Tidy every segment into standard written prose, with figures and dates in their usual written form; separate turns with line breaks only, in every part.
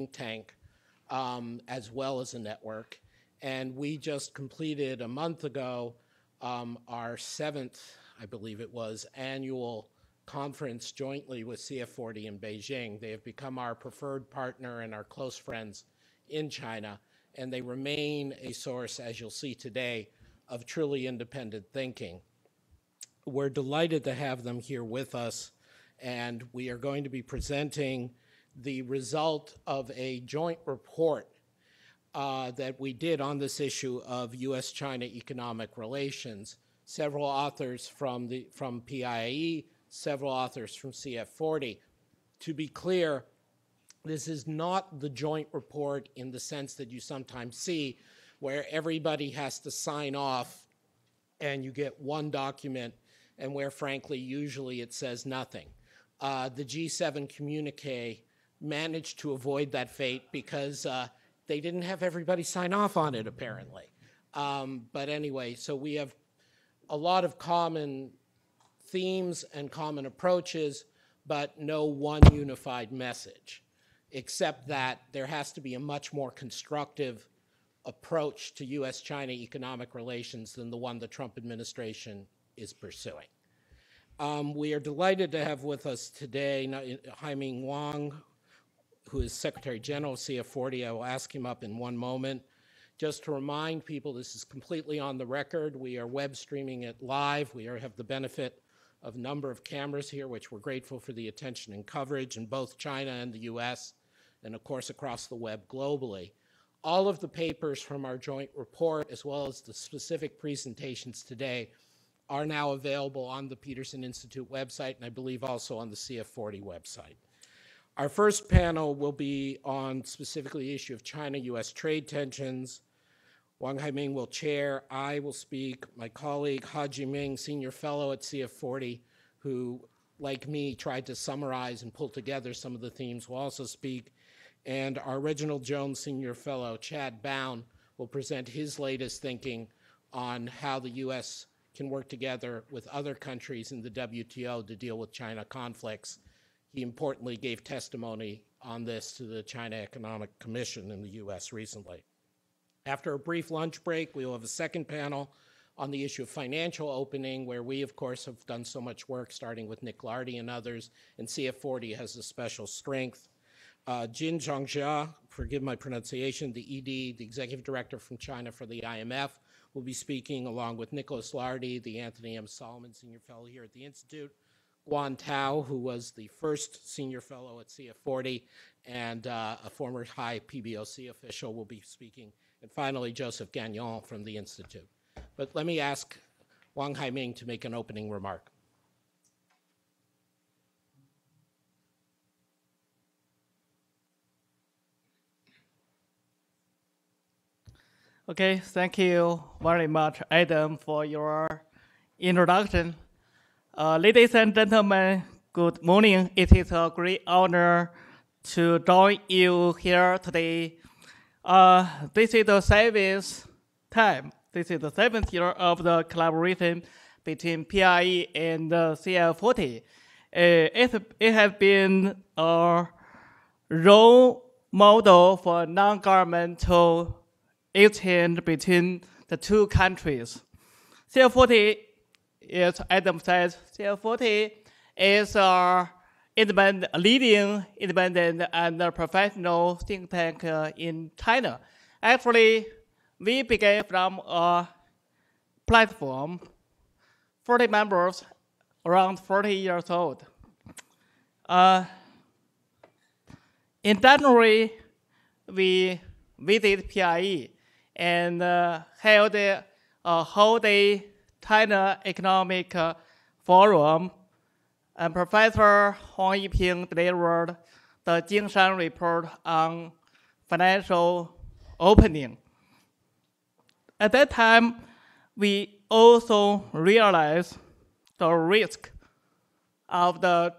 tank as well as a network. And we just completed a month ago our 7th, I believe it was, annual conference jointly with CF40 in Beijing. They have become our preferred partner and our close friends in China, and they remain a source, as you'll see today, of truly independent thinking. We're delighted to have them here with us, and we are going to be presenting the result of a joint report that we did on this issue of U.S.-China economic relations. Several authors from PIIE, several authors from CF40. To be clear, this is not the joint report in the sense that you sometimes see where everybody has to sign off and you get one document and where, frankly, usually it says nothing. The G7 communique managed to avoid that fate because they didn't have everybody sign off on it, apparently. But anyway, so we have a lot of common themes and common approaches, but no one unified message, except that there has to be a much more constructive approach to U.S.-China economic relations than the one the Trump administration is pursuing. We are delighted to have with us today Haiming Wang, who is Secretary General of CF40. I will ask him up in one moment. Just to remind people, this is completely on the record. We are web streaming it live. We have the benefit of a number of cameras here, which we're grateful for the attention and coverage in both China and the US, and of course across the web globally. All of the papers from our joint report, as well as the specific presentations today, are now available on the Peterson Institute website, and I believe also on the CF40 website. Our first panel will be on specifically the issue of China-US trade tensions. Wang Haiming will chair. I will speak. My colleague, Ha Jiming, senior fellow at CF40, who, like me, tried to summarize and pull together some of the themes, will also speak. And our Reginald Jones senior fellow, Chad Bown, will present his latest thinking on how the U.S. can work together with other countries in the WTO to deal with China conflicts. He importantly gave testimony on this to the China Economic Commission in the U.S. recently. After a brief lunch break, we will have a second panel on the issue of financial opening, where we, of course, have done so much work, starting with Nick Lardy and others, and CF40 has a special strength. Jin Zhongjia, forgive my pronunciation, the ED, the Executive Director from China for the IMF, will be speaking along with Nicholas Lardy, the Anthony M. Solomon Senior Fellow here at the Institute, Guan Tao, who was the first Senior Fellow at CF40, and a former high PBOC official will be speaking, and finally Joseph Gagnon from the Institute. But let me ask Wang Haiming to make an opening remark.
Okay, thank you very much, Adam, for your introduction. Ladies and gentlemen, good morning. It is a great honor to join you here today. This is the 7th time. This is the 7th year of the collaboration between PIIE and CF40. It has been a role model for non-governmental exchange between the two countries. CF40 is, Adam says, CF40 is a leading independent and professional think tank in China. Actually, we began from a platform, 40 members, around 40 years old. In January, we visited PIIE and held a whole-day China Economic Forum, and Professor Huang Yiping delivered the Jingshan report on financial opening. At that time, we also realized the risk of the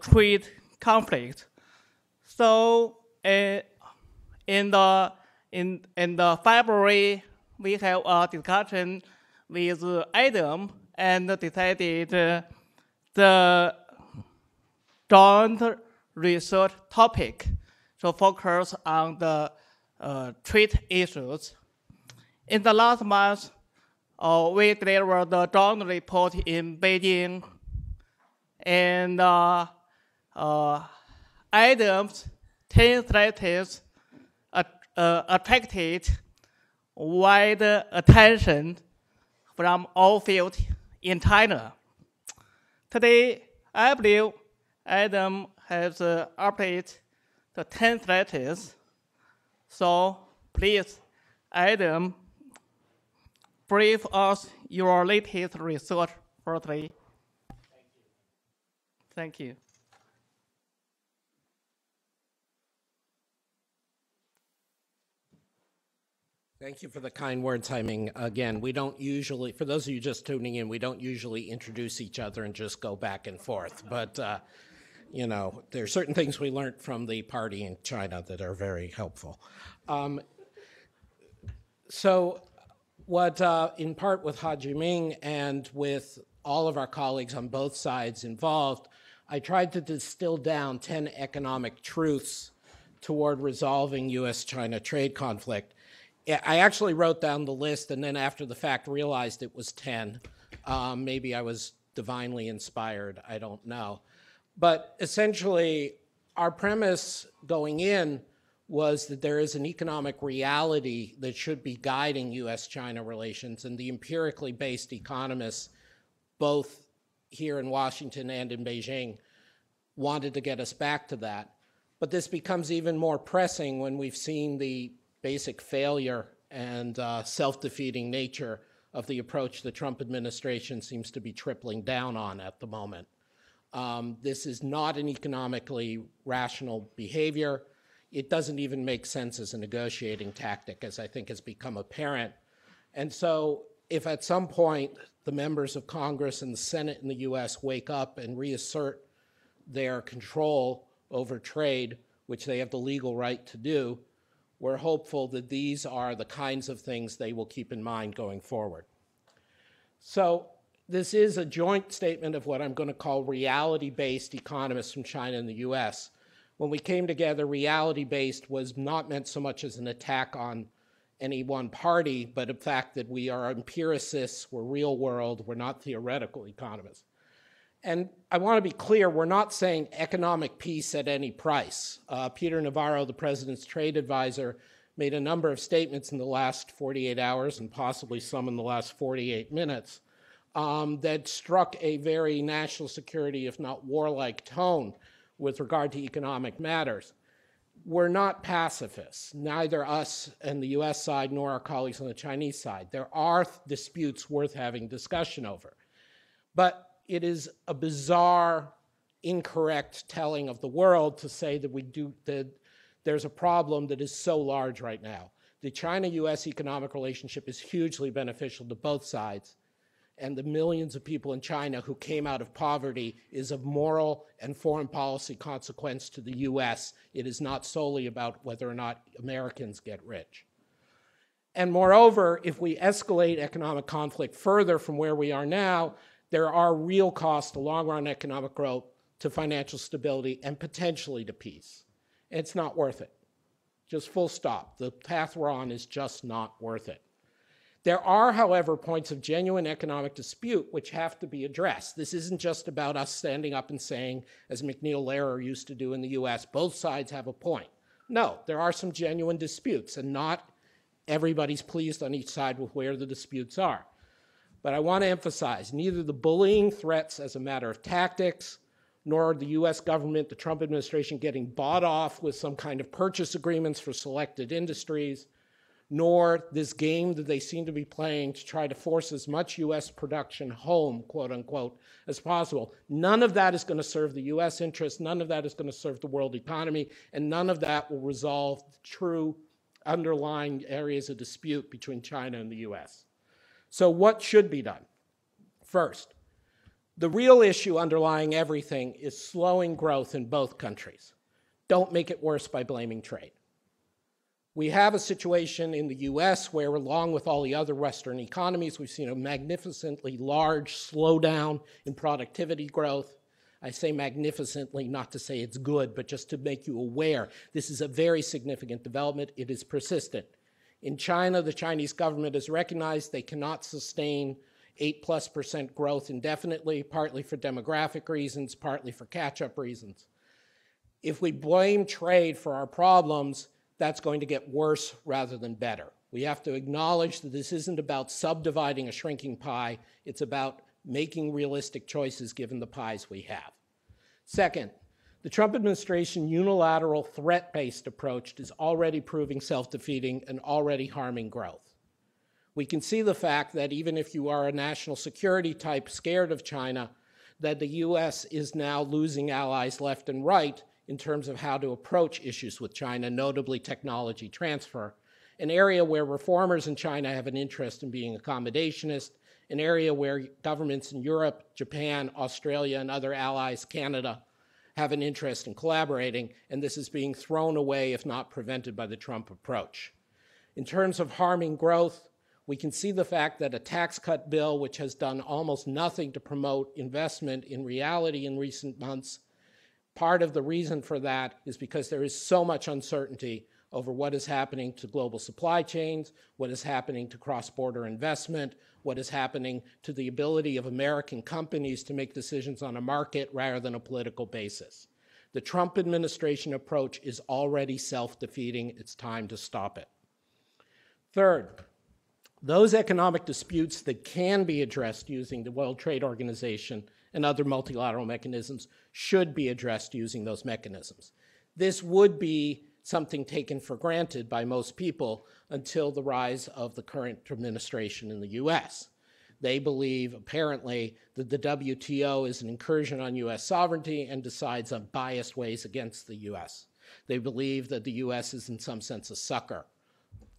trade conflict. So in the February, we have a discussion with Adam and decided the joint research topic. So to focus on the trade issues. In the last month, we delivered the joint report in Beijing, and items 10 threats attracted wide attention from all fields in China. Today, I believe Adam has updated the 10 threats. So please, Adam, brief us your latest research for today. Thank you.
Thank you for the kind words, Haiming. Again, we don't usually, for those of you just tuning in, we don't usually introduce each other and just go back and forth. But, you know, there are certain things we learned from the party in China that are very helpful. So what, in part with Haiming and with all of our colleagues on both sides involved, I tried to distill down 10 economic truths toward resolving U.S.-China trade conflict. I actually wrote down the list and then after the fact realized it was 10. Maybe I was divinely inspired, I don't know. But essentially, our premise going in was that there is an economic reality that should be guiding U.S.-China relations, and the empirically based economists, both here in Washington and in Beijing, wanted to get us back to that. But this becomes even more pressing when we've seen the basic failure and self-defeating nature of the approach the Trump administration seems to be tripling down on at the moment. This is not an economically rational behavior. It doesn't even make sense as a negotiating tactic, as I think has become apparent. And so if at some point the members of Congress and the Senate in the US wake up and reassert their control over trade, which they have the legal right to do, we're hopeful that these are the kinds of things they will keep in mind going forward. So this is a joint statement of what I'm going to call reality-based economists from China and the US. When we came together, reality-based was not meant so much as an attack on any one party, but the fact that we are empiricists, we're real world, we're not theoretical economists. And I want to be clear, we're not saying economic peace at any price. Peter Navarro, the president's trade advisor, made a number of statements in the last 48 hours and possibly some in the last 48 minutes that struck a very national security, if not warlike tone with regard to economic matters. We're not pacifists, neither us and the US side nor our colleagues on the Chinese side. There are disputes worth having discussion over. But it is a bizarre, incorrect telling of the world to say that there's a problem that is so large right now. The China-US economic relationship is hugely beneficial to both sides, and the millions of people in China who came out of poverty is of moral and foreign policy consequence to the US. It is not solely about whether or not Americans get rich. And moreover, if we escalate economic conflict further from where we are now, there are real costs to long-run economic growth, to financial stability, and potentially to peace. It's not worth it. Just full stop. The path we're on is just not worth it. There are, however, points of genuine economic dispute which have to be addressed. This isn't just about us standing up and saying, as McNeil Lehrer used to do in the US, both sides have a point. No, there are some genuine disputes, and not everybody's pleased on each side with where the disputes are. But I want to emphasize, neither the bullying threats as a matter of tactics, nor the US government, the Trump administration getting bought off with some kind of purchase agreements for selected industries, nor this game that they seem to be playing to try to force as much US production home, quote unquote, as possible. None of that is going to serve the US interest, none of that is going to serve the world economy, and none of that will resolve the true underlying areas of dispute between China and the US. So what should be done? First, the real issue underlying everything is slowing growth in both countries. Don't make it worse by blaming trade. We have a situation in the US where, along with all the other Western economies, we've seen a magnificently large slowdown in productivity growth. I say magnificently not to say it's good, but just to make you aware. This is a very significant development. It is persistent. In China, the Chinese government has recognized they cannot sustain 8+% growth indefinitely, partly for demographic reasons, partly for catch-up reasons. If we blame trade for our problems, that's going to get worse rather than better. We have to acknowledge that this isn't about subdividing a shrinking pie. It's about making realistic choices given the pies we have. Second, the Trump administration unilateral threat-based approach is already proving self-defeating and already harming growth. We can see the fact that even if you are a national security type scared of China, that the US is now losing allies left and right in terms of how to approach issues with China, notably technology transfer, an area where reformers in China have an interest in being accommodationist, an area where governments in Europe, Japan, Australia, and other allies, Canada, have an interest in collaborating, and this is being thrown away, if not prevented, by the Trump approach. In terms of harming growth, we can see the fact that a tax cut bill, which has done almost nothing to promote investment in reality in recent months, part of the reason for that is because there is so much uncertainty over what is happening to global supply chains, what is happening to cross-border investment, what is happening to the ability of American companies to make decisions on a market rather than a political basis. The Trump administration approach is already self-defeating. It's time to stop it. Third, those economic disputes that can be addressed using the World Trade Organization and other multilateral mechanisms should be addressed using those mechanisms. This would be something taken for granted by most people until the rise of the current administration in the US. They believe, apparently, that the WTO is an incursion on US sovereignty and decides on biased ways against the US. They believe that the US is in some sense a sucker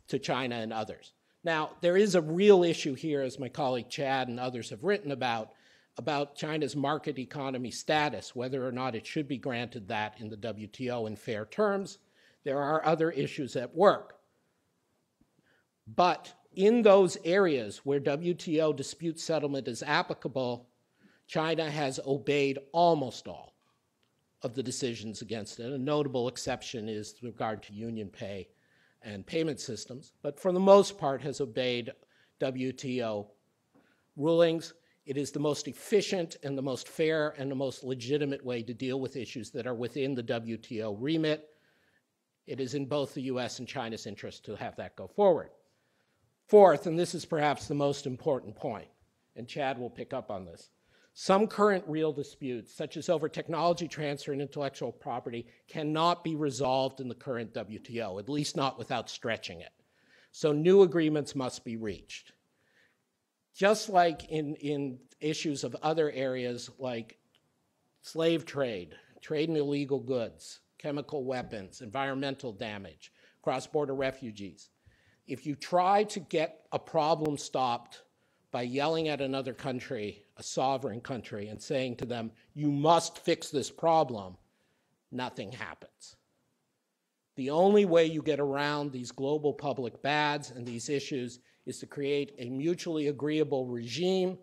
to China and others. Now, there is a real issue here, as my colleague Chad and others have written about China's market economy status, whether or not it should be granted that in the WTO in fair terms. There are other issues at work. But in those areas where WTO dispute settlement is applicable, China has obeyed almost all of the decisions against it. A notable exception is with regard to union pay and payment systems, but for the most part has obeyed WTO rulings. It is the most efficient and the most fair and the most legitimate way to deal with issues that are within the WTO remit. It is in both the US and China's interest to have that go forward. Fourth, and this is perhaps the most important point, and Chad will pick up on this, some current real disputes, such as over technology transfer and intellectual property, cannot be resolved in the current WTO, at least not without stretching it. So new agreements must be reached. Just like in issues of other areas like slave trade, trade in illegal goods, chemical weapons, environmental damage, cross-border refugees. If you try to get a problem stopped by yelling at another country, a sovereign country, and saying to them, you must fix this problem, nothing happens. The only way you get around these global public bads and these issues is to create a mutually agreeable regime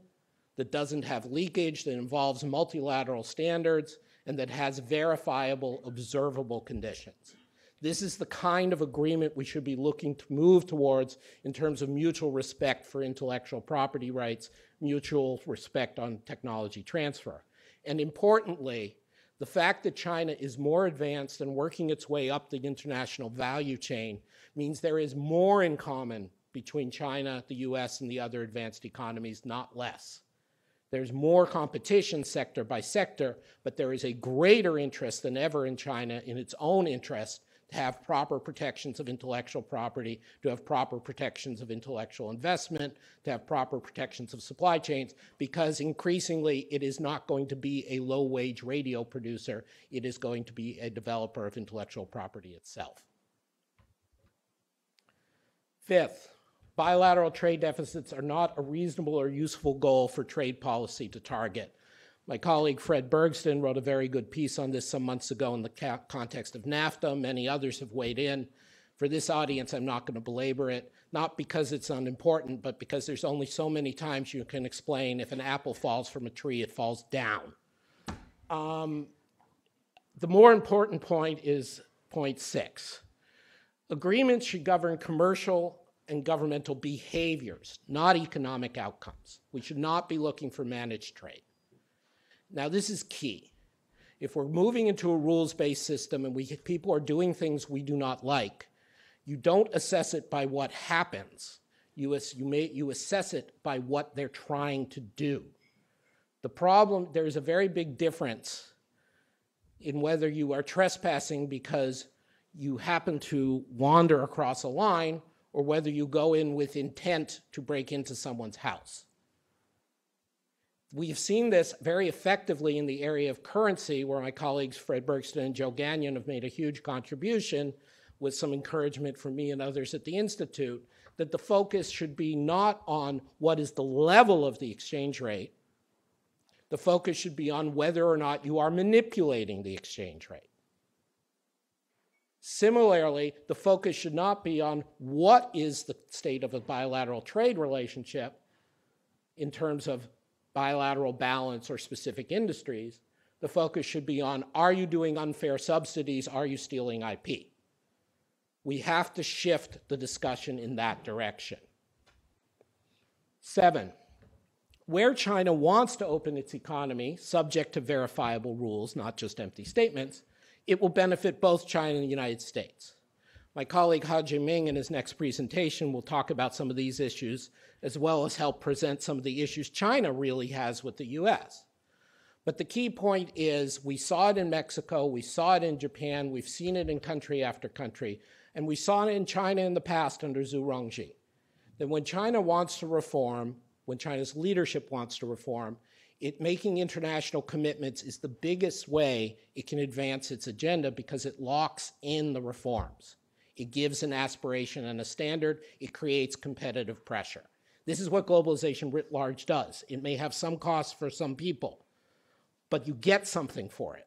that doesn't have leakage, that involves multilateral standards, and that has verifiable, observable conditions. This is the kind of agreement we should be looking to move towards in terms of mutual respect for intellectual property rights, mutual respect on technology transfer. And importantly, the fact that China is more advanced and working its way up the international value chain means there is more in common between China, the US, and the other advanced economies, not less. There's more competition sector by sector, but there is a greater interest than ever in China in its own interest to have proper protections of intellectual property, to have proper protections of intellectual investment, to have proper protections of supply chains, because increasingly it is not going to be a low-wage radio producer, it is going to be a developer of intellectual property itself. Fifth, bilateral trade deficits are not a reasonable or useful goal for trade policy to target. My colleague Fred Bergston wrote a very good piece on this some months ago in the context of NAFTA. Many others have weighed in. For this audience, I'm not going to belabor it, not because it's unimportant, but because there's only so many times you can explain if an apple falls from a tree, it falls down. The more important point is point 6. Agreements should govern commercial and governmental behaviors, not economic outcomes. We should not be looking for managed trade. Now, this is key. If we're moving into a rules-based system and people are doing things we do not like, you don't assess it by what happens. You assess it by what they're trying to do. The problem, there's a very big difference in whether you are trespassing because you happen to wander across a line or whether you go in with intent to break into someone's house. We've seen this very effectively in the area of currency, where my colleagues Fred Bergston and Joe Gagnon have made a huge contribution with some encouragement from me and others at the Institute, that the focus should be not on what is the level of the exchange rate. The focus should be on whether or not you are manipulating the exchange rate. Similarly, the focus should not be on what is the state of a bilateral trade relationship in terms of bilateral balance or specific industries. The focus should be on, are you doing unfair subsidies? Are you stealing IP? We have to shift the discussion in that direction. 7, where China wants to open its economy, subject to verifiable rules, not just empty statements, it will benefit both China and the United States. My colleague Ha Jiming in his next presentation will talk about some of these issues, as well as help present some of the issues China really has with the US. But the key point is, we saw it in Mexico, we saw it in Japan, we've seen it in country after country, and we saw it in China in the past under Zhu Rongji, that when China wants to reform, when China's leadership wants to reform, making international commitments is the biggest way it can advance its agenda, because it locks in the reforms. It gives an aspiration and a standard. It creates competitive pressure. This is what globalization writ large does. It may have some costs for some people, but you get something for it.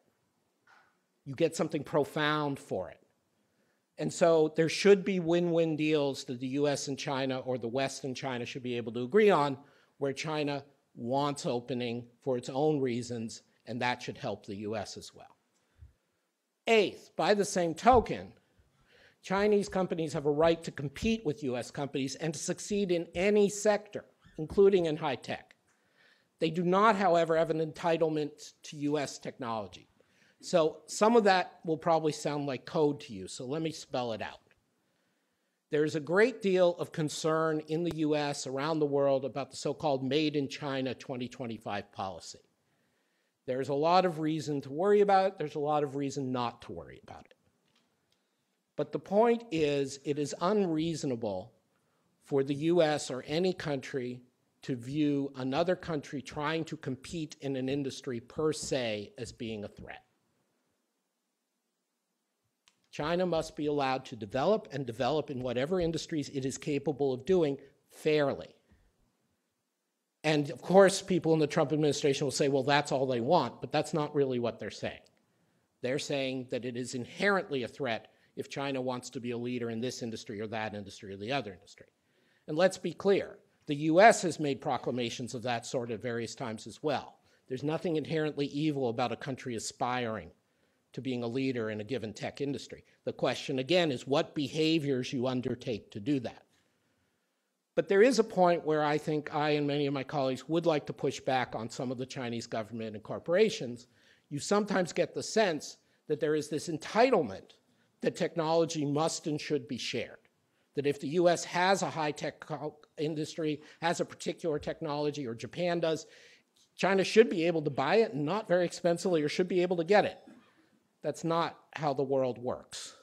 You get something profound for it. And so there should be win-win deals that the US and China, or the West and China, should be able to agree on, where China wants opening for its own reasons, and that should help the US as well. 8th, by the same token, Chinese companies have a right to compete with US companies and to succeed in any sector, including in high tech. They do not, however, have an entitlement to US technology. So some of that will probably sound like code to you, so let me spell it out. There's a great deal of concern in the US, around the world, about the so-called Made in China 2025 policy. There's a lot of reason to worry about it. There's a lot of reason not to worry about it. But the point is, it is unreasonable for the US or any country to view another country trying to compete in an industry per se as being a threat. China must be allowed to develop, and develop in whatever industries it is capable of doing fairly. And of course, people in the Trump administration will say, well, that's all they want, but that's not really what they're saying. They're saying that it is inherently a threat if China wants to be a leader in this industry or that industry or the other industry. And let's be clear, the US has made proclamations of that sort at various times as well. There's nothing inherently evil about a country aspiring to being a leader in a given tech industry. The question, again, is what behaviors you undertake to do that. But there is a point where I think I and many of my colleagues would like to push back on some of the Chinese government and corporations. You sometimes get the sense that there is this entitlement that technology must and should be shared. That if the US has a high-tech industry, has a particular technology, or Japan does, China should be able to buy it, and not very expensively, or should be able to get it. That's not how the world works,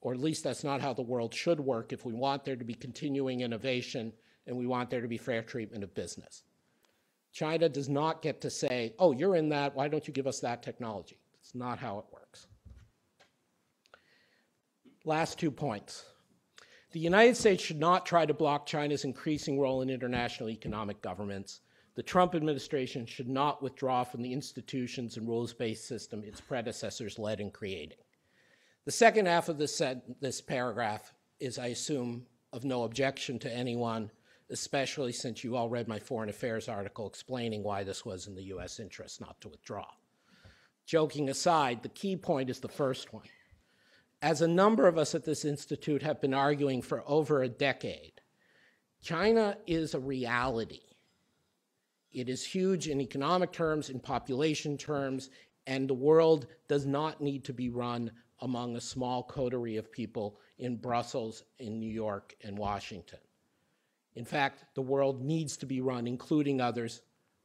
or at least that's not how the world should work if we want there to be continuing innovation and we want there to be fair treatment of business. China does not get to say, oh, you're in that, why don't you give us that technology? That's not how it works. Last 2 points. The United States should not try to block China's increasing role in international economic governance. The Trump administration should not withdraw from the institutions and rules-based system its predecessors led in creating. The second half of this paragraph is, I assume, of no objection to anyone, especially since you all read my Foreign Affairs article explaining why this was in the US interest not to withdraw. Joking aside, the key point is the first one. As a number of us at this institute have been arguing for over a decade, China is a reality. It is huge in economic terms, in population terms, and the world does not need to be run among a small coterie of people in Brussels, in New York, and Washington. In fact, the world needs to be run, including others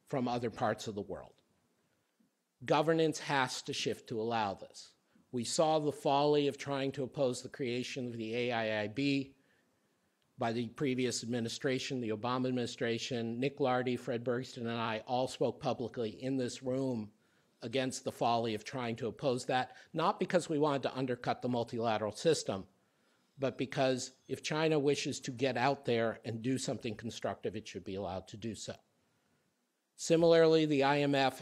from other parts of the world. Governance has to shift to allow this. We saw the folly of trying to oppose the creation of the AIIB by the previous administration, the Obama administration. Nick Lardy, Fred Bergsten, and I all spoke publicly in this room against the folly of trying to oppose that, not because we wanted to undercut the multilateral system, but because if China wishes to get out there and do something constructive, it should be allowed to do so. Similarly, the IMF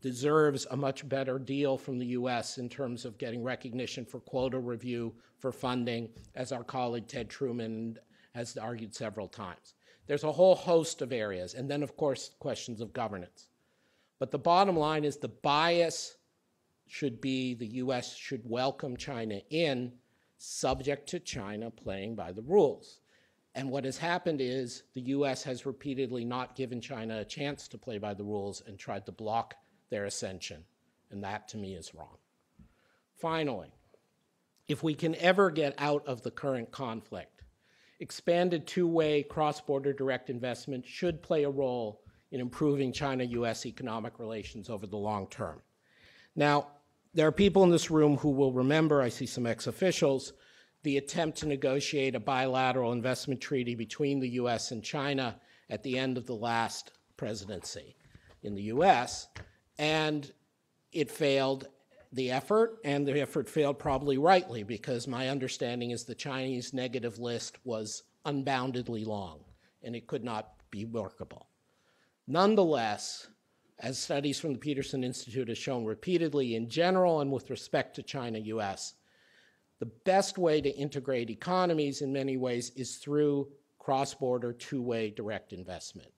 deserves a much better deal from the US in terms of getting recognition for quota review for funding, as our colleague Ted Truman has argued several times. There's a whole host of areas, and then of course questions of governance. But the bottom line is the bias should be the US should welcome China in, subject to China playing by the rules. And what has happened is the US has repeatedly not given China a chance to play by the rules and tried to block their ascension, and that to me is wrong. Finally, if we can ever get out of the current conflict, expanded two-way cross-border direct investment should play a role in improving China-US economic relations over the long term. Now, there are people in this room who will remember, I see some ex-officials, the attempt to negotiate a bilateral investment treaty between the US and China at the end of the last presidency in the US, and it failed the effort, and the effort failed probably rightly, because my understanding is the Chinese negative list was unboundedly long, and it could not be workable. Nonetheless, as studies from the Peterson Institute have shown repeatedly, in general and with respect to China-US, the best way to integrate economies in many ways is through cross-border two-way direct investment.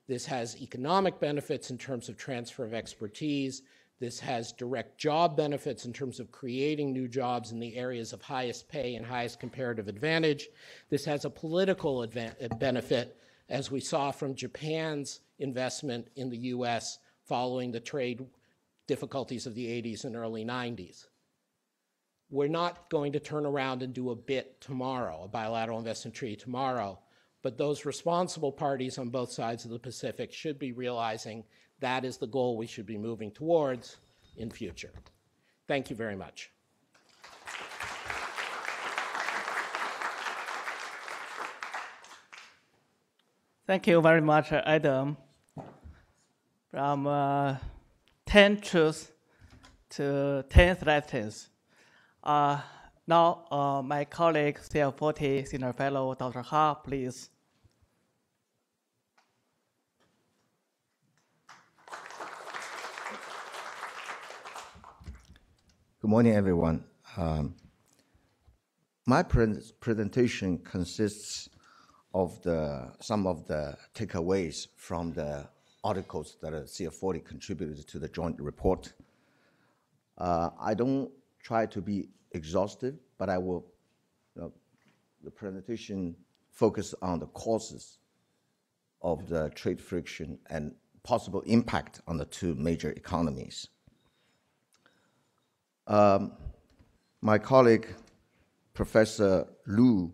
This has economic benefits in terms of transfer of expertise. This has direct job benefits in terms of creating new jobs in the areas of highest pay and highest comparative advantage. This has a political benefit, as we saw from Japan's investment in the US following the trade difficulties of the 80s and early 90s. We're not going to turn around and do a BIT tomorrow, a bilateral investment treaty tomorrow, but those responsible parties on both sides of the Pacific should be realizing that is the goal we should be moving towards in future. Thank you very much.
Thank you very much, Adam. From 10 truths to 10 lessons. Now, my colleague, CL40 Senior Fellow, Dr. Ha, please.
Good morning, everyone. My presentation consists of some of the takeaways from the articles that CF40 contributed to the joint report. I don't try to be exhaustive, but I will, the presentation focus on the causes of the trade friction and possible impact on the two major economies. My colleague, Professor Liu,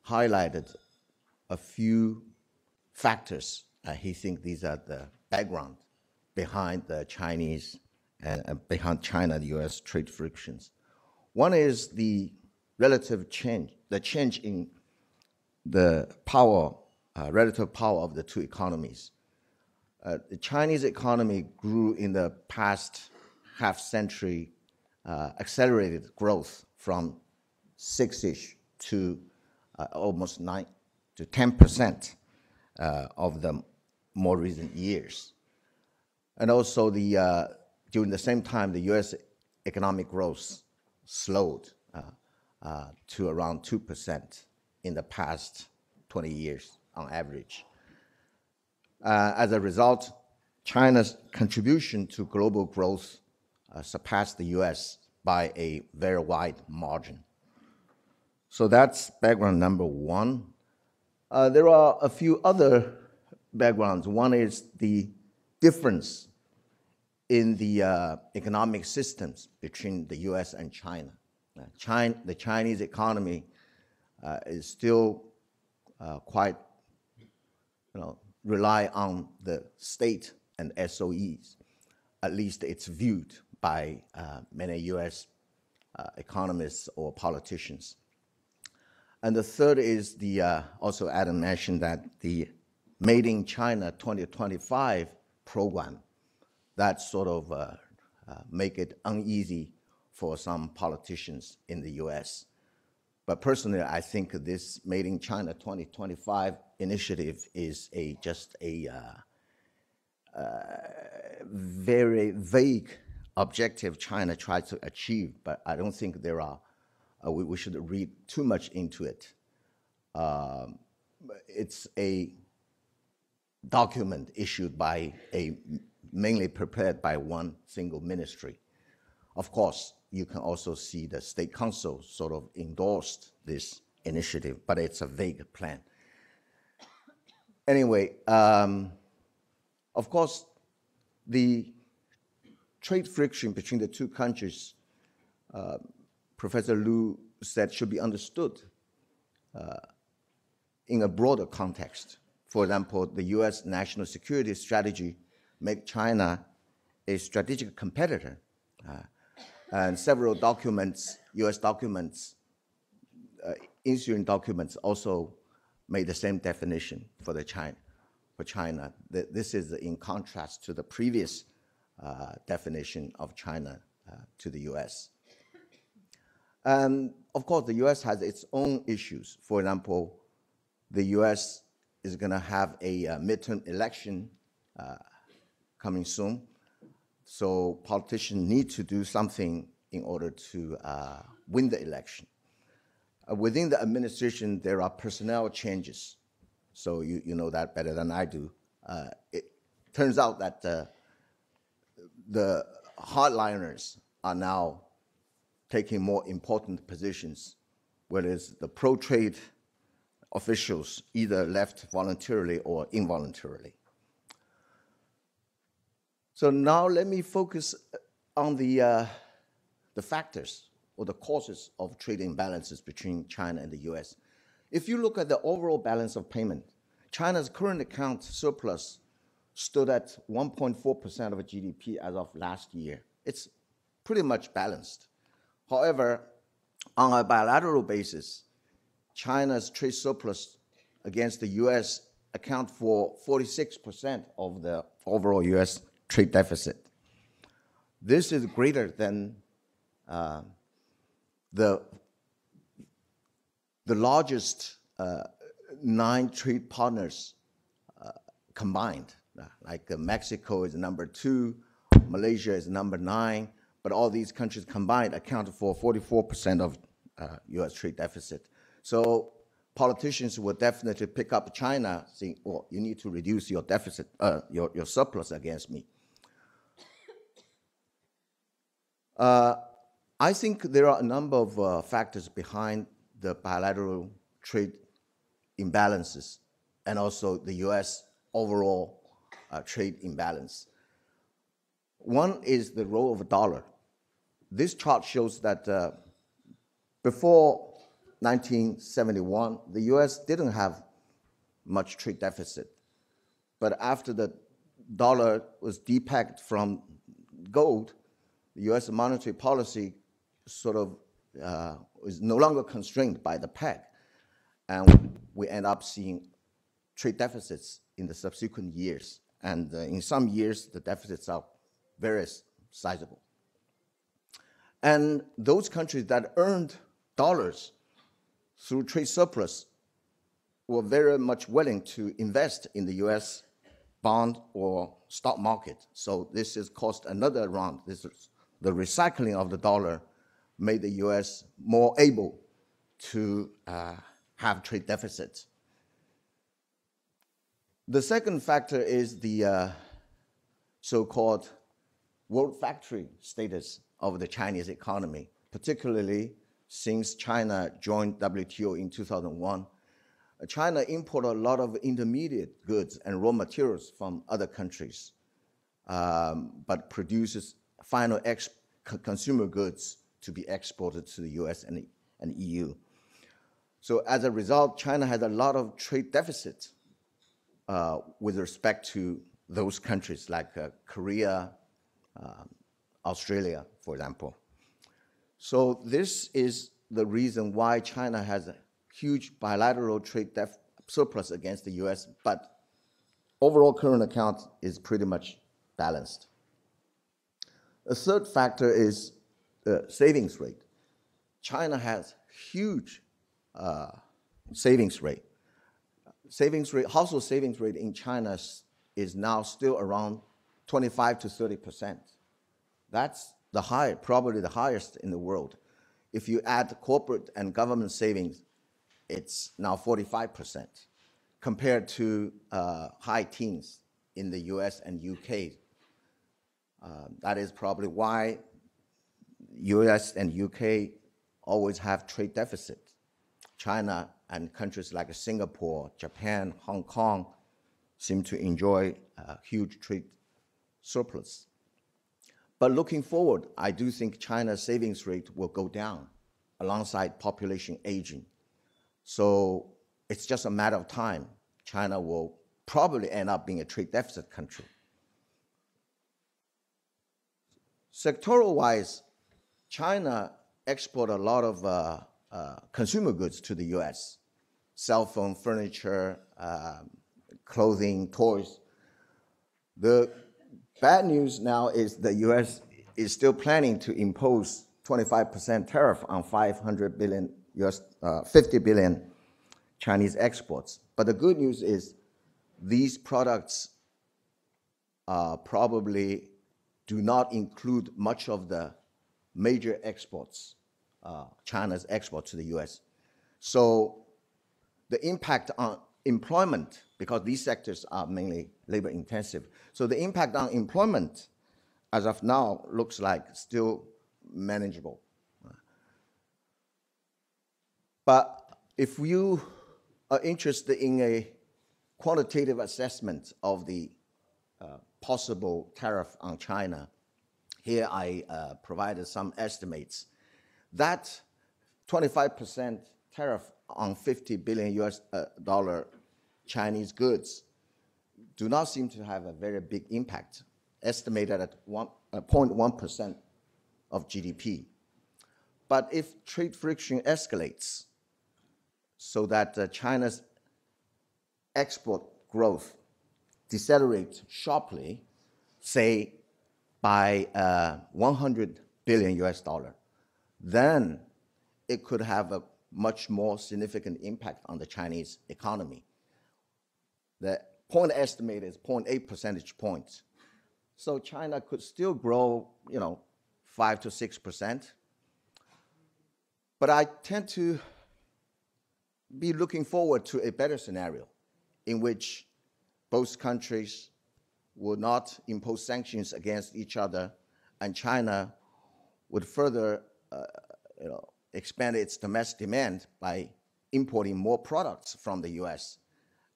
highlighted a few factors. He thinks these are the background behind the Chinese and behind China and US trade frictions. One is the relative change, the change in the power, relative power of the two economies. The Chinese economy grew in the past half century, accelerated growth from 6-ish to almost 9 to 10% of the more recent years. And also during the same time, the US economic growth slowed to around 2% in the past 20 years on average. As a result, China's contribution to global growth surpassed the US by a very wide margin. So that's background number one. There are a few other backgrounds. One is the difference in the economic systems between the US and China. The Chinese economy is still quite, rely on the state and SOEs. At least it's viewed by many US economists or politicians. And the third is the, also Adam mentioned that the Made in China 2025 program, that sort of make it uneasy for some politicians in the US. But personally, I think this Made in China 2025 initiative is just a very vague objective China tries to achieve, but I don't think there are, we should read too much into it. It's a document issued by mainly prepared by one single ministry. Of course, you can also see the State Council sort of endorsed this initiative, but it's a vague plan. Anyway, of course, the trade friction between the two countries, Professor Lu said, should be understood in a broader context. For example, the US national security strategy make China a strategic competitor. And several documents, US documents, ensuing documents also made the same definition for China. This is in contrast to the previous definition of China to the US. And of course, the US has its own issues. For example, the US is going to have a midterm election coming soon. So politicians need to do something in order to win the election. Within the administration, there are personnel changes. So you know that better than I do. It turns out that the hardliners are now taking more important positions, whereas the pro-trade officials either left voluntarily or involuntarily. So now let me focus on the factors or the causes of trade imbalances between China and the US. If you look at the overall balance of payment, China's current account surplus stood at 1.4% of GDP as of last year. It's pretty much balanced. However, on a bilateral basis, China's trade surplus against the US account for 46% of the overall US trade deficit. This is greater than the largest 9 trade partners combined. Like Mexico is number 2, Malaysia is number 9, but all these countries combined account for 44% of US trade deficit. So politicians will definitely pick up China saying, well, you need to reduce your deficit, your surplus against me. I think there are a number of factors behind the bilateral trade imbalances and also the US overall trade imbalance. One is the role of the dollar. This chart shows that before 1971, the US didn't have much trade deficit. But after the dollar was depegged from gold, the US monetary policy sort of is no longer constrained by the peg. And we end up seeing trade deficits in the subsequent years. And in some years, the deficits are very sizable. And those countries that earned dollars through trade surplus were very much willing to invest in the US bond or stock market. So this has caused another round. This is the recycling of the dollar made the US more able to have trade deficits. The second factor is the so-called world factory status of the Chinese economy, particularly since China joined WTO in 2001. China imported a lot of intermediate goods and raw materials from other countries, but produces final consumer goods to be exported to the US and EU. So as a result, China has a lot of trade deficit with respect to those countries like Korea, Australia, for example. So this is the reason why China has a huge bilateral trade surplus against the US, but overall current account is pretty much balanced. A third factor is the savings rate. China has huge savings rate. Household savings rate in China is now still around 25 to 30%. That's probably the highest in the world. If you add corporate and government savings, it's now 45%, compared to high teens in the US and UK. That is probably why US and UK always have trade deficit. China and countries like Singapore, Japan, Hong Kong seem to enjoy a huge trade surplus. But looking forward, I do think China's savings rate will go down alongside population aging. So it's just a matter of time. China will probably end up being a trade deficit country. Sectoral-wise, China exports a lot of consumer goods to the US, cell phone, furniture, clothing, toys. The bad news now is the US is still planning to impose 25% tariff on 50 billion Chinese exports. But the good news is these products probably do not include much of the major exports, China's export to the US. So the impact on employment, because these sectors are mainly labor intensive, so the impact on employment as of now looks like still manageable. But if you are interested in a quantitative assessment of the possible tariff on China, here I provided some estimates. That 25% tariff on 50 billion US dollar Chinese goods do not seem to have a very big impact, estimated at 0.1% of GDP. But if trade friction escalates so that China's export growth decelerates sharply, say by 100 billion US dollar, then it could have a much more significant impact on the Chinese economy. The point estimate is 0.8 percentage points. So China could still grow, 5 to 6%. But I tend to be looking forward to a better scenario in which both countries would not impose sanctions against each other, and China would further expand its domestic demand by importing more products from the US,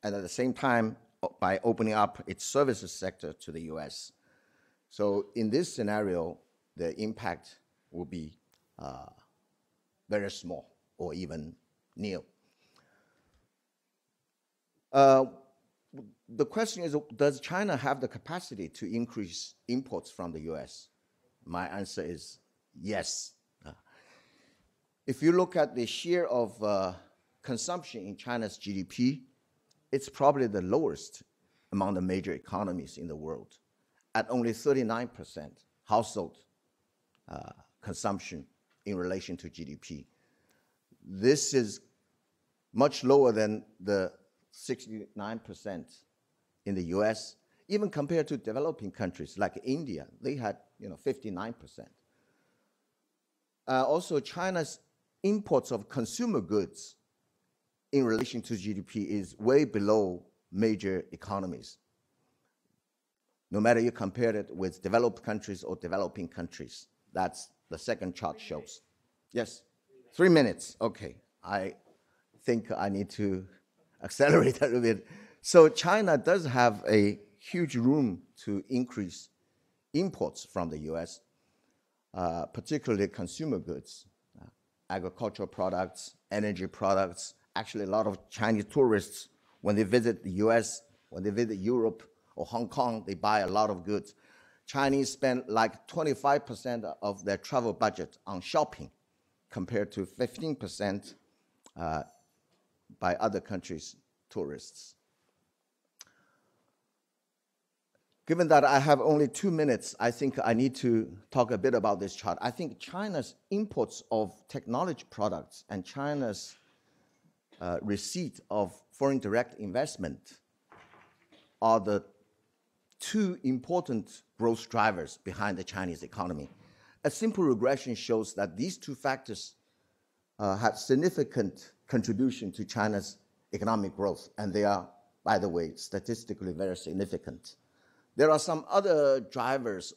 and at the same time by opening up its services sector to the US. So in this scenario, the impact will be very small or even nil. The question is, does China have the capacity to increase imports from the US? My answer is yes. If you look at the share of consumption in China's GDP, it's probably the lowest among the major economies in the world, at only 39% household consumption in relation to GDP. This is much lower than the 69% in the US, even compared to developing countries like India. They had 59%. Also, China's imports of consumer goods in relation to GDP is way below major economies. no matter you compare it with developed countries or developing countries. That's the second chart shows. Yes, 3 minutes. Okay, I think I need to accelerate a little bit. So China does have a huge room to increase imports from the US, particularly consumer goods, agricultural products, energy products. Actually, a lot of Chinese tourists, when they visit the US, when they visit Europe or Hong Kong, they buy a lot of goods. Chinese spend like 25% of their travel budget on shopping, compared to 15% by other countries' tourists. Given that I have only 2 minutes, I think I need to talk a bit about this chart. I think China's imports of technology products and China's receipt of foreign direct investment are the two important growth drivers behind the Chinese economy. A simple regression shows that these two factors have significant contribution to China's economic growth, and they are, by the way, statistically very significant. There are some other drivers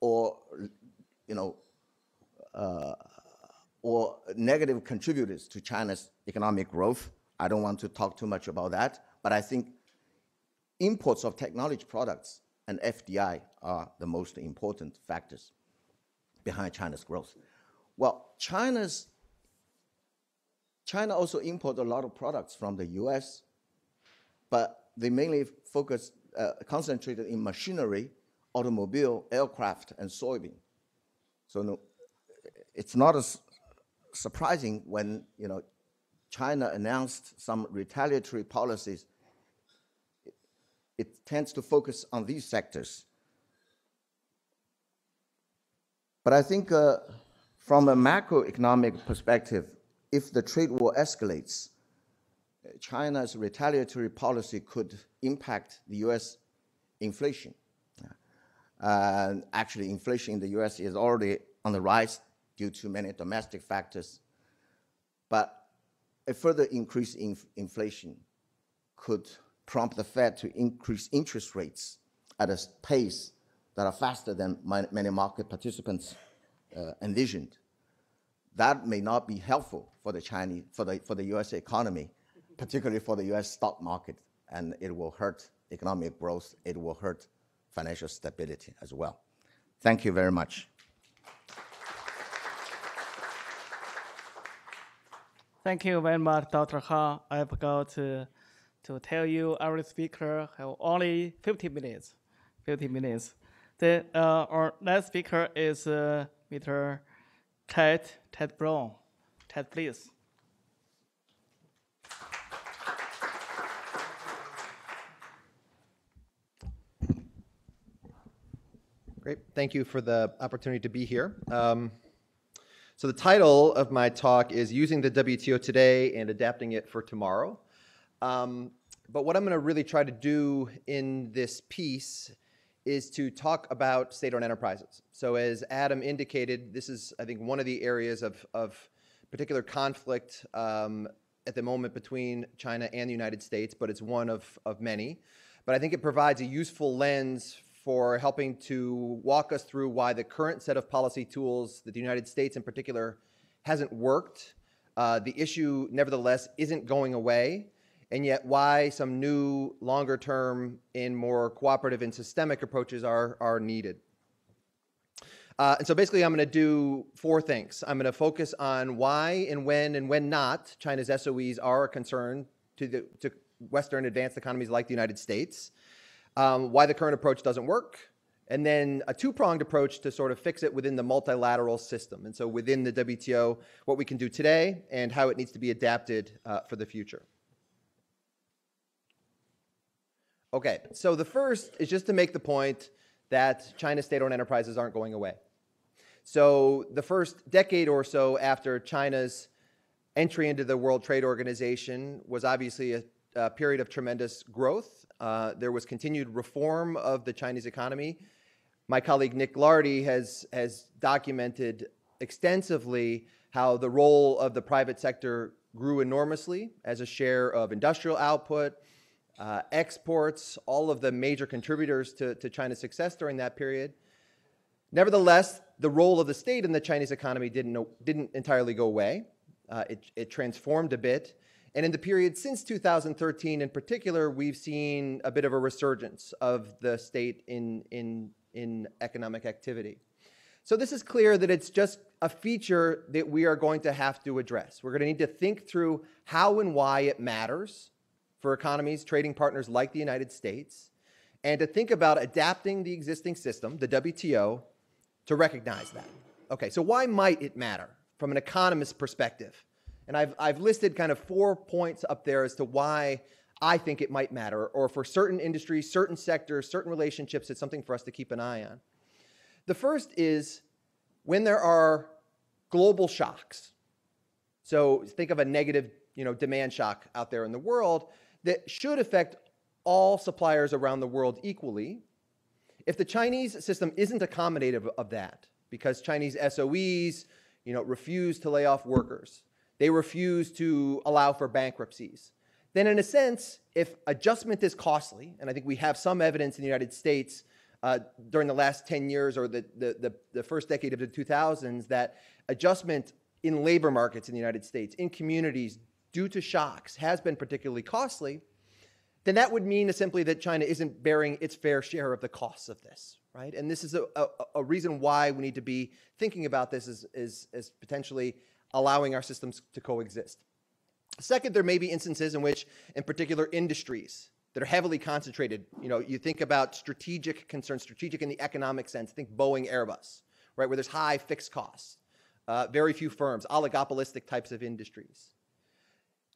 or negative contributors to China's economic growth. I don't want to talk too much about that, but I think imports of technology products and FDI are the most important factors behind China's growth. Well, China also imports a lot of products from the US, but they mainly concentrated in machinery, automobile, aircraft, and soybean. So no, it's not as surprising when China announced some retaliatory policies. It tends to focus on these sectors. But I think from a macroeconomic perspective, if the trade war escalates, China's retaliatory policy could impact the US inflation. And actually, inflation in the US is already on the rise due to many domestic factors. But a further increase in inflation could prompt the Fed to increase interest rates at a pace that are faster than many market participants envisioned. That may not be helpful for the US economy, particularly for the US stock market, and it will hurt economic growth. It will hurt financial stability as well. Thank you very much.
Thank you very much, Dr. Ha. I forgot to tell you our speaker have only 50 minutes. 50 minutes. Our next speaker is Mr. Ted Brown. Ted, please.
Great. Thank you for the opportunity to be here. So the title of my talk is Using the WTO Today and Adapting It for Tomorrow. But what I'm going to really try to do in this piece is to talk about state-owned enterprises. So as Adam indicated, this is, I think, one of the areas of particular conflict at the moment between China and the United States, but it's one of many. But I think it provides a useful lens for helping to walk us through why the current set of policy tools that the United States in particular hasn't worked. The issue, nevertheless, isn't going away, and yet why some new, longer-term and more cooperative and systemic approaches are needed. And so basically, I'm going to do 4 things. I'm going to focus on why and when not China's SOEs are a concern to Western advanced economies like the United States. Why the current approach doesn't work, and then a 2-pronged approach to sort of fix it within the multilateral system. And so within the WTO, what we can do today and how it needs to be adapted for the future. Okay, so the first is just to make the point that China's state-owned enterprises aren't going away. So the first decade or so after China's entry into the World Trade Organization was obviously a period of tremendous growth. There was continued reform of the Chinese economy. My colleague Nick Lardy has documented extensively how the role of the private sector grew enormously as a share of industrial output, exports, all of the major contributors to China's success during that period. Nevertheless, the role of the state in the Chinese economy didn't entirely go away. It transformed a bit. And in the period since 2013 in particular, we've seen a bit of a resurgence of the state in economic activity. So this is clear that it's just a feature that we are going to have to address. We're going to need to think through how and why it matters for economies, trading partners like the United States, and to think about adapting the existing system, the WTO, to recognize that. Okay, so why might it matter from an economist's perspective? And I've listed kind of 4 points up there as to why I think it might matter, or for certain industries, certain sectors, certain relationships, it's something for us to keep an eye on. The first is when there are global shocks. So think of a negative, demand shock out there in the world that should affect all suppliers around the world equally. If the Chinese system isn't accommodative of that, because Chinese SOEs, refuse to lay off workers, they refuse to allow for bankruptcies, then in a sense, if adjustment is costly, and I think we have some evidence in the United States during the last 10 years or the first decade of the 2000s that adjustment in labor markets in the United States, in communities, due to shocks has been particularly costly, then that would mean simply that China isn't bearing its fair share of the costs of this, right? And this is a reason why we need to be thinking about this as potentially allowing our systems to coexist. Second, there may be instances in which, in particular industries that are heavily concentrated, you think about strategic concerns, strategic in the economic sense, think Boeing, Airbus, right, where there's high fixed costs, very few firms, oligopolistic types of industries.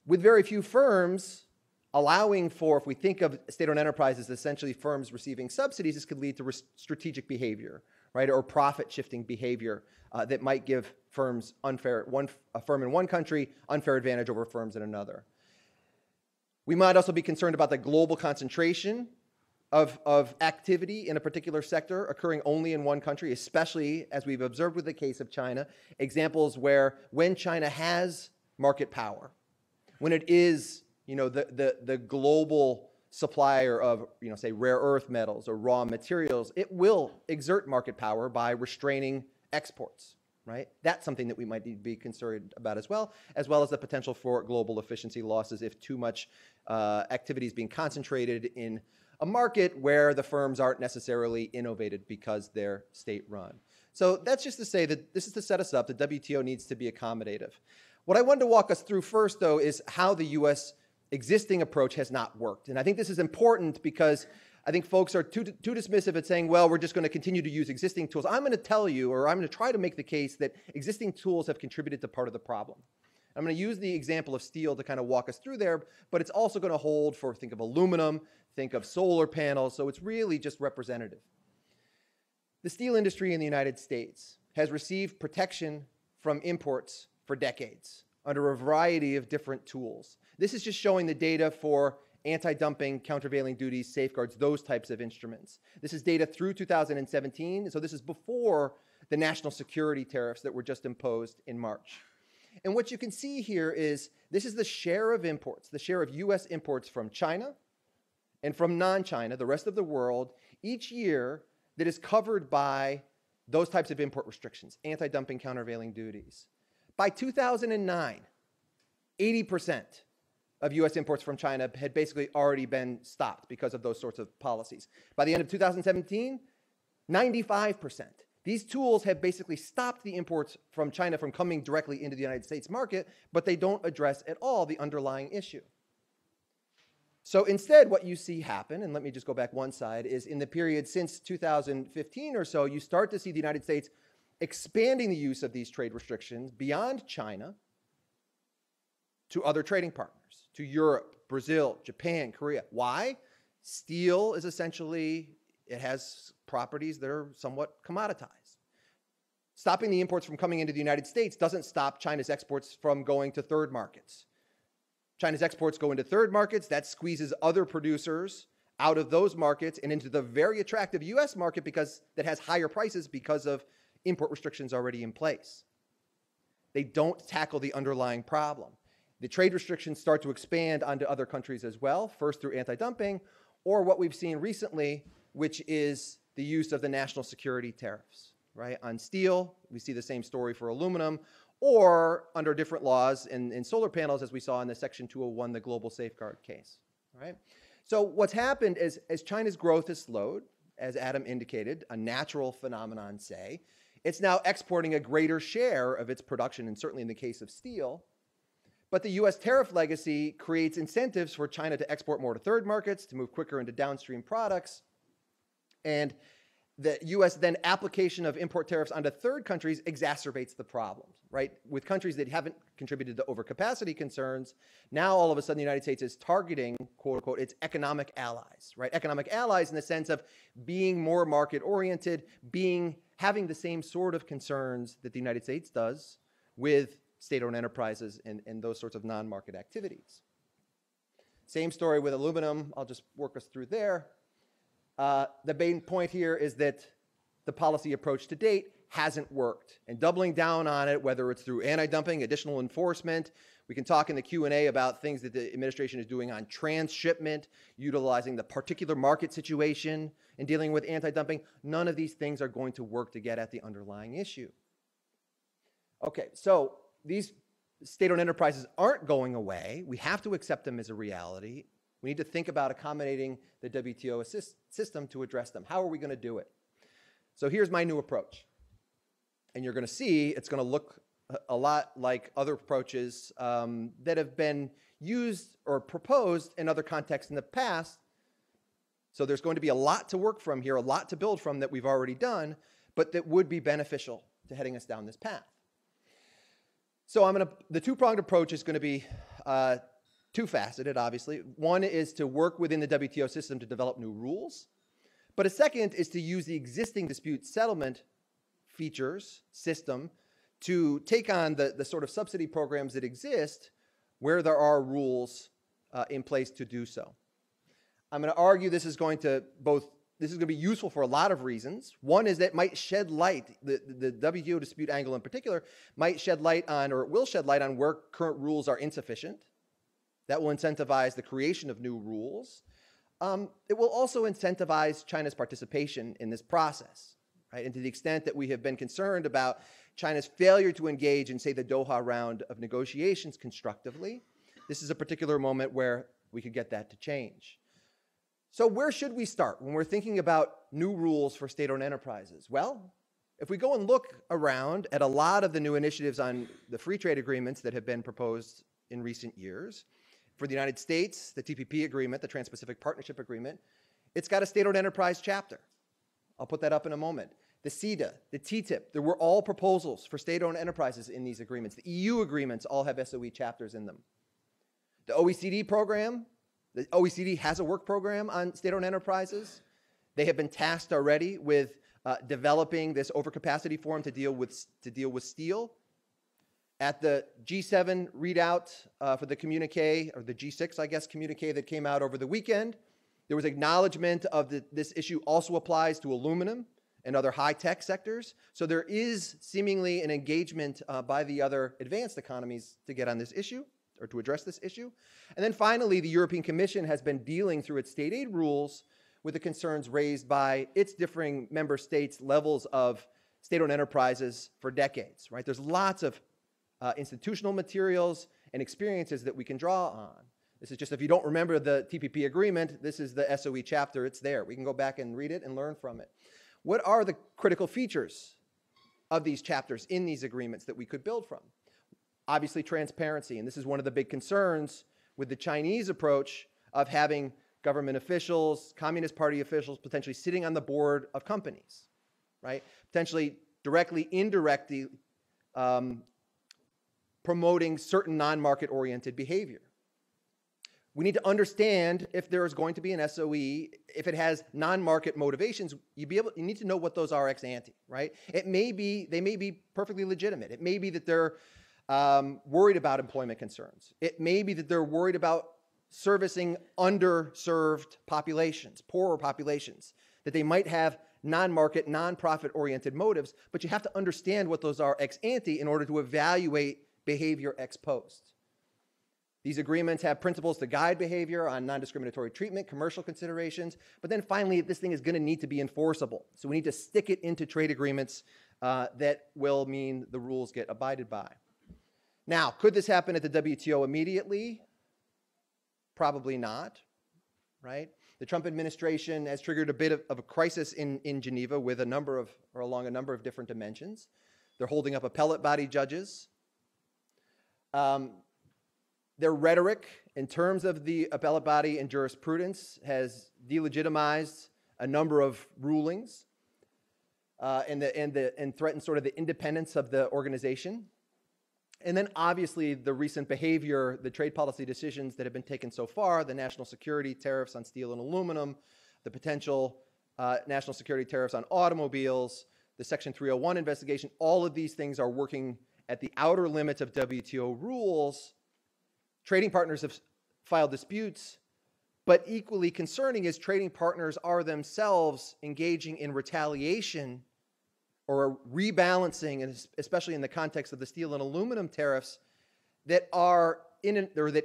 With very few firms, allowing for, if we think of state-owned enterprises, essentially firms receiving subsidies, this could lead to strategic behavior, right, or profit-shifting behavior that might give firms a firm in one country unfair advantage over firms in another. We might also be concerned about the global concentration of activity in a particular sector occurring only in one country, especially as we've observed with the case of China, examples where when China has market power, when it is the global supplier of, say, rare earth metals or raw materials, it will exert market power by restraining exports, right? That's something that we might need to be concerned about as well as the potential for global efficiency losses if too much activity is being concentrated in a market where the firms aren't necessarily innovated because they're state-run. So that's just to say that this is to set us up. The WTO needs to be accommodative. What I wanted to walk us through first, though, is how the U.S. existing approach has not worked. And I think this is important because I think folks are too dismissive at saying, well, we're just going to continue to use existing tools. I'm going to tell you, or I'm going to try to make the case that existing tools have contributed to part of the problem. I'm going to use the example of steel to kind of walk us through there, but it's also going to hold for, think of aluminum, think of solar panels, so it's really just representative. The steel industry in the United States has received protection from imports for decades under a variety of different tools. This is just showing the data for anti-dumping, countervailing duties, safeguards, those types of instruments. This is data through 2017, so this is before the national security tariffs that were just imposed in March. And what you can see here is this is the share of imports, the share of U.S. imports from China and from non-China, the rest of the world, each year that is covered by those types of import restrictions, anti-dumping, countervailing duties. By 2009, 80% of U.S. imports from China had basically already been stopped because of those sorts of policies. By the end of 2017, 95%. These tools have basically stopped the imports from China from coming directly into the United States market, but they don't address at all the underlying issue. So instead, what you see happen, and let me just go back one side, is in the period since 2015 or so, you start to see the United States expanding the use of these trade restrictions beyond China to other trading partners, to Europe, Brazil, Japan, Korea. Why? Steel is essentially, it has properties that are somewhat commoditized. Stopping the imports from coming into the United States doesn't stop China's exports from going to third markets. China's exports go into third markets, that squeezes other producers out of those markets and into the very attractive US market that has higher prices because of import restrictions already in place. They don't tackle the underlying problem. the trade restrictions start to expand onto other countries as well, first through anti-dumping, or what we've seen recently, which is the use of the national security tariffs, right? On steel, we see the same story for aluminum, or under different laws in solar panels, as we saw in the Section 201, the global safeguard case, right? So what's happened is, as China's growth has slowed, as Adam indicated, a natural phenomenon, say, it's now exporting a greater share of its production, and certainly in the case of steel. But the US tariff legacy creates incentives for China to export more to third markets, to move quicker into downstream products. And the US then application of import tariffs onto third countries exacerbates the problems, right? With countries that haven't contributed to overcapacity concerns, now all of a sudden the United States is targeting, quote unquote, its economic allies, right? Economic allies in the sense of being more market oriented, having the same sort of concerns that the United States does with state-owned enterprises and those sorts of non-market activities. Same story with aluminum. I'll just work us through there. The main point here is that the policy approach to date hasn't worked, and doubling down on it, whether it's through anti-dumping, additional enforcement, we can talk in the Q&A about things that the administration is doing on transshipment, utilizing the particular market situation and dealing with anti-dumping. None of these things are going to work to get at the underlying issue. Okay, so these state-owned enterprises aren't going away. We have to accept them as a reality. We need to think about accommodating the WTO system to address them. How are we going to do it? So here's my new approach. And you're going to see it's going to look a lot like other approaches that have been used or proposed in other contexts in the past. So there's going to be a lot to work from here, a lot to build from that we've already done, but that would be beneficial to heading us down this path. So the two-pronged approach is going to be two-faceted, obviously. One is to work within the WTO system to develop new rules. But a second is to use the existing dispute settlement features, system, to take on the sort of subsidy programs that exist where there are rules in place to do so. I'm going to argue this is going to be useful for a lot of reasons. One is that it might shed light, the WTO dispute angle in particular, might shed light on, or it will shed light on where current rules are insufficient. That will incentivize the creation of new rules. It will also incentivize China's participation in this process, right? And to the extent that we have been concerned about China's failure to engage in, say, the Doha round of negotiations constructively, this is a particular moment where we could get that to change. So where should we start when we're thinking about new rules for state-owned enterprises? Well, if we go and look around at a lot of the new initiatives on the free trade agreements that have been proposed in recent years, for the United States, the TPP agreement, the Trans-Pacific Partnership Agreement, it's got a state-owned enterprise chapter. I'll put that up in a moment. The CETA, the TTIP, there were all proposals for state-owned enterprises in these agreements. The EU agreements all have SOE chapters in them. The OECD program, the OECD has a work program on state-owned enterprises. They have been tasked already with developing this overcapacity forum to deal with steel. At the G7 readout for the communique, or the G6, I guess, communique that came out over the weekend, there was acknowledgement of this issue also applies to aluminum and other high-tech sectors. So there is seemingly an engagement by the other advanced economies to get on this issue, or to address this issue. And then finally, the European Commission has been dealing through its state aid rules with the concerns raised by its differing member states' levels of state-owned enterprises for decades, right? There's lots of institutional materials and experiences that we can draw on. This is just, if you don't remember the TPP agreement, this is the SOE chapter, it's there. We can go back and read it and learn from it. What are the critical features of these chapters in these agreements that we could build from? Obviously, transparency, and this is one of the big concerns with the Chinese approach of having government officials, Communist Party officials, potentially sitting on the board of companies, right? Potentially directly, indirectly promoting certain non-market oriented behavior. We need to understand if there is going to be an SOE, if it has non-market motivations, you need to know what those are ex ante, right? They may be perfectly legitimate. It may be that they're worried about employment concerns. It may be that they're worried about servicing underserved populations, poorer populations, that they might have non-market, non-profit oriented motives, but you have to understand what those are ex ante in order to evaluate behavior ex post. These agreements have principles to guide behavior on non-discriminatory treatment, commercial considerations, but then finally, this thing is going to need to be enforceable. So we need to stick it into trade agreements that will mean the rules get abided by. Now, could this happen at the WTO immediately? Probably not, right? The Trump administration has triggered a bit of a crisis in Geneva with along a number of different dimensions. They're holding up appellate body judges. Their rhetoric in terms of the appellate body and jurisprudence has delegitimized a number of rulings and threatened sort of the independence of the organization. And then obviously the recent behavior, the trade policy decisions that have been taken so far, the national security tariffs on steel and aluminum, the potential national security tariffs on automobiles, the Section 301 investigation, all of these things are working at the outer limits of WTO rules. Trading partners have filed disputes, but equally concerning is trading partners are themselves engaging in retaliation or rebalancing, and especially in the context of the steel and aluminum tariffs, that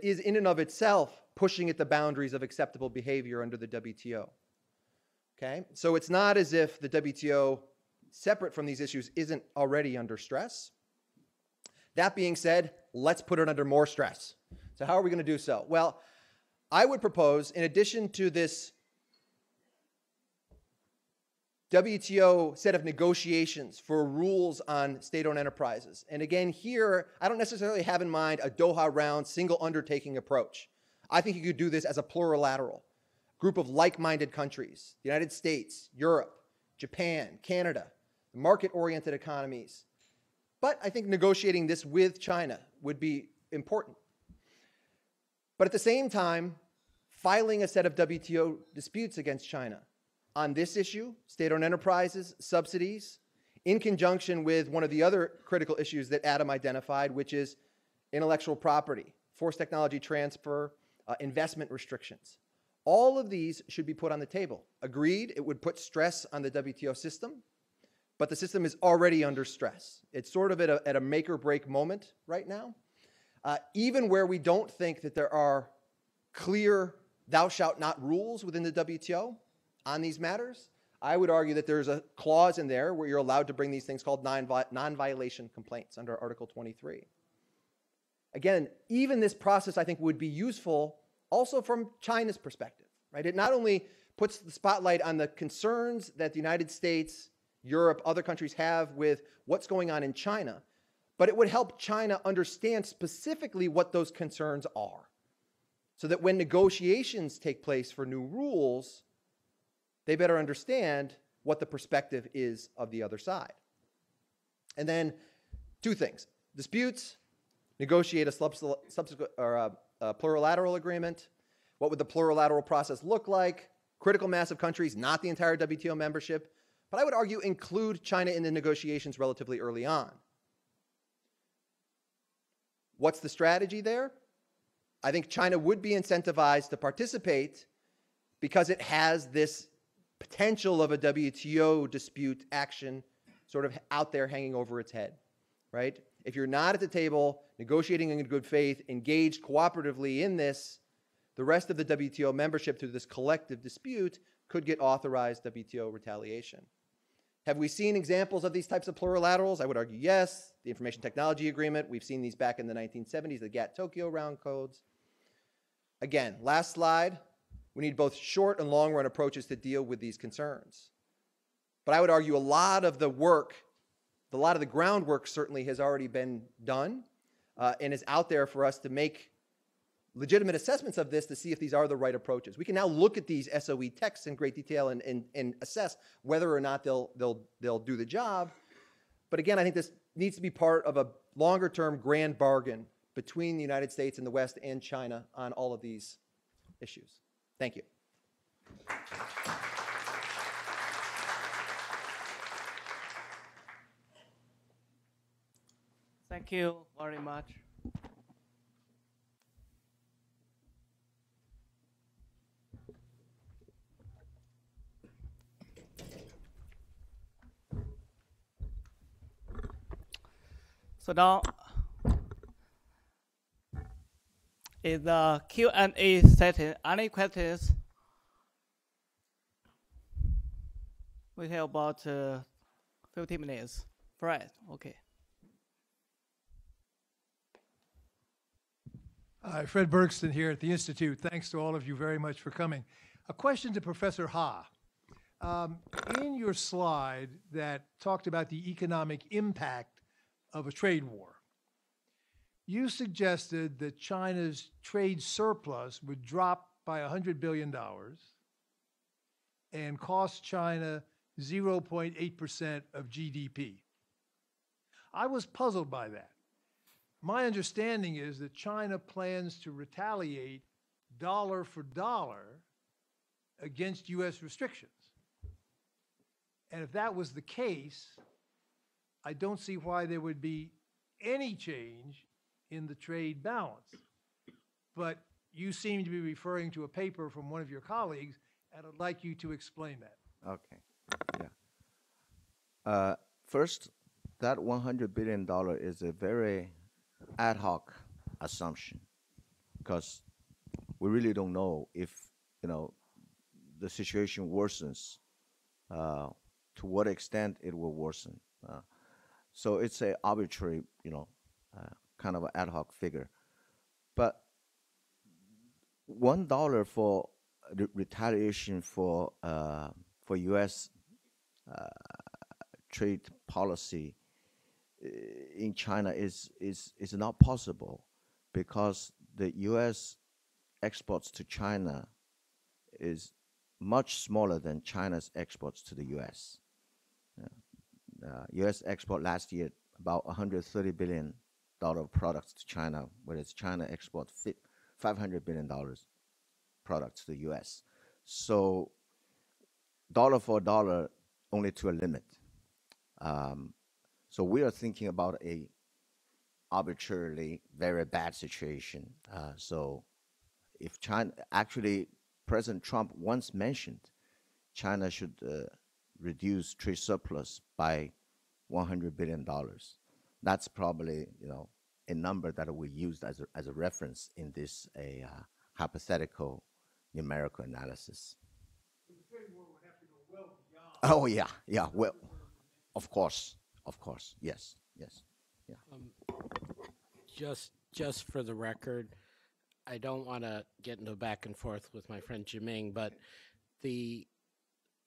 is in and of itself pushing at the boundaries of acceptable behavior under the WTO. Okay, so it's not as if the WTO, separate from these issues, isn't already under stress. That being said, let's put it under more stress. So how are we going to do so? Well, I would propose, in addition to this WTO set of negotiations for rules on state-owned enterprises, and again here, I don't necessarily have in mind a Doha round single undertaking approach. I think you could do this as a plurilateral group of like-minded countries, the United States, Europe, Japan, Canada, market-oriented economies. But I think negotiating this with China would be important. But at the same time, filing a set of WTO disputes against China on this issue, state-owned enterprises, subsidies, in conjunction with one of the other critical issues that Adam identified, which is intellectual property, forced technology transfer, investment restrictions. All of these should be put on the table. Agreed, it would put stress on the WTO system, but the system is already under stress. It's sort of at a make or break moment right now. Even where we don't think that there are clear thou shalt not rules within the WTO on these matters, I would argue that there's a clause in there where you're allowed to bring these things called non-violation complaints under Article 23. Again, even this process I think would be useful also from China's perspective, right? It not only puts the spotlight on the concerns that the United States, Europe, other countries have with what's going on in China, but it would help China understand specifically what those concerns are, so that when negotiations take place for new rules, they better understand what the perspective is of the other side. And then two things: disputes, negotiate a subsequent or a plurilateral agreement. What would the plurilateral process look like? Critical mass of countries, not the entire WTO membership, but I would argue include China in the negotiations relatively early on. What's the strategy there? I think China would be incentivized to participate because it has this potential of a WTO dispute action sort of out there hanging over its head, right? If you're not at the table, negotiating in good faith, engaged cooperatively in this, the rest of the WTO membership through this collective dispute could get authorized WTO retaliation. Have we seen examples of these types of plurilaterals? I would argue yes. The Information Technology Agreement, we've seen these back in the 1970s, the GATT Tokyo round codes. Again, last slide, we need both short and long run approaches to deal with these concerns. But I would argue a lot of the work, a lot of the groundwork certainly has already been done and is out there for us to make legitimate assessments of this to see if these are the right approaches. We can now look at these SOE texts in great detail and assess whether or not they'll do the job. But again, I think this needs to be part of a longer term grand bargain between the United States and the West and China on all of these issues. Thank you.
Thank you very much. So now, is the Q&A session. Any questions? We have about 50 minutes. Fred, okay.
Hi, Fred Bergston here at the Institute. Thanks to all of you very much for coming. A question to Professor Ha. In your slide that talked about the economic impact of a trade war, you suggested that China's trade surplus would drop by $100 billion and cost China 0.8% of GDP. I was puzzled by that. My understanding is that China plans to retaliate dollar for dollar against U.S. restrictions. And if that was the case, I don't see why there would be any change in the trade balance. But you seem to be referring to a paper from one of your colleagues, and I'd like you to explain that.
Okay, yeah. First, that $100 billion is a very ad hoc assumption, because we really don't know if, the situation worsens, to what extent it will worsen. So it's a arbitrary, kind of an ad hoc figure. But $1 for the retaliation for U.S. Trade policy in China is not possible, because the U.S. exports to China is much smaller than China's exports to the U.S. U.S. export last year about $130 billion of products to China, whereas China exports $500 billion products to the U.S. So dollar for dollar, only to a limit. So we are thinking about a arbitrarily very bad situation. So if China, actually President Trump once mentioned China should reduce trade surplus by $100 billion. That's probably, a number that we used as a reference in this hypothetical numerical analysis.
The trade war would have to go well beyond.
Oh yeah, well, of course, yes, yeah.
Just for the record, I don't want to get into back and forth with my friend Jiming, but the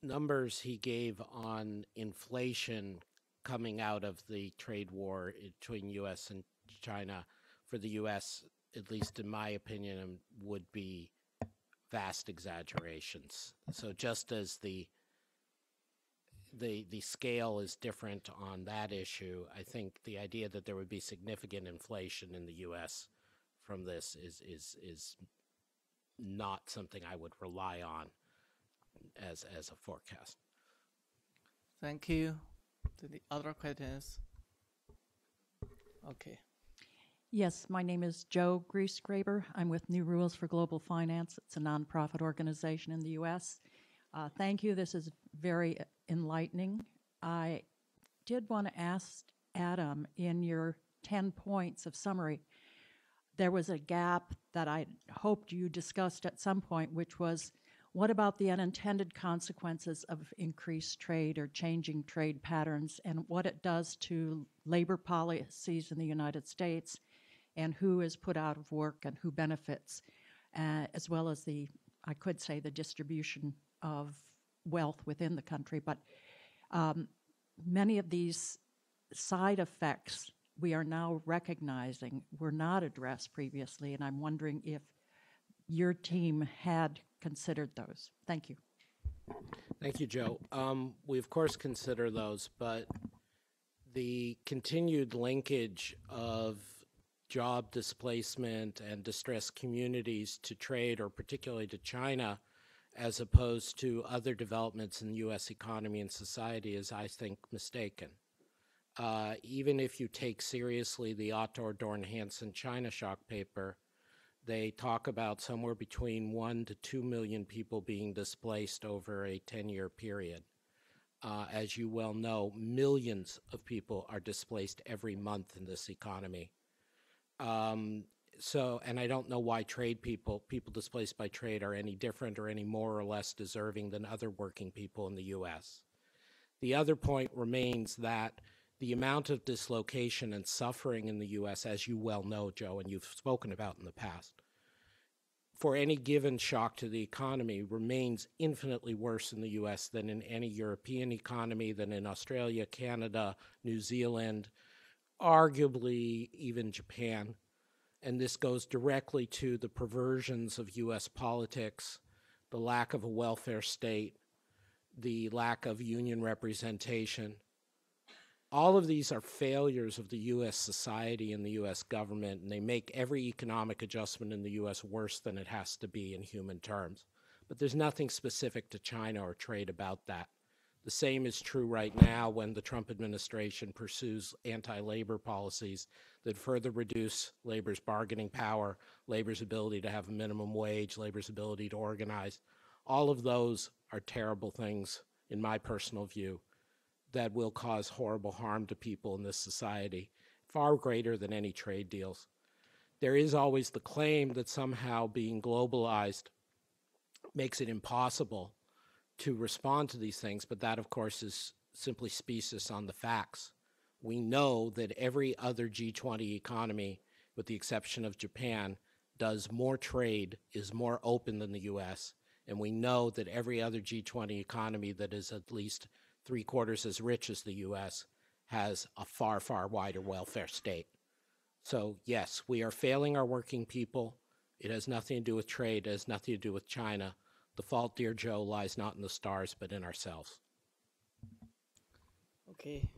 numbers he gave on inflation coming out of the trade war between U.S. and China for the U.S., at least in my opinion, would be vast exaggerations. So just as the scale is different on that issue, I think the idea that there would be significant inflation in the U.S. from this is not something I would rely on as a forecast.
Thank you. To the other questions? Okay.
Yes, my name is Jo Griesgraber. I'm with New Rules for Global Finance. It's a nonprofit organization in the U.S. Thank you. This is very enlightening. I did want to ask Adam, in your 10 points of summary, there was a gap that I hoped you discussed at some point, which was, what about the unintended consequences of increased trade or changing trade patterns, and what it does to labor policies in the United States, and who is put out of work and who benefits, as well as I could say, the distribution of wealth within the country. But many of these side effects we are now recognizing were not addressed previously, and I'm wondering if your team had considered those. Thank you.
Thank you, Joe. We of course consider those, but the continued linkage of job displacement and distressed communities to trade, or particularly to China, as opposed to other developments in the U.S. economy and society, is, I think, mistaken. Even if you take seriously the Otto Dorn-Hansen China shock paper, they talk about somewhere between 1 to 2 million people being displaced over a 10-year period. As you well know, millions of people are displaced every month in this economy. So, and I don't know why people displaced by trade are any different or any more or less deserving than other working people in the U.S. The other point remains that the amount of dislocation and suffering in the U.S., as you well know, Joe, and you've spoken about in the past, for any given shock to the economy remains infinitely worse in the U.S. than in any European economy, than in Australia, Canada, New Zealand, arguably even Japan. And this goes directly to the perversions of U.S. politics, the lack of a welfare state, the lack of union representation. All of these are failures of the U.S. society and the U.S. government, and they make every economic adjustment in the U.S. worse than it has to be in human terms. But there's nothing specific to China or trade about that. The same is true right now when the Trump administration pursues anti-labor policies that further reduce labor's bargaining power, labor's ability to have a minimum wage, labor's ability to organize. All of those are terrible things, in my personal view, that will cause horrible harm to people in this society, far greater than any trade deals. There is always the claim that somehow being globalized makes it impossible to respond to these things, but that, of course, is simply specious on the facts. We know that every other G20 economy, with the exception of Japan, does more trade, is more open than the U.S., and we know that every other G20 economy that is at least 3/4 as rich as the U.S. has a far, far wider welfare state. So, yes, we are failing our working people. It has nothing to do with trade. It has nothing to do with China. The fault, dear Joe, lies not in the stars, but in ourselves.
Okay.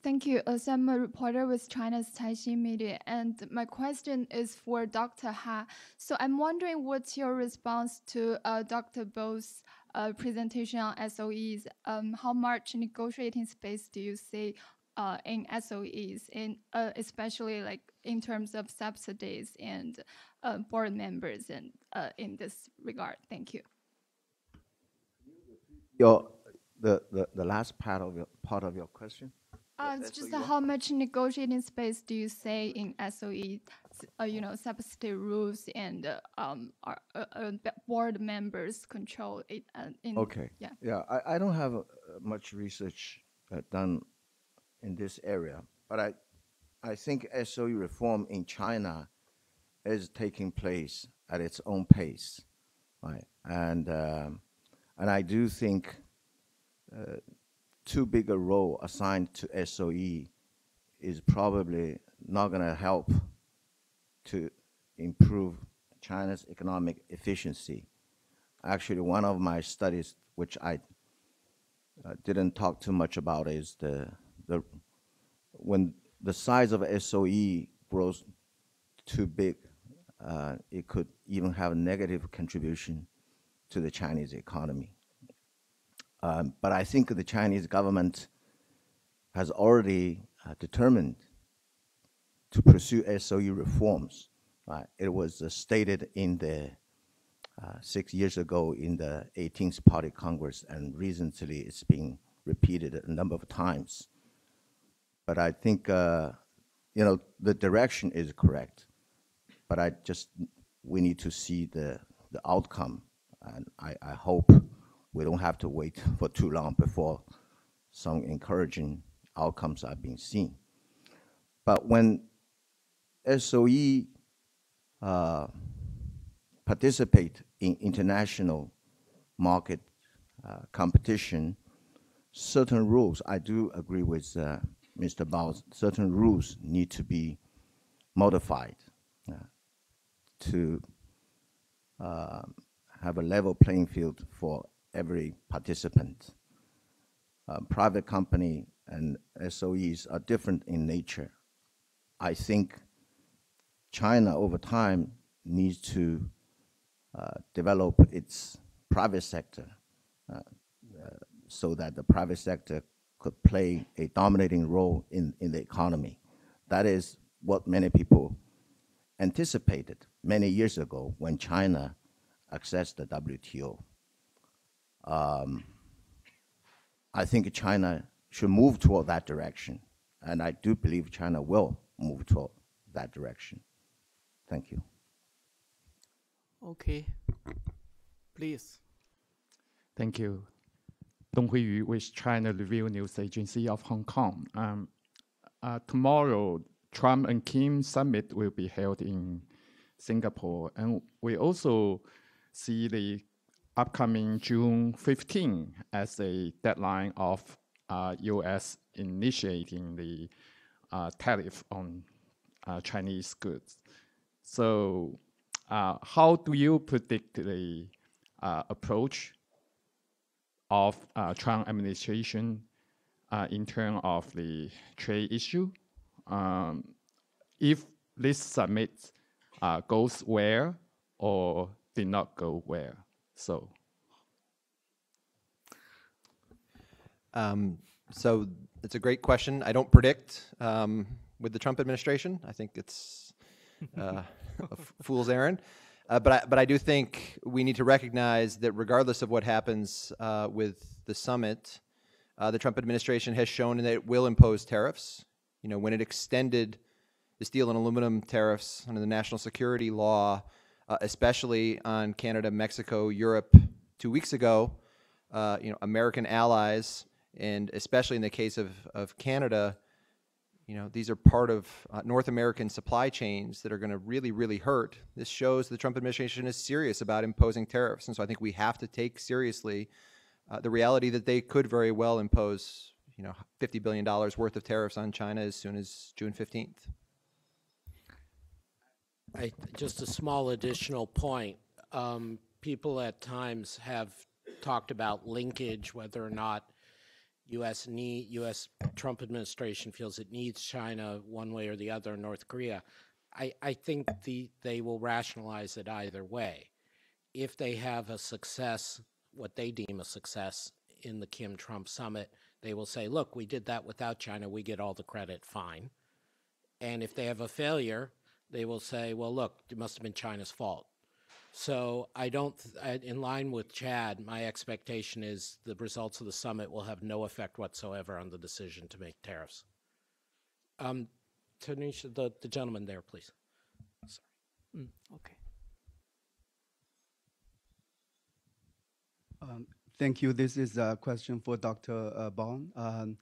Thank you. So I'm a reporter with China's Caixin Media, and my question is for Dr. Ha. So I'm wondering what's your response to Dr. Bo's presentation on SOEs? How much negotiating space do you see in SOEs, especially like in terms of subsidies and board members, and in this regard? Thank you.
The last part of your question.
It's just how much negotiating space do you say in SOE, subsidy rules and board members control it?
Okay. Yeah. I don't have much research done in this area, but I think SOE reform in China is taking place at its own pace, right? And I do think too big a role assigned to SOE is probably not going to help to improve China's economic efficiency. Actually, one of my studies, which I didn't talk too much about, is when the size of SOE grows too big, it could even have a negative contribution to the Chinese economy. But I think the Chinese government has already determined to pursue SOE reforms. It was stated in the 6 years ago in the 18th Party Congress, and recently it's been repeated a number of times. But I think the direction is correct. But we need to see the outcome, and I hope we don't have to wait for too long before some encouraging outcomes are being seen. But when SOE participate in international market competition, certain rules, I do agree with Mr. Bao, certain rules need to be modified to have a level playing field for every participant. Private company and SOEs are different in nature. I think China over time needs to develop its private sector so that the private sector could play a dominating role in the economy. That is what many people anticipated many years ago when China accessed the WTO. I think China should move toward that direction, And I do believe China will move toward that direction. Thank you.
Okay, please.
Thank you. Dong Huiyu with China Review News Agency of Hong Kong. Tomorrow, Trump and Kim summit will be held in Singapore. And we also see the upcoming June 15 as a deadline of U.S. initiating the tariff on Chinese goods. So how do you predict the approach of Trump administration in terms of the trade issue? If this summit goes well or did not go well? So
it's a great question. I don't predict with the Trump administration. I think it's a fool's errand. But I do think we need to recognize that regardless of what happens with the summit, the Trump administration has shown that it will impose tariffs. You know, when it extended the steel and aluminum tariffs under the national security law, especially on Canada, Mexico, Europe 2 weeks ago, you know, American allies, and especially in the case of Canada, you know, these are part of North American supply chains that are going to really, really hurt. This shows the Trump administration is serious about imposing tariffs. And so I think we have to take seriously the reality that they could very well impose, you know, $50 billion worth of tariffs on China as soon as June 15th.
Just a small additional point. People at times have talked about linkage, whether or not U.S. Trump administration feels it needs China one way or the other, North Korea. I think they will rationalize it either way. If they have a success, what they deem a success in the Kim-Trump summit, they will say, look, we did that without China, we get all the credit, fine. And if they have a failure, they will say, well, look, it must have been China's fault. So in line with Chad, my expectation is the results of the summit will have no effect whatsoever on the decision to make tariffs. Tanisha, the gentleman there, please. Sorry.
Okay.
Thank you. This is a question for Dr. Bong.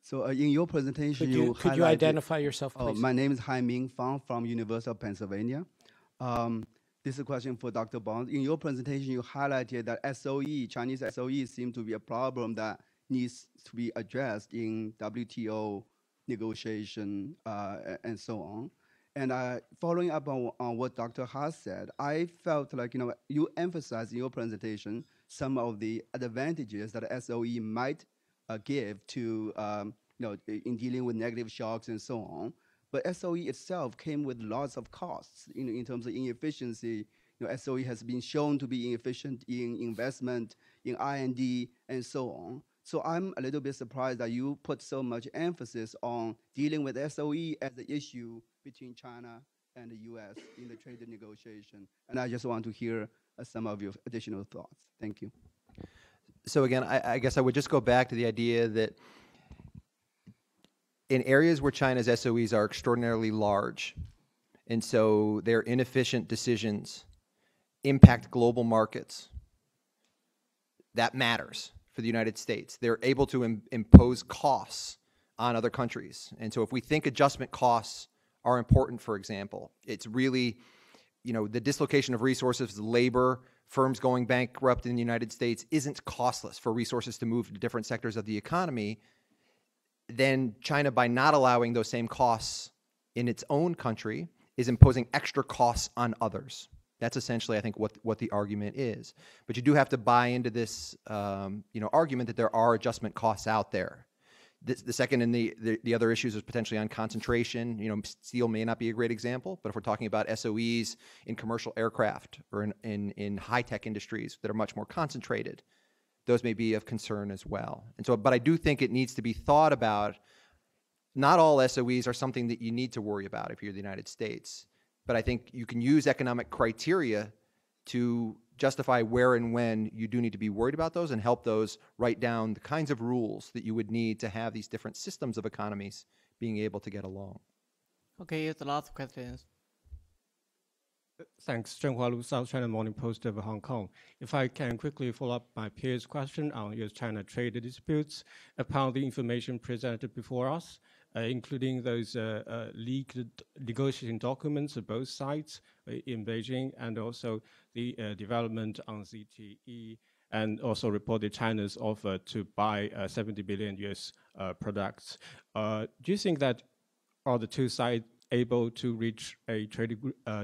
So in your presentation,
could you identify yourself, please?
My name is Hai-Ming Fang from University of Pennsylvania. This is a question for Dr. Bond. In your presentation, you highlighted that SOE, Chinese SOE, seem to be a problem that needs to be addressed in WTO negotiation and so on. And following up on what Dr. Haas said, I felt like, you know, you emphasized in your presentation some of the advantages that SOE might give to, you know, in dealing with negative shocks and so on. But SOE itself came with lots of costs in terms of inefficiency. You know, SOE has been shown to be inefficient in investment, in R&D, and so on. So I'm a little bit surprised that you put so much emphasis on dealing with SOE as the issue between China and the US in the trade negotiation. And I just want to hear some of your additional thoughts. Thank you.
So again, I guess I would just go back to the idea that in areas where China's SOEs are extraordinarily large, and so their inefficient decisions impact global markets, that matters for the United States. They're able to impose costs on other countries. And so if we think adjustment costs are important, for example, it's really, you know, the dislocation of resources, labor, firms going bankrupt in the United States isn't costless for resources to move to different sectors of the economy. Then China, by not allowing those same costs in its own country, is imposing extra costs on others. That's essentially, I think, what the argument is. But you do have to buy into this, you know, argument that there are adjustment costs out there. The second and the other issues is potentially on concentration. You know, steel may not be a great example, but if we're talking about SOEs in commercial aircraft or in high-tech industries that are much more concentrated, those may be of concern as well. And so, but I do think it needs to be thought about. Not all SOEs are something that you need to worry about if you're the United States, but I think you can use economic criteria to justify where and when you do need to be worried about those and help those write down the kinds of rules that you would need to have these different systems of economies being able to get along.
Okay, the last questions.
Thanks. Zhenhua Lu, South China Morning Post of Hong Kong. If I can quickly follow up my peer's question on US-China trade disputes, upon the information presented before us, including those leaked negotiating documents of both sides in Beijing, and also the development on ZTE, and also reported China's offer to buy 70 billion US products. Do you think that are the two sides able to reach a trade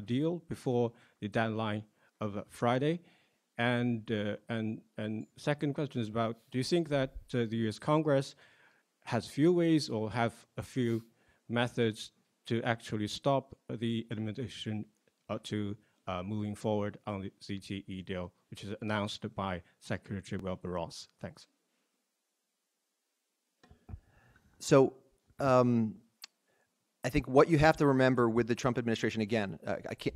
deal before the deadline of Friday? And second question is about, do you think that the US Congress has few ways or have a few methods to actually stop the administration to moving forward on the ZTE deal, which is announced by Secretary Wilbur Ross? Thanks.
So I think what you have to remember with the Trump administration, again,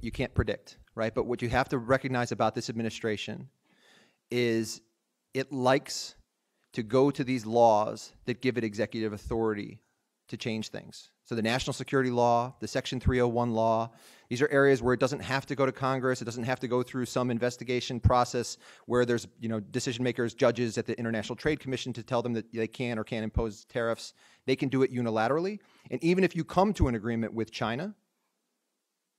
you can't predict, right? But what you have to recognize about this administration is it likes to go to these laws that give it executive authority to change things. So the national security law, the Section 301 law, these are areas where it doesn't have to go to Congress. It doesn't have to go through some investigation process where there's, decision makers, judges at the International Trade Commission to tell them that they can or can't impose tariffs. They can do it unilaterally. And even if you come to an agreement with China,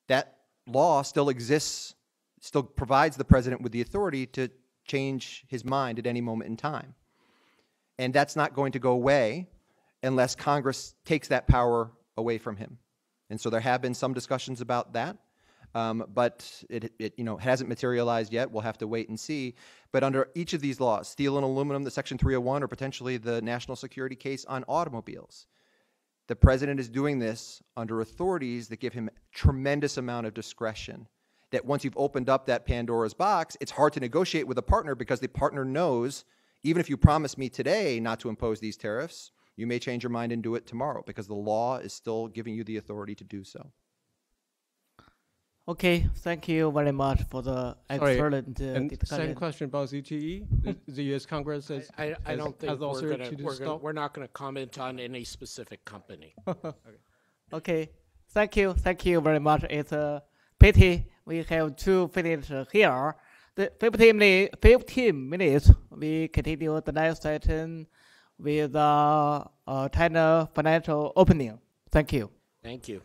that law still exists, still provides the president with the authority to change his mind at any moment in time. And that's not going to go away unless Congress takes that power away from him. And so there have been some discussions about that, but it hasn't materialized yet. We'll have to wait and see. But under each of these laws, steel and aluminum, the Section 301, or potentially the national security case on automobiles, the president is doing this under authorities that give him a tremendous amount of discretion, that once you've opened up that Pandora's box, it's hard to negotiate with a partner because the partner knows, even if you promise me today not to impose these tariffs, you may change your mind and do it tomorrow because the law is still giving you the authority to do so.
Okay, thank you very much for the excellent
and
discussion.
same question about ZTE. the U.S. Congress has,
I don't think we're not going to comment on any specific company.
Okay, thank you very much. It's a pity we have to finish here. The 15 minutes, we continue the next session with China financial opening. Thank you.
Thank you.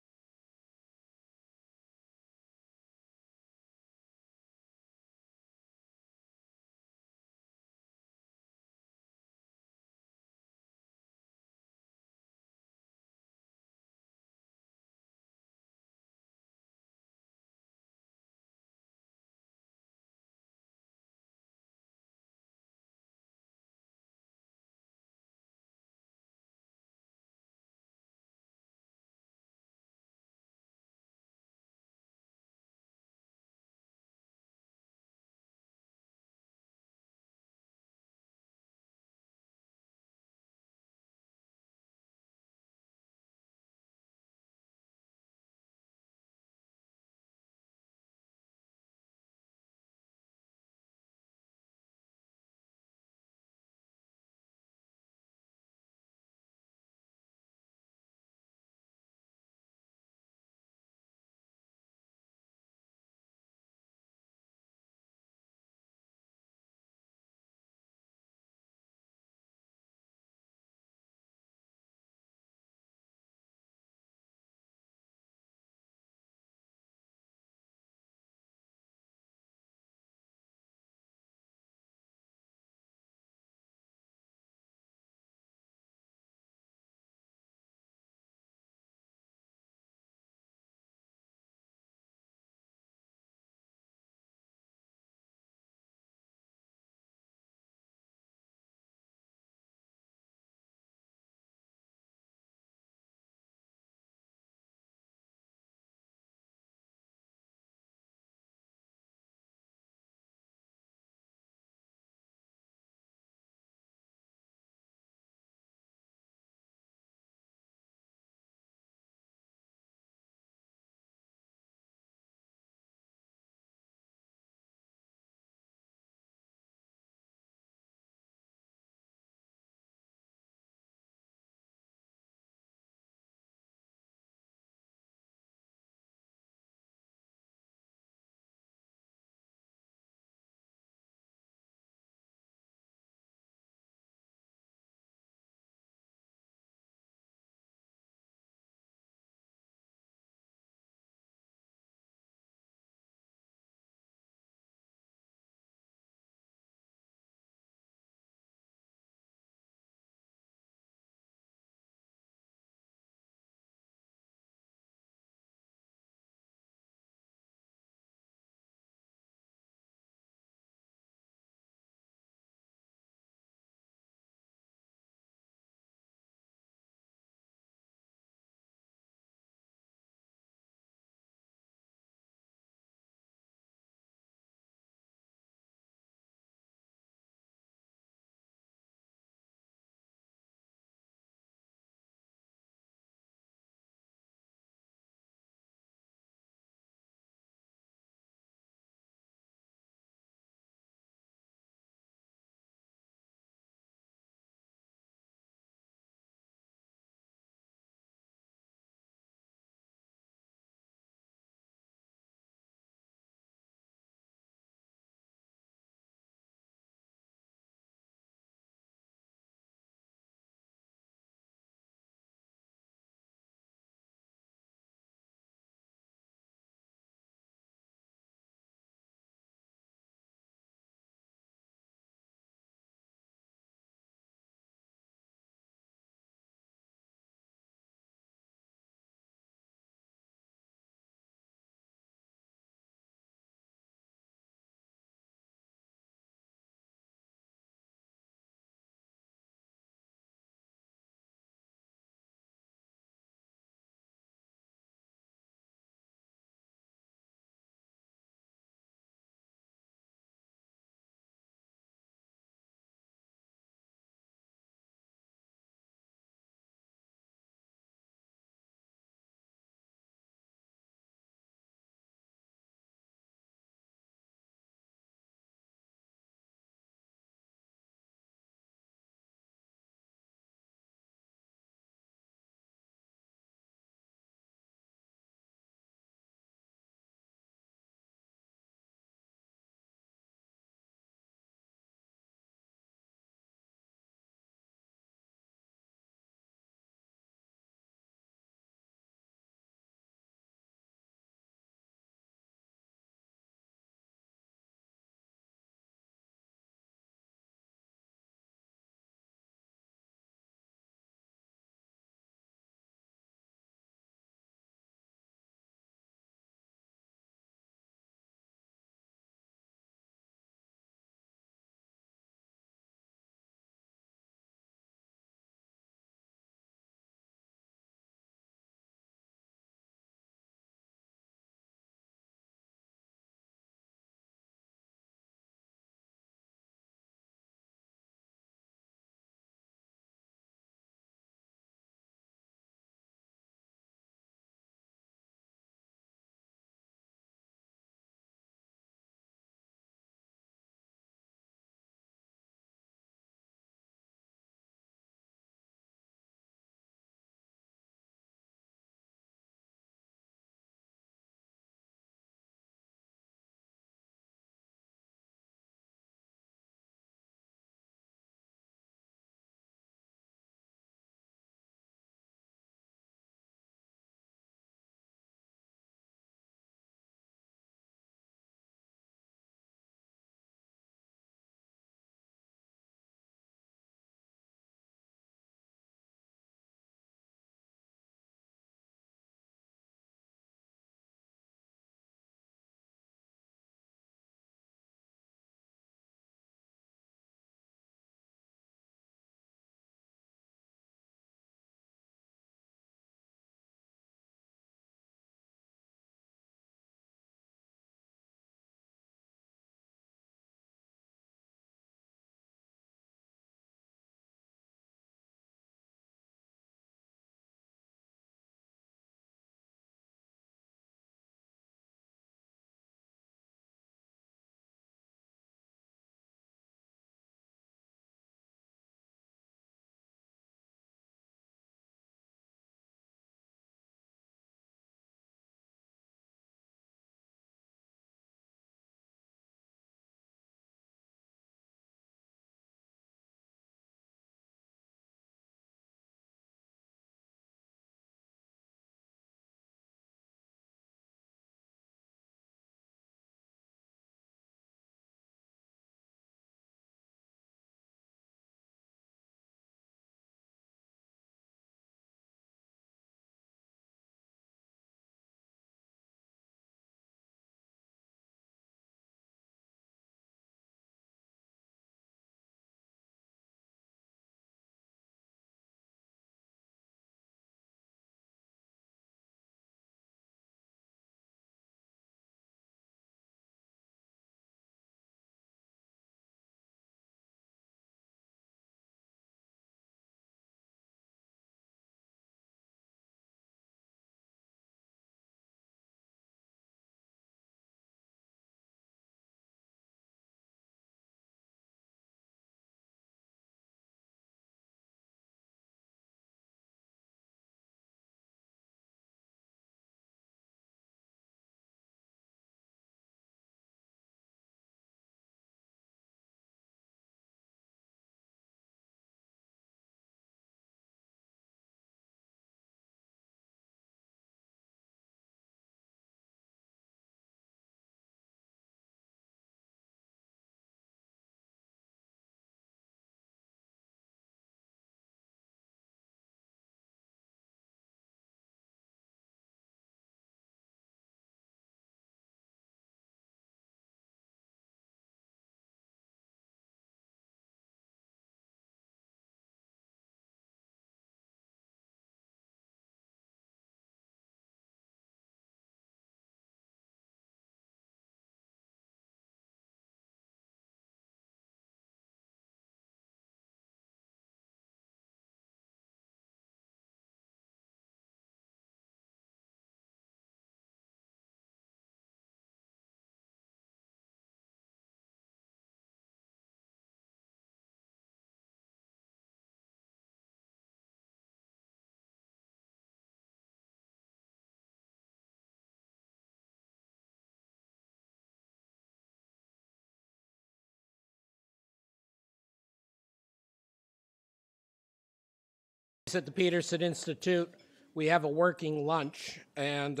At the Peterson Institute, we have a working lunch, and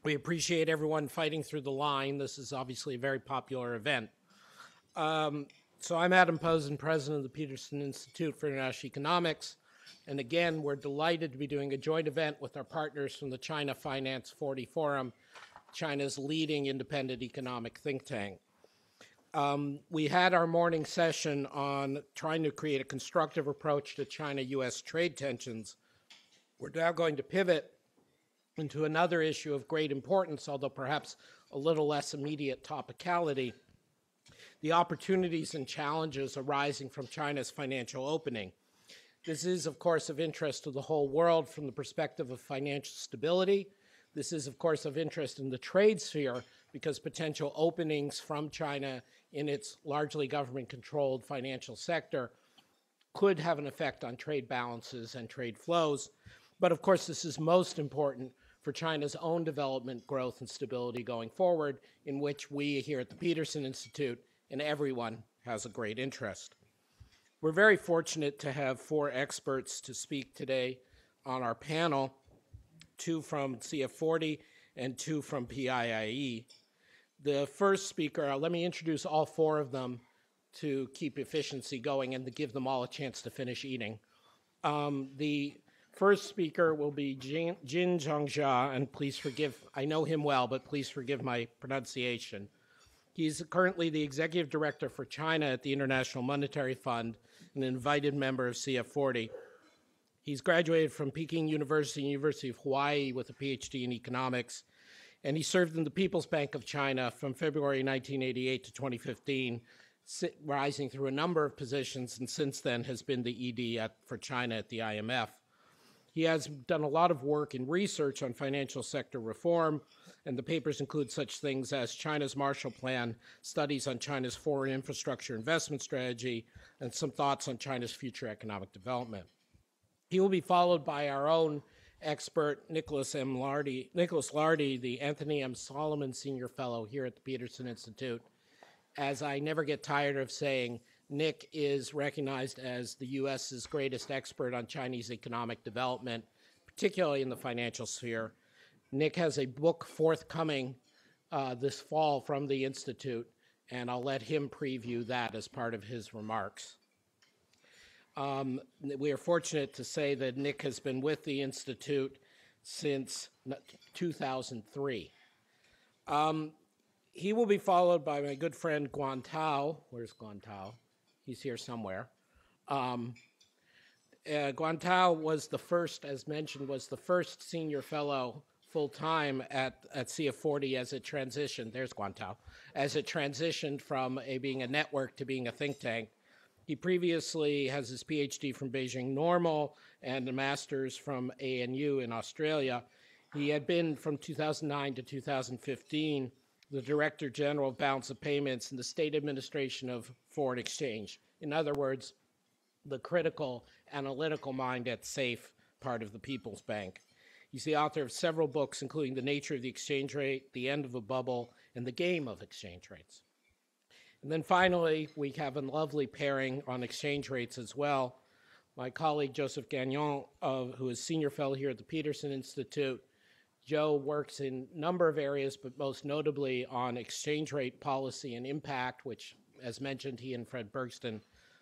we appreciate everyone fighting through the line. This is obviously a very popular event. So I'm Adam Posen, president of the Peterson Institute for International Economics. And again, we're delighted to be doing a joint event with our partners from the China Finance 40 Forum, China's leading independent economic think tank. We had our morning session on trying to create a constructive approach to China-U.S. trade tensions. We're now going to pivot into another issue of great importance, although perhaps a little less immediate topicality, the opportunities and challenges arising from China's financial opening. This is, of course, of interest to the whole world from the perspective of financial stability. This is, of course, of interest in the trade sphere because potential openings from China in its largely government-controlled financial sector could have an effect on trade balances and trade flows. But of course, this is most important for China's own development, growth, and stability going forward, in which we here at the Peterson Institute and everyone has a great interest. We're very fortunate to have 4 experts to speak today on our panel, 2 from CF40 and 2 from PIIE. The first speaker, let me introduce all 4 of them to keep efficiency going and to give them all a chance to finish eating. The first speaker will be Jin Zhongjia, and please forgive, I know him well, but please forgive my pronunciation. He's currently the executive director for China at the International Monetary Fund, an invited member of CF40. He's graduated from Peking University and University of Hawaii with a PhD in economics, and he served in the People's Bank of China from February 1988 to 2015, rising through a number of positions, and since then has been the ED for China at the IMF. He has done a lot of work in research on financial sector reform, and the papers include such things as China's Marshall Plan, studies on China's foreign infrastructure investment strategy, and some thoughts on China's future economic development. He will be followed by our own expert, Nicholas Lardy, the Anthony M. Solomon Senior Fellow here at the Peterson Institute. As I never get tired of saying, Nick is recognized as the U.S.'s greatest expert on Chinese economic development, particularly in the financial sphere. Nick has a book forthcoming this fall from the Institute, and I'll let him preview that as part of his remarks. We are fortunate to say that Nick has been with the Institute since 2003. He will be followed by my good friend Guan Tao. Where's Guan Tao? He's here somewhere. Guan Tao was the first, as mentioned, was the first senior fellow full-time at CF40 as it transitioned. There's Guan Tao. As it transitioned from being a network to being a think tank. He previously has his PhD from Beijing Normal and a master's from ANU in Australia. He had been from 2009 to 2015 the Director General of Balance of Payments in the State Administration of Foreign Exchange. In other words, the critical analytical mind at SAFE, part of the People's Bank. He's the author of several books, including The Nature of the Exchange Rate, The End of a Bubble, and The Game of Exchange Rates. And then finally, we have a lovely pairing on exchange rates as well. My colleague, Joseph Gagnon, who is senior fellow here at the Peterson Institute. Joe works in a number of areas, but most notably on exchange rate policy and impact, which, as mentioned, he and Fred Bergston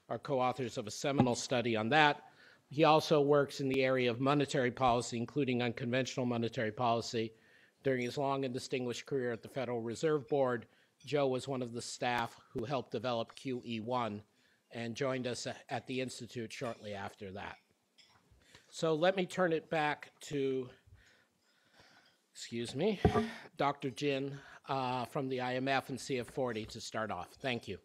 are co-authors of a seminal study on that. He also works in the area of monetary policy, including unconventional monetary policy. During his long and distinguished career at the Federal Reserve Board, Joe was one of the staff who helped develop QE1 and joined us at the Institute shortly after that. So let me turn it back to, Dr. Jin from the IMF and CF40 to start off. Thank you.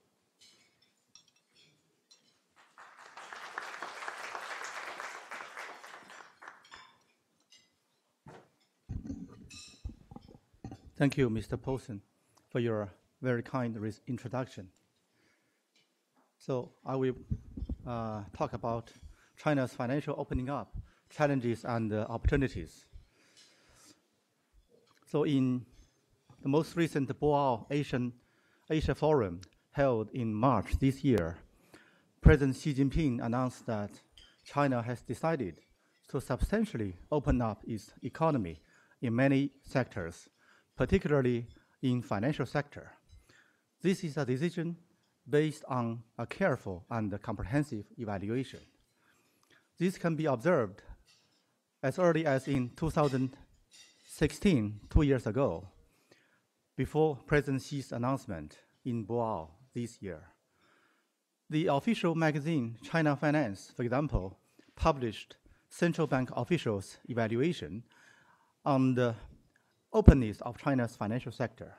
Thank you, Mr. Posen, for your very kind introduction. So I will talk about China's financial opening up, challenges and opportunities. So in the most recent Boao Asia Forum held in March this year, President Xi Jinping announced that China has decided to substantially open up its economy in many sectors, particularly in financial sector. This is a decision based on a careful and comprehensive evaluation. This can be observed as early as in 2016, 2 years ago, before President Xi's announcement in Boao this year. The official magazine China Finance, for example, published central bank officials' evaluation on the openness of China's financial sector.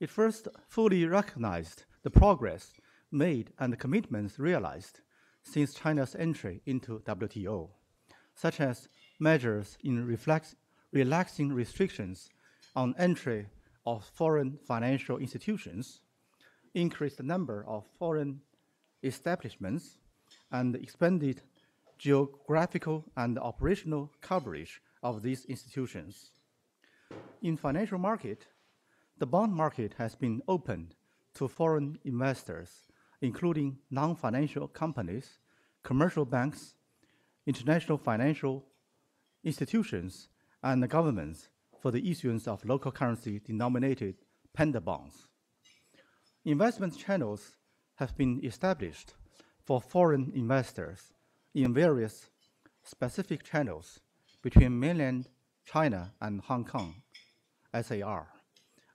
It first fully recognized the progress made and the commitments realized since China's entry into WTO, such as measures in relaxing restrictions on entry of foreign financial institutions, increased the number of foreign establishments, and expanded geographical and operational coverage of these institutions. In financial market, the bond market has been opened to foreign investors, including non-financial companies, commercial banks, international financial institutions, and the governments for the issuance of local currency denominated panda bonds. Investment channels have been established for foreign investors in various specific channels between mainland China and Hong Kong, SAR,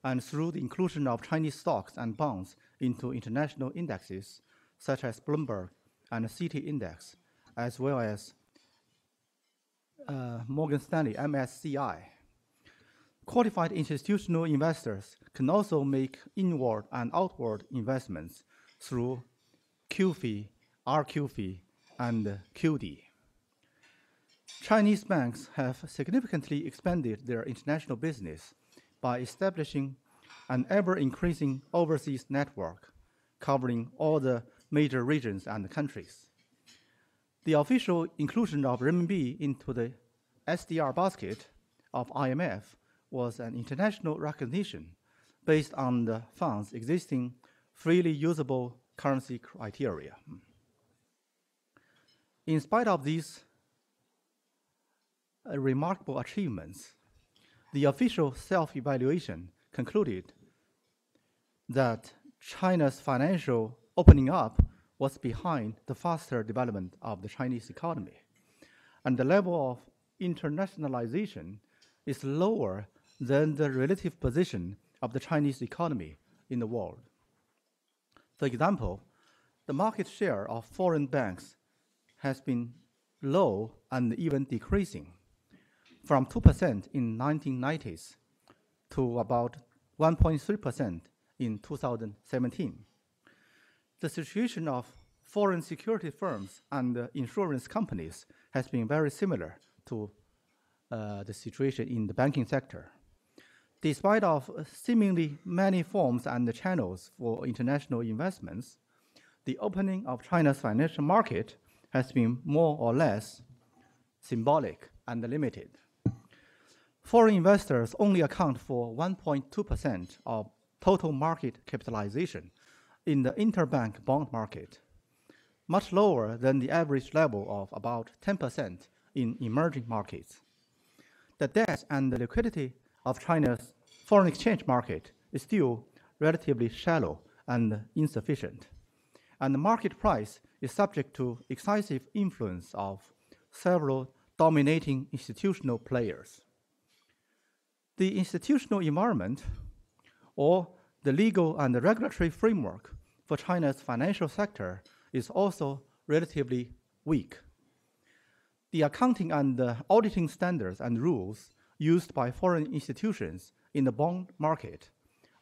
and through the inclusion of Chinese stocks and bonds into international indexes such as Bloomberg and the City Index, as well as Morgan Stanley, MSCI. Qualified institutional investors can also make inward and outward investments through QFII, RQFII, and QD. Chinese banks have significantly expanded their international business by establishing an ever-increasing overseas network covering all the major regions and countries. The official inclusion of renminbi into the SDR basket of IMF was an international recognition based on the fund's existing freely usable currency criteria. In spite of these remarkable achievements, the official self-evaluation concluded that China's financial opening up was behind the faster development of the Chinese economy, and the level of internationalization is lower than the relative position of the Chinese economy in the world. For example, the market share of foreign banks has been low and even decreasing, from 2% in 1990s to about 1.3% in 2017. The situation of foreign security firms and insurance companies has been very similar to the situation in the banking sector. Despite of seemingly many forms and channels for international investments, the opening of China's financial market has been more or less symbolic and limited. Foreign investors only account for 1.2% of total market capitalization in the interbank bond market, much lower than the average level of about 10% in emerging markets. The debt and the liquidity of China's foreign exchange market is still relatively shallow and insufficient, and the market price is subject to excessive influence of several dominating institutional players. The institutional environment, or the legal and the regulatory framework for China's financial sector, is also relatively weak. The accounting and the auditing standards and rules used by foreign institutions in the bond market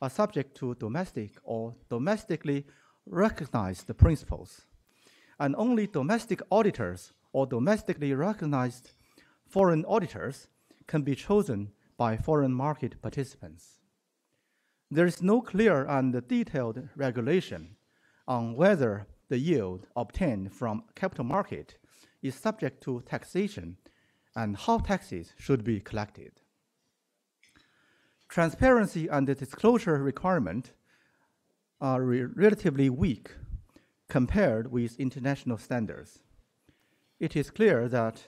are subject to domestic or domestically recognized principles, and only domestic auditors or domestically recognized foreign auditors can be chosen by foreign market participants. There is no clear and detailed regulation on whether the yield obtained from capital market is subject to taxation and how taxes should be collected. Transparency and the disclosure requirement are relatively weak compared with international standards. it is clear that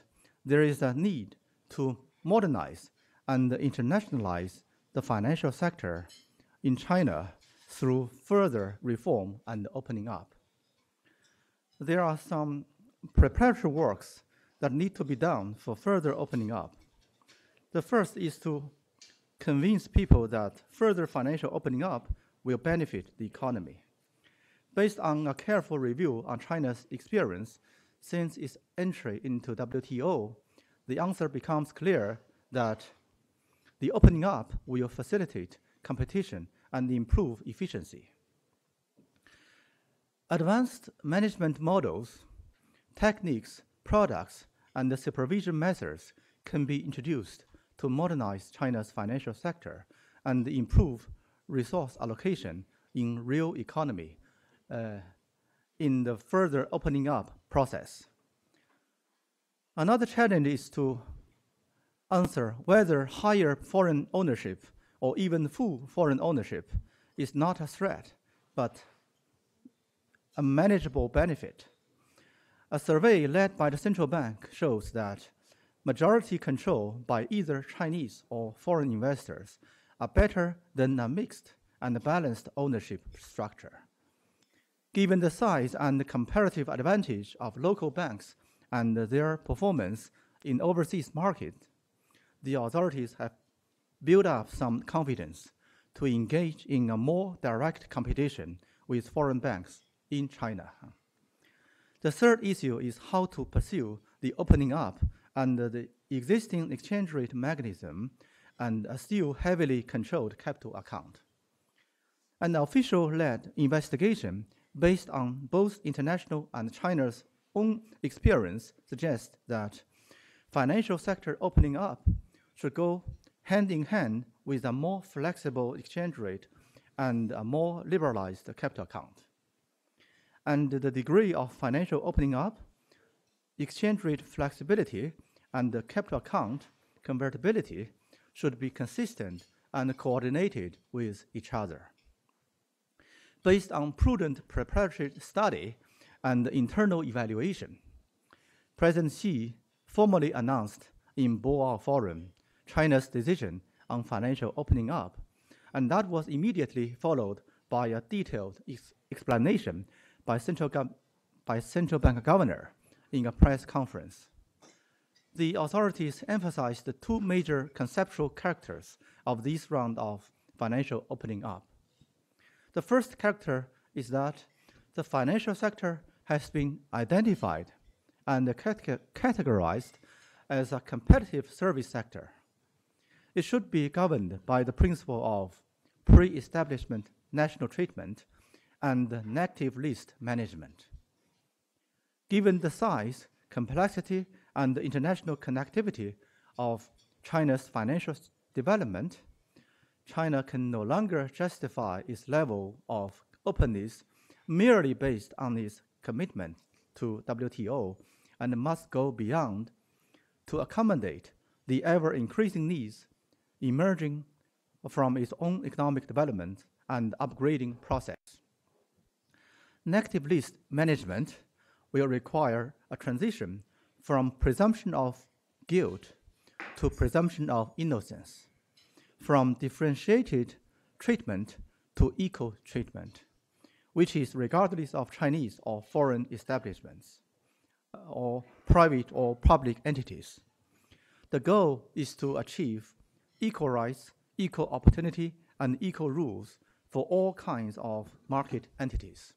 there is a need to modernize and internationalize the financial sector in China through further reform and opening up. There are some preparatory works that need to be done for further opening up. The first is to convince people that further financial opening up will benefit the economy. Based on a careful review on China's experience since its entry into WTO, the answer becomes clear that the opening up will facilitate competition and improve efficiency. Advanced management models, techniques, products, and the supervision methods can be introduced to modernize China's financial sector and improve resource allocation in real economy in the further opening up process. Another challenge is to answer whether higher foreign ownership or even full foreign ownership is not a threat, but a manageable benefit. A survey led by the central bank shows that majority control by either Chinese or foreign investors are better than a mixed and balanced ownership structure. Given the size and comparative advantage of local banks and their performance in overseas markets, the authorities have built up some confidence to engage in a more direct competition with foreign banks in China. The third issue is how to pursue the opening up under the existing exchange rate mechanism and a still heavily controlled capital account. An official-led investigation based on both international and China's own experience suggests that financial sector opening up should go hand in hand with a more flexible exchange rate and a more liberalized capital account. And the degree of financial opening up, exchange rate flexibility, and the capital account convertibility should be consistent and coordinated with each other. Based on prudent preparatory study and internal evaluation, President Xi formally announced in Boao Forum China's decision on financial opening up, and that was immediately followed by a detailed explanation by central bank governor in a press conference. The authorities emphasized the two major conceptual characters of this round of financial opening up. The first character is that the financial sector has been identified and categorized as a competitive service sector. It should be governed by the principle of pre-establishment national treatment and negative list management. Given the size, complexity, and the international connectivity of China's financial development, China can no longer justify its level of openness merely based on its commitment to WTO and must go beyond to accommodate the ever-increasing needs emerging from its own economic development and upgrading process. Negative list management will require a transition from presumption of guilt to presumption of innocence, from differentiated treatment to equal treatment, which is regardless of Chinese or foreign establishments, or private or public entities. The goal is to achieve equal rights, equal opportunity, and equal rules for all kinds of market entities.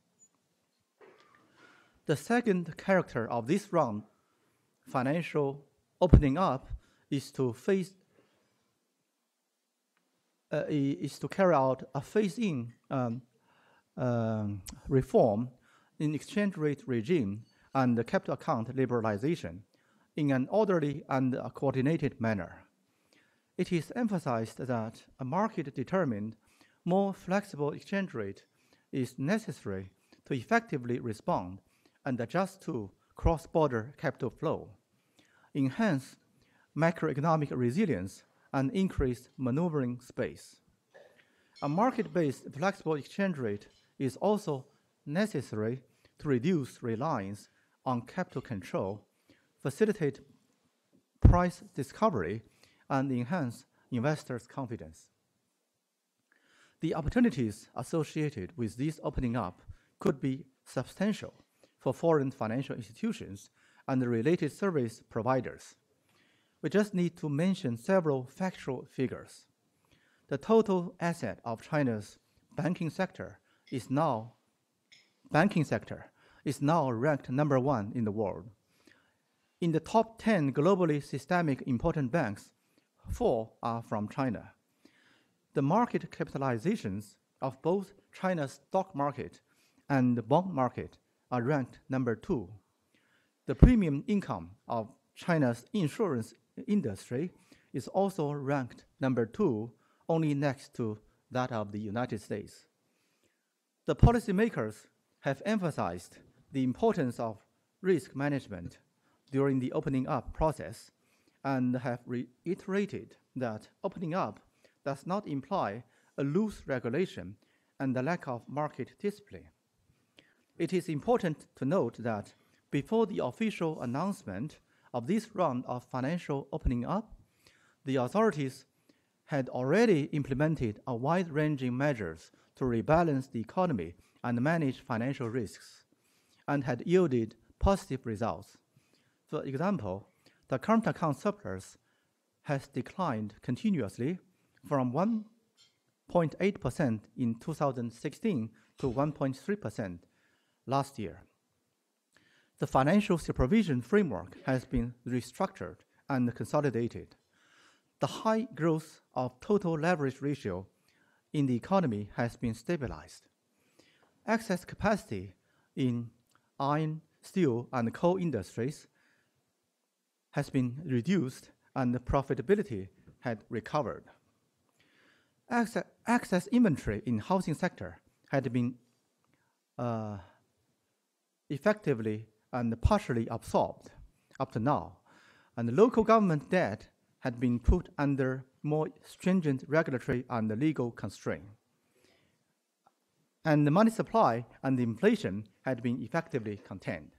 The second character of this round, financial opening up, is to carry out a phase-in reform in exchange rate regime and the capital account liberalization in an orderly and coordinated manner. It is emphasized that a market-determined, more flexible exchange rate is necessary to effectively respond and adjust to cross-border capital flow, enhance macroeconomic resilience, and increase maneuvering space. A market-based flexible exchange rate is also necessary to reduce reliance on capital control, facilitate price discovery, and enhance investors' confidence. The opportunities associated with this opening up could be substantial for foreign financial institutions and related service providers. We just need to mention several factual figures. The total asset of China's banking sector is now ranked number 1 in the world. In the top 10 globally systemic important banks, 4 are from China. The market capitalizations of both China's stock market and the bond market are ranked number 2. The premium income of China's insurance industry is also ranked number 2, only next to that of the United States. The policymakers have emphasized the importance of risk management during the opening up process and have reiterated that opening up does not imply a loose regulation and the lack of market discipline. It is important to note that before the official announcement of this round of financial opening up, the authorities had already implemented a wide-ranging measures to rebalance the economy and manage financial risks, and had yielded positive results. For example, the current account surplus has declined continuously from 1.8% in 2016 to 1.3% last year. The financial supervision framework has been restructured and consolidated. The high growth of total leverage ratio in the economy has been stabilized. Excess capacity in iron, steel, and coal industries has been reduced and the profitability had recovered. Excess inventory in housing sector had been effectively and partially absorbed up to now, and the local government debt had been put under more stringent regulatory and legal constraint. And the money supply and the inflation had been effectively contained.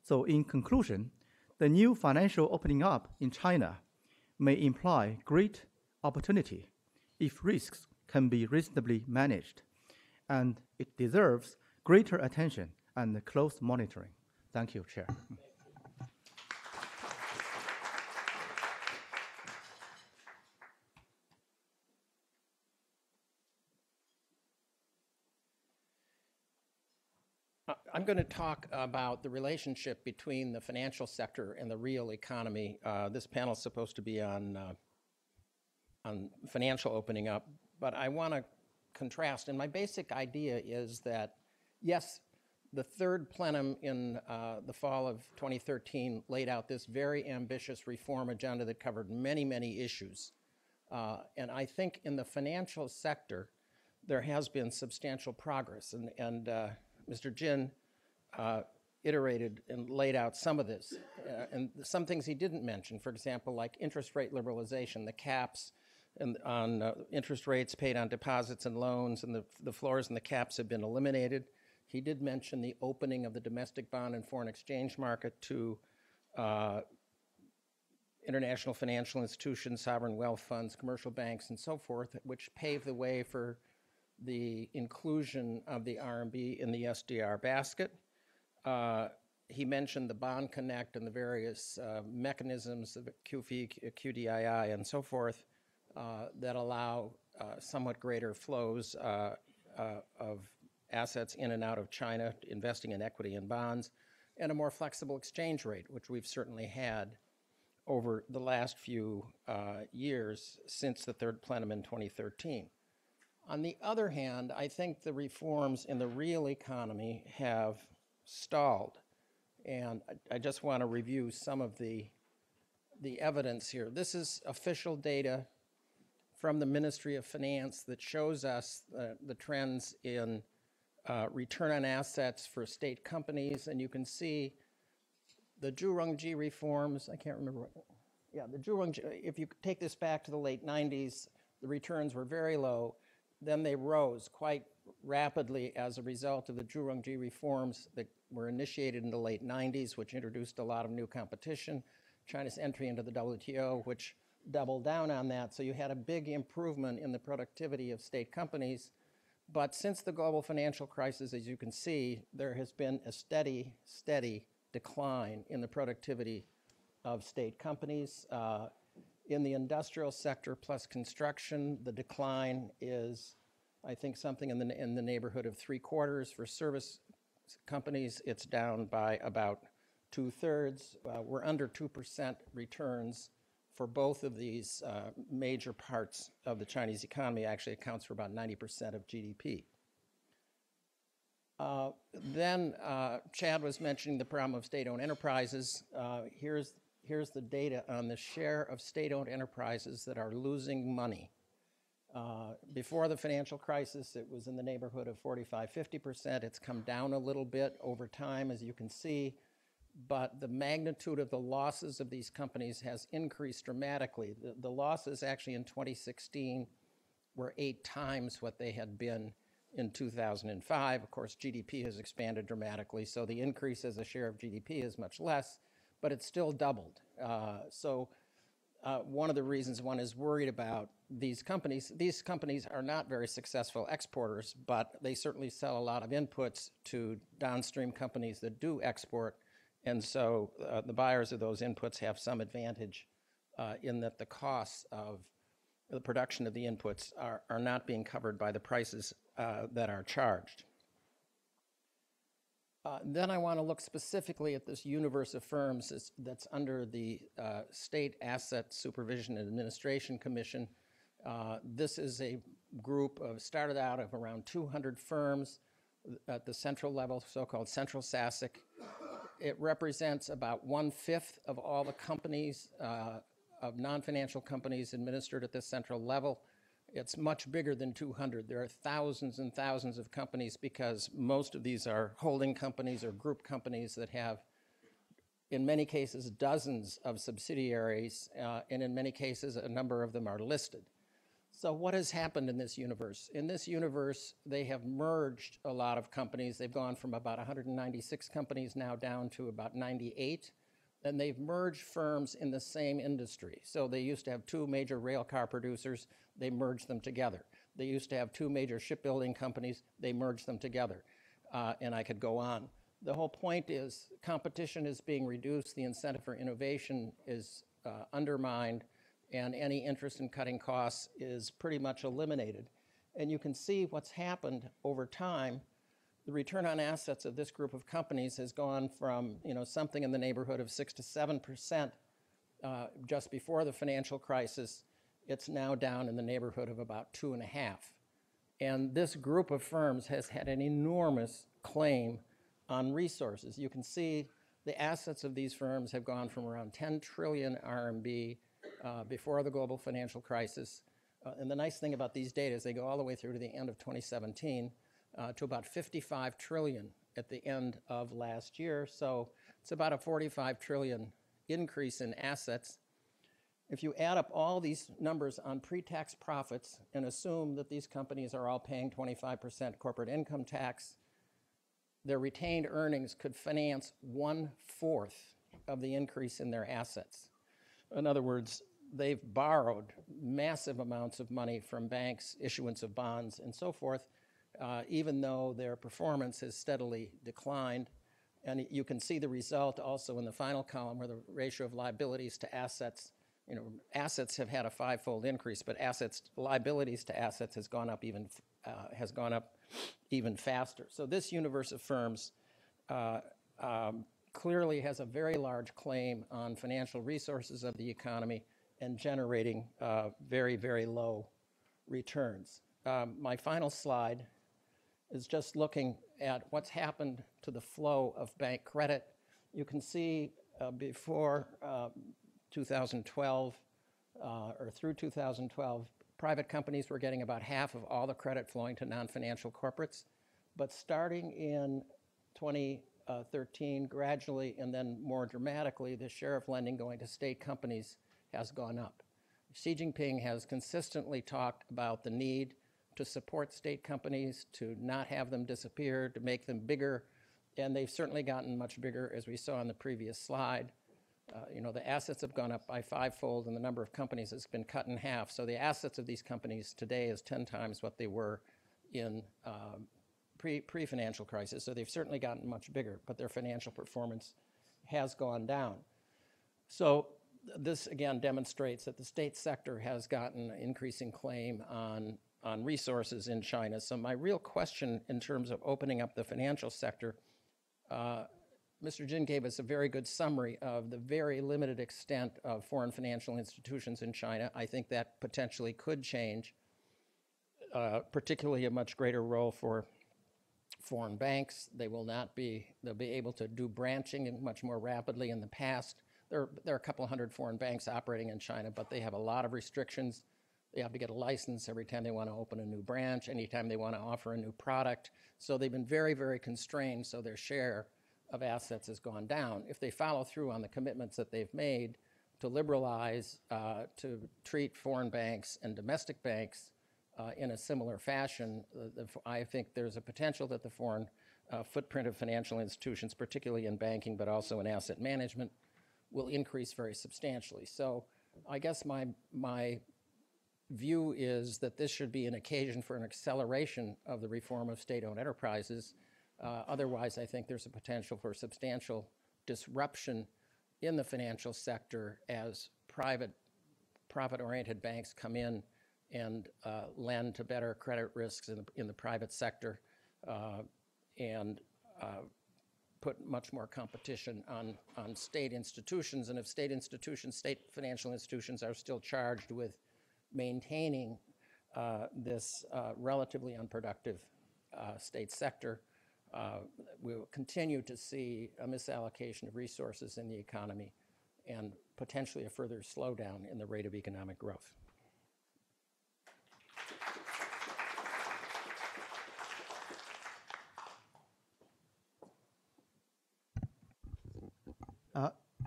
So in conclusion, the new financial opening up in China may imply great opportunity if risks can be reasonably managed, and it deserves greater attention and close monitoring. Thank you, Chair.
I'm going to talk about the relationship between the financial sector and the real economy. This panel is supposed to be on financial opening up, but I want to contrast. And my basic idea is that, yes, the third plenum in the fall of 2013 laid out this very ambitious reform agenda that covered many, many issues. And I think in the financial sector, there has been substantial progress. And Mr. Jin iterated and laid out some of this. And some things he didn't mention, for example, like interest rate liberalization, the caps on interest rates paid on deposits and loans, and the floors and the caps have been eliminated. He did mention the opening of the domestic bond and foreign exchange market to international financial institutions, sovereign wealth funds, commercial banks, and so forth, which paved the way for the inclusion of the RMB in the SDR basket. He mentioned the Bond Connect and the various mechanisms of QFII, QDII, and so forth that allow somewhat greater flows of assets in and out of China, investing in equity and bonds, and a more flexible exchange rate, which we've certainly had over the last few years since the third plenum in 2013. On the other hand, I think the reforms in the real economy have stalled. And I just want to review some of the evidence here. This is official data from the Ministry of Finance that shows us the trends in return on assets for state companies. And you can see the Zhurongji reforms. I can't remember what. Yeah, the Zhurongji, if you take this back to the late 90s, the returns were very low. Then they rose quite rapidly as a result of the Zhurongji reforms that were initiated in the late 90s, which introduced a lot of new competition, China's entry into the WTO, which doubled down on that. So you had a big improvement in the productivity of state companies. But since the global financial crisis, as you can see, there has been a steady decline in the productivity of state companies. In the industrial sector plus construction, the decline is, I think, something in the neighborhood of 3/4. For service companies, it's down by about 2/3. We're under 2% returns for both of these major parts of the Chinese economy. Actually accounts for about 90% of GDP. Then Chad was mentioning the problem of state-owned enterprises. Here's the data on the share of state-owned enterprises that are losing money. Before the financial crisis, it was in the neighborhood of 45–50%. It's come down a little bit over time, as you can see, but the magnitude of the losses of these companies has increased dramatically. The losses actually in 2016 were 8 times what they had been in 2005. Of course, GDP has expanded dramatically, so the increase as a share of GDP is much less, but it's still doubled. One of the reasons one is worried about these companies are not very successful exporters, but they certainly sell a lot of inputs to downstream companies that do export, and so the buyers of those inputs have some advantage in that the costs of the production of the inputs are not being covered by the prices that are charged. Then I want to look specifically at this universe of firms that's under the State Asset Supervision and Administration Commission. This is a group started out of around 200 firms at the central level, so-called central SASIC. It represents about 1/5 of all the companies, of non-financial companies administered at this central level. It's much bigger than 200. There are thousands and thousands of companies because most of these are holding companies or group companies that have, in many cases, dozens of subsidiaries, and in many cases, a number of them are listed. So what has happened in this universe? In this universe, they have merged a lot of companies. They've gone from about 196 companies now down to about 98. And they've merged firms in the same industry. So they used to have 2 major rail car producers. They merged them together. They used to have 2 major shipbuilding companies. They merged them together. And I could go on. The whole point is competition is being reduced. The incentive for innovation is undermined. And any interest in cutting costs is pretty much eliminated. And you can see what's happened over time. The return on assets of this group of companies has gone from something in the neighborhood of 6 to 7% just before the financial crisis. It's now down in the neighborhood of about 2.5%. And this group of firms has had an enormous claim on resources. You can see the assets of these firms have gone from around 10 trillion RMB before the global financial crisis. And the nice thing about these data is they go all the way through to the end of 2017 to about 55 trillion at the end of last year. So it's about a 45 trillion increase in assets. If you add up all these numbers on pre-tax profits and assume that these companies are all paying 25% corporate income tax, their retained earnings could finance 1/4 of the increase in their assets. In other words, they've borrowed massive amounts of money from banks, issuance of bonds, and so forth, even though their performance has steadily declined. And you can see the result also in the final column where the ratio of liabilities to assets, assets have had a 5-fold increase, but liabilities to assets has gone up even faster. So this universe of firms clearly has a very large claim on financial resources of the economy and generating very, very low returns. My final slide is just looking at what's happened to the flow of bank credit. You can see before 2012 or through 2012, private companies were getting about half of all the credit flowing to non-financial corporates. But starting in 2013, gradually and then more dramatically, the share of lending going to state companies has gone up. Xi Jinping has consistently talked about the need to support state companies, to not have them disappear, to make them bigger, and they've certainly gotten much bigger, as we saw on the previous slide. The assets have gone up by 5-fold, and the number of companies has been cut in half. So the assets of these companies today is 10 times what they were in pre-financial crisis. So they've certainly gotten much bigger, but their financial performance has gone down. So this, again, demonstrates that the state sector has gotten an increasing claim on resources in China. So my real question in terms of opening up the financial sector, Mr. Jin gave us a very good summary of the very limited extent of foreign financial institutions in China. I think that potentially could change, particularly a much greater role for foreign banks. They'll be able to do branching much more rapidly. In the past, there are a couple hundred foreign banks operating in China, but they have a lot of restrictions. They have to get a license every time they want to open a new branch, anytime they want to offer a new product. So they've been very, very constrained, so their share of assets has gone down. If they follow through on the commitments that they've made to liberalize, to treat foreign banks and domestic banks in a similar fashion, I think there's a potential that the foreign footprint of financial institutions, particularly in banking, but also in asset management, will increase very substantially. So I guess my view is that this should be an occasion for an acceleration of the reform of state-owned enterprises. Otherwise, I think there's a potential for substantial disruption in the financial sector as profit-oriented banks come in and lend to better credit risks in the private sector and put much more competition on state institutions. And if state financial institutions are still charged with maintaining this relatively unproductive state sector, we will continue to see a misallocation of resources in the economy and potentially a further slowdown in the rate of economic growth.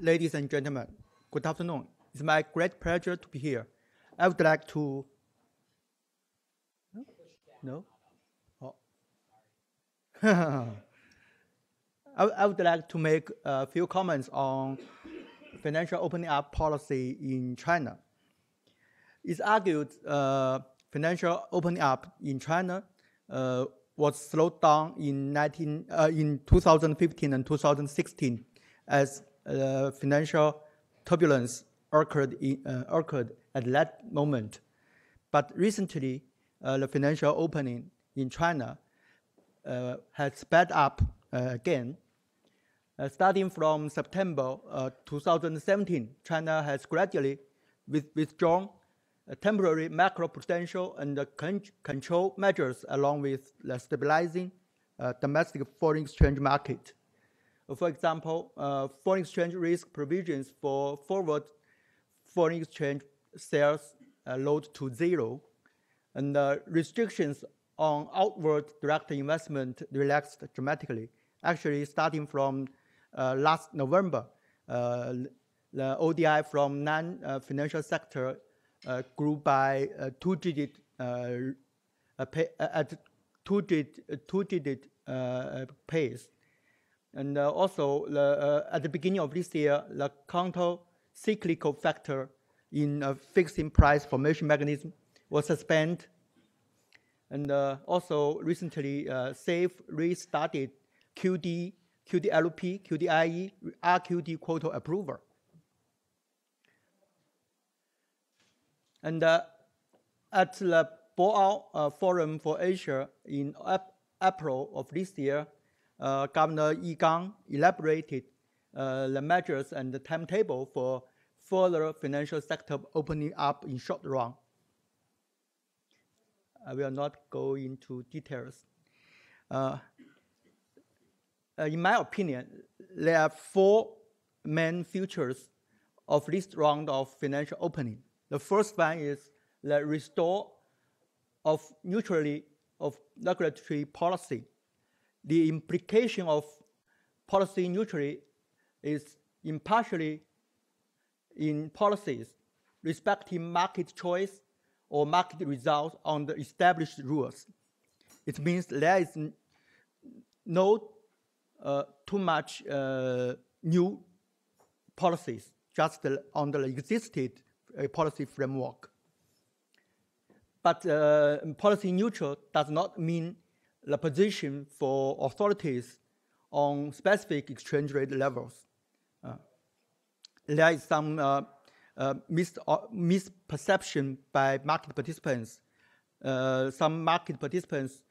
Ladies and gentlemen, good afternoon. It's my great pleasure to be here. I would like to... No? Oh. I would like to make a few comments on financial opening up policy in China. It's argued financial opening up in China was slowed down in 2015 and 2016 as financial turbulence occurred at that moment. But recently, the financial opening in China has sped up again. Starting from September 2017, China has gradually withdrawn temporary macroprudential and control measures along with the stabilizing domestic foreign exchange market. For example, foreign exchange risk provisions for forward foreign exchange sales lowered to zero, and restrictions on outward direct investment relaxed dramatically. Actually, starting from last November, the ODI from non-financial sector grew by two-digit pace. And also, at the beginning of this year, the counter-cyclical factor in a fixing price formation mechanism was suspended. And also, recently, SAFE restarted QD, QDLP, QDIE, RQD quota approval. And at the Boao Forum for Asia in April of this year, Governor Yi Gang elaborated the measures and the timetable for further financial sector opening up in short run. I will not go into details. In my opinion, there are four main features of this round of financial opening. The first one is the restore of neutrality of regulatory policy. The implication of policy neutrality is impartially in policies respecting market choice or market results on the established rules. It means there is no too much new policies, just on the existing policy framework. But policy neutral does not mean the position for authorities on specific exchange rate levels. There is some misperception by market participants. Some market participants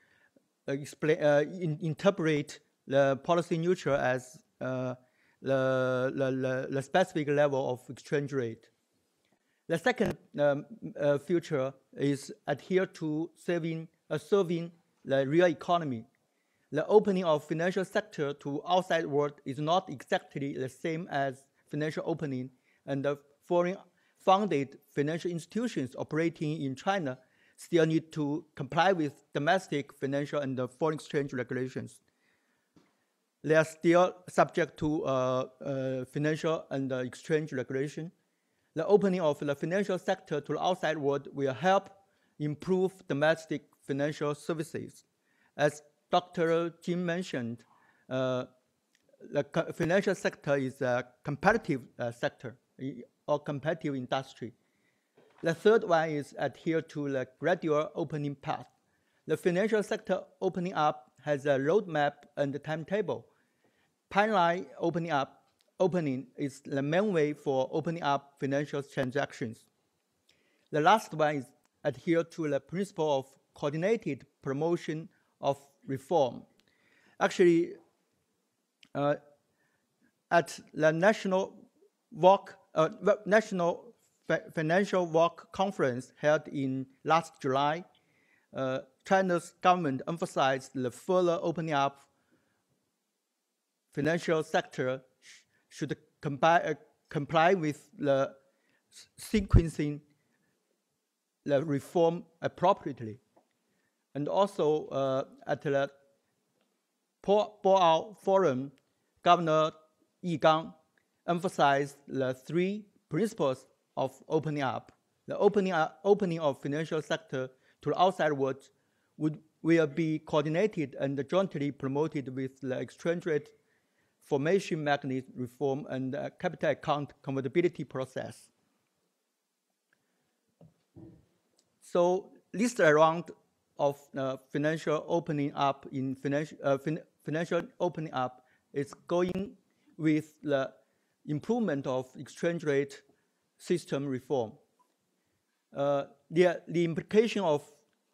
interpret the policy neutral as the specific level of exchange rate. The second feature is adhere to serving the real economy. The opening of financial sector to outside world is not exactly the same as financial opening, and the foreign-funded financial institutions operating in China still need to comply with domestic financial and foreign exchange regulations. They are still subject to financial and exchange regulation. The opening of the financial sector to the outside world will help improve domestic financial services. As Dr. Jim mentioned, the financial sector is a competitive sector or competitive industry. The third one is adhere to the gradual opening path. The financial sector opening up has a roadmap and a timetable. Pipeline opening is the main way for opening up financial transactions. The last one is adhere to the principle of coordinated promotion of reform. Actually, at the National Financial Work Conference held in last July, China's government emphasized the further opening up financial sector should comply with the sequencing the reform appropriately. And also at the Boao Forum, Governor Yi Gang emphasized the three principles of opening up. The opening of financial sector to the outside world will be coordinated and jointly promoted with the exchange rate formation mechanism reform and capital account convertibility process. So this round of financial opening up in financial opening up is going with the improvement of exchange rate system reform. The implication of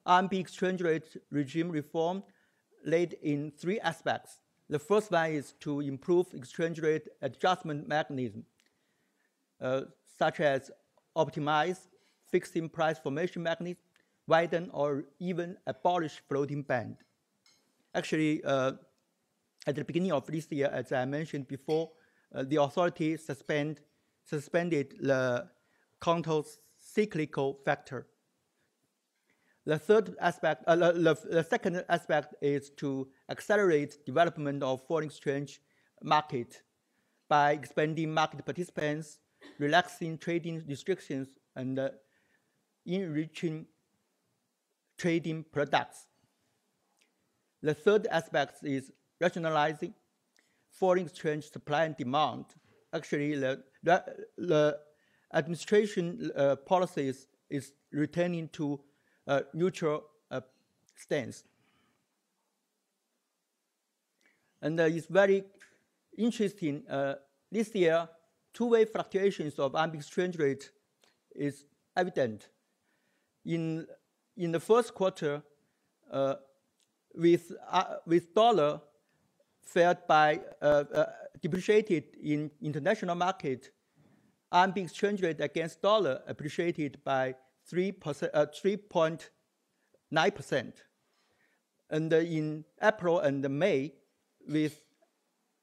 RMB exchange rate regime reform laid in three aspects. The first one is to improve exchange rate adjustment mechanism, such as optimize fixed price formation mechanism, widen or even abolish floating band. Actually, at the beginning of this year, as I mentioned before, the authority suspended the counter-cyclical factor. The third aspect, the second aspect is to accelerate development of foreign exchange market by expanding market participants, relaxing trading restrictions, and enriching trading products. The third aspect is rationalizing foreign exchange supply and demand. Actually, the administration policies is returning to a neutral stance. And it's very interesting. This year, two-way fluctuations of RMB exchange rate is evident. In the first quarter, with dollar fared by depreciated in international market, RMB exchange rate against dollar appreciated by 3.9%. And in April and May, with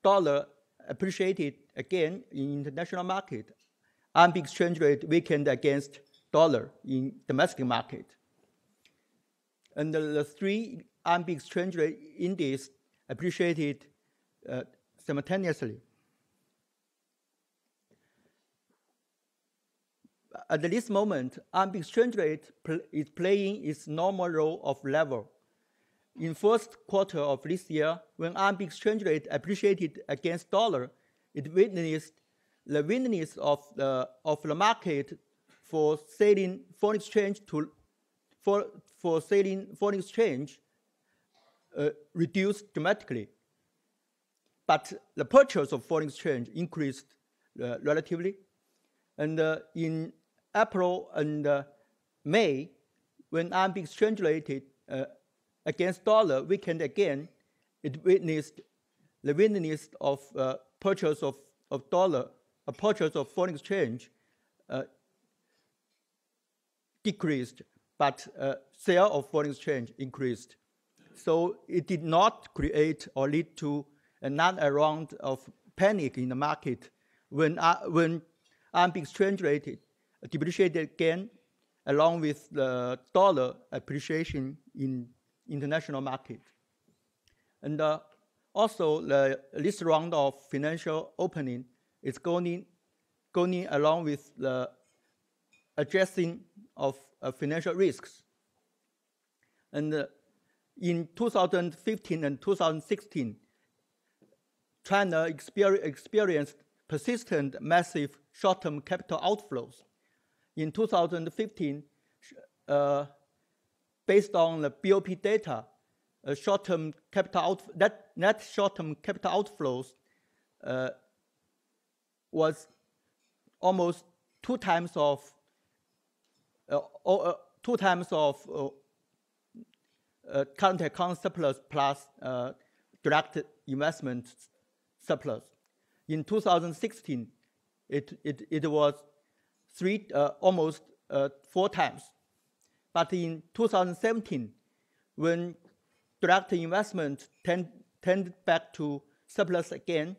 dollar appreciated again in international market, RMB exchange rate weakened against dollar in domestic market. And the three RMB exchange rate indices appreciated simultaneously. at this moment, RMB exchange rate is playing its normal role of level. In first quarter of this year, when RMB exchange rate appreciated against dollar, it witnessed the willingness of the market for selling foreign exchange reduced dramatically. But the purchase of foreign exchange increased relatively. And in April and May, when RMB exchange rate against dollar weakened again, it witnessed the willingness of purchase of dollar, a purchase of foreign exchange decreased, but sale of foreign exchange increased. So it did not create or lead to another round of panic in the market when RMB exchange rate depreciated again, along with the dollar appreciation in international market. And also, this round of financial opening is going along with the addressing of financial risks. And in 2015 and 2016, China experienced persistent massive short-term capital outflows. In 2015, based on the BOP data, net short-term capital outflows was almost two times of current account surplus plus direct investment surplus. In 2016, it was almost 4 times. But in 2017, when direct investment tended back to surplus again,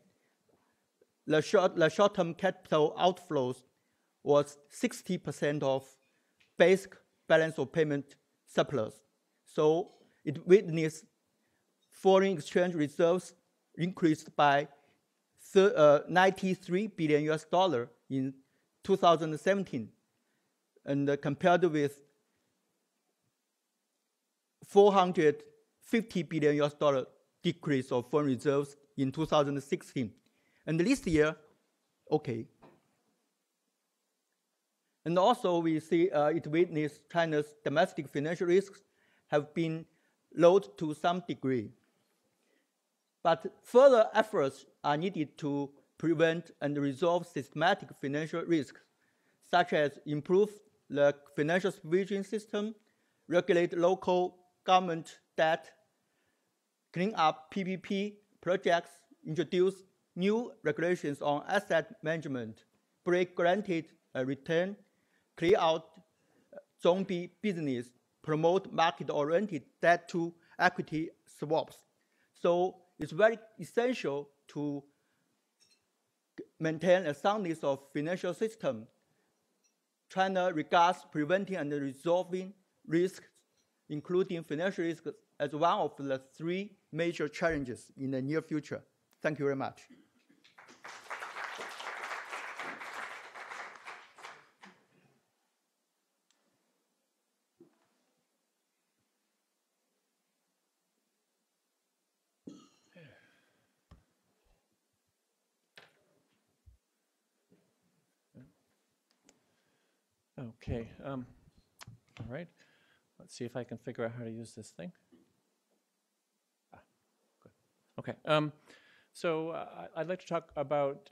the short-term capital outflows was 60% of basic balance of payment surplus. So it witnessed foreign exchange reserves increased by $93 billion in 2017, and compared with $450 billion decrease of foreign reserves in 2016. And this year, okay. And also we see it witnessed China's domestic financial risks have been lowered to some degree. But further efforts are needed to prevent and resolve systematic financial risks, such as improve the financial supervision system, regulate local government debt, clean up PPP projects, introduce new regulations on asset management, break guaranteed return, clear out zombie business, promote market-oriented debt-to-equity swaps. So it's very essential to maintain a soundness of financial system. China regards preventing and resolving risks, including financial risks, as one of the 3 major challenges in the near future. Thank you very much.
Okay, all right. Let's see if I can figure out how to use this thing. Good. Okay, so I'd like to talk about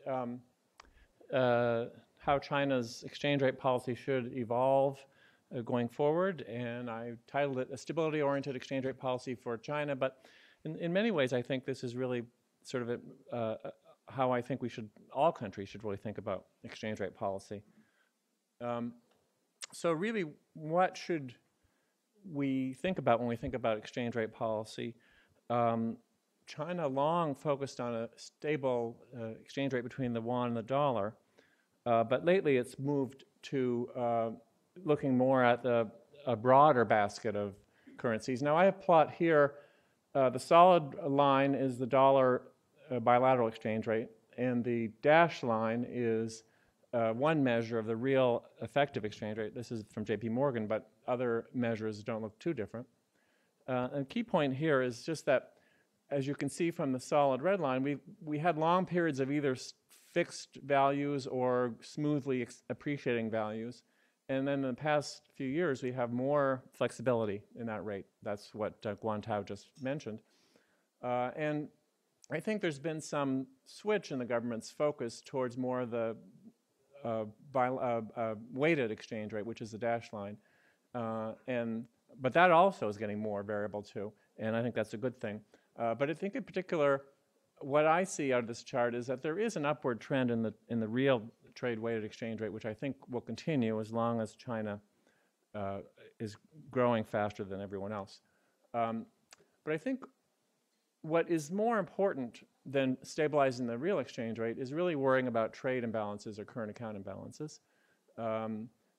how China's exchange rate policy should evolve going forward, and I titled it A Stability-Oriented Exchange Rate Policy for China, but in many ways I think this is really sort of how I think all countries should really think about exchange rate policy. So really, what should we think about when we think about exchange rate policy? China long focused on a stable exchange rate between the yuan and the dollar, but lately it's moved to looking more at a broader basket of currencies. Now I have plot here, the solid line is the dollar bilateral exchange rate, and the dashed line is one measure of the real effective exchange rate. This is from JP Morgan, but other measures don't look too different. And key point here is just that, as you can see from the solid red line, we had long periods of either fixed values or smoothly appreciating values. And then in the past few years, we have more flexibility in that rate. That's what Guantao just mentioned. And I think there's been some switch in the government's focus towards more of the weighted exchange rate, which is the dashed line. But that also is getting more variable too, and I think that's a good thing. But I think in particular, what I see out of this chart is that there is an upward trend in the real trade-weighted exchange rate, which I think will continue as long as China is growing faster than everyone else. But I think what is more important than stabilizing the real exchange rate is really worrying about trade imbalances or current account imbalances.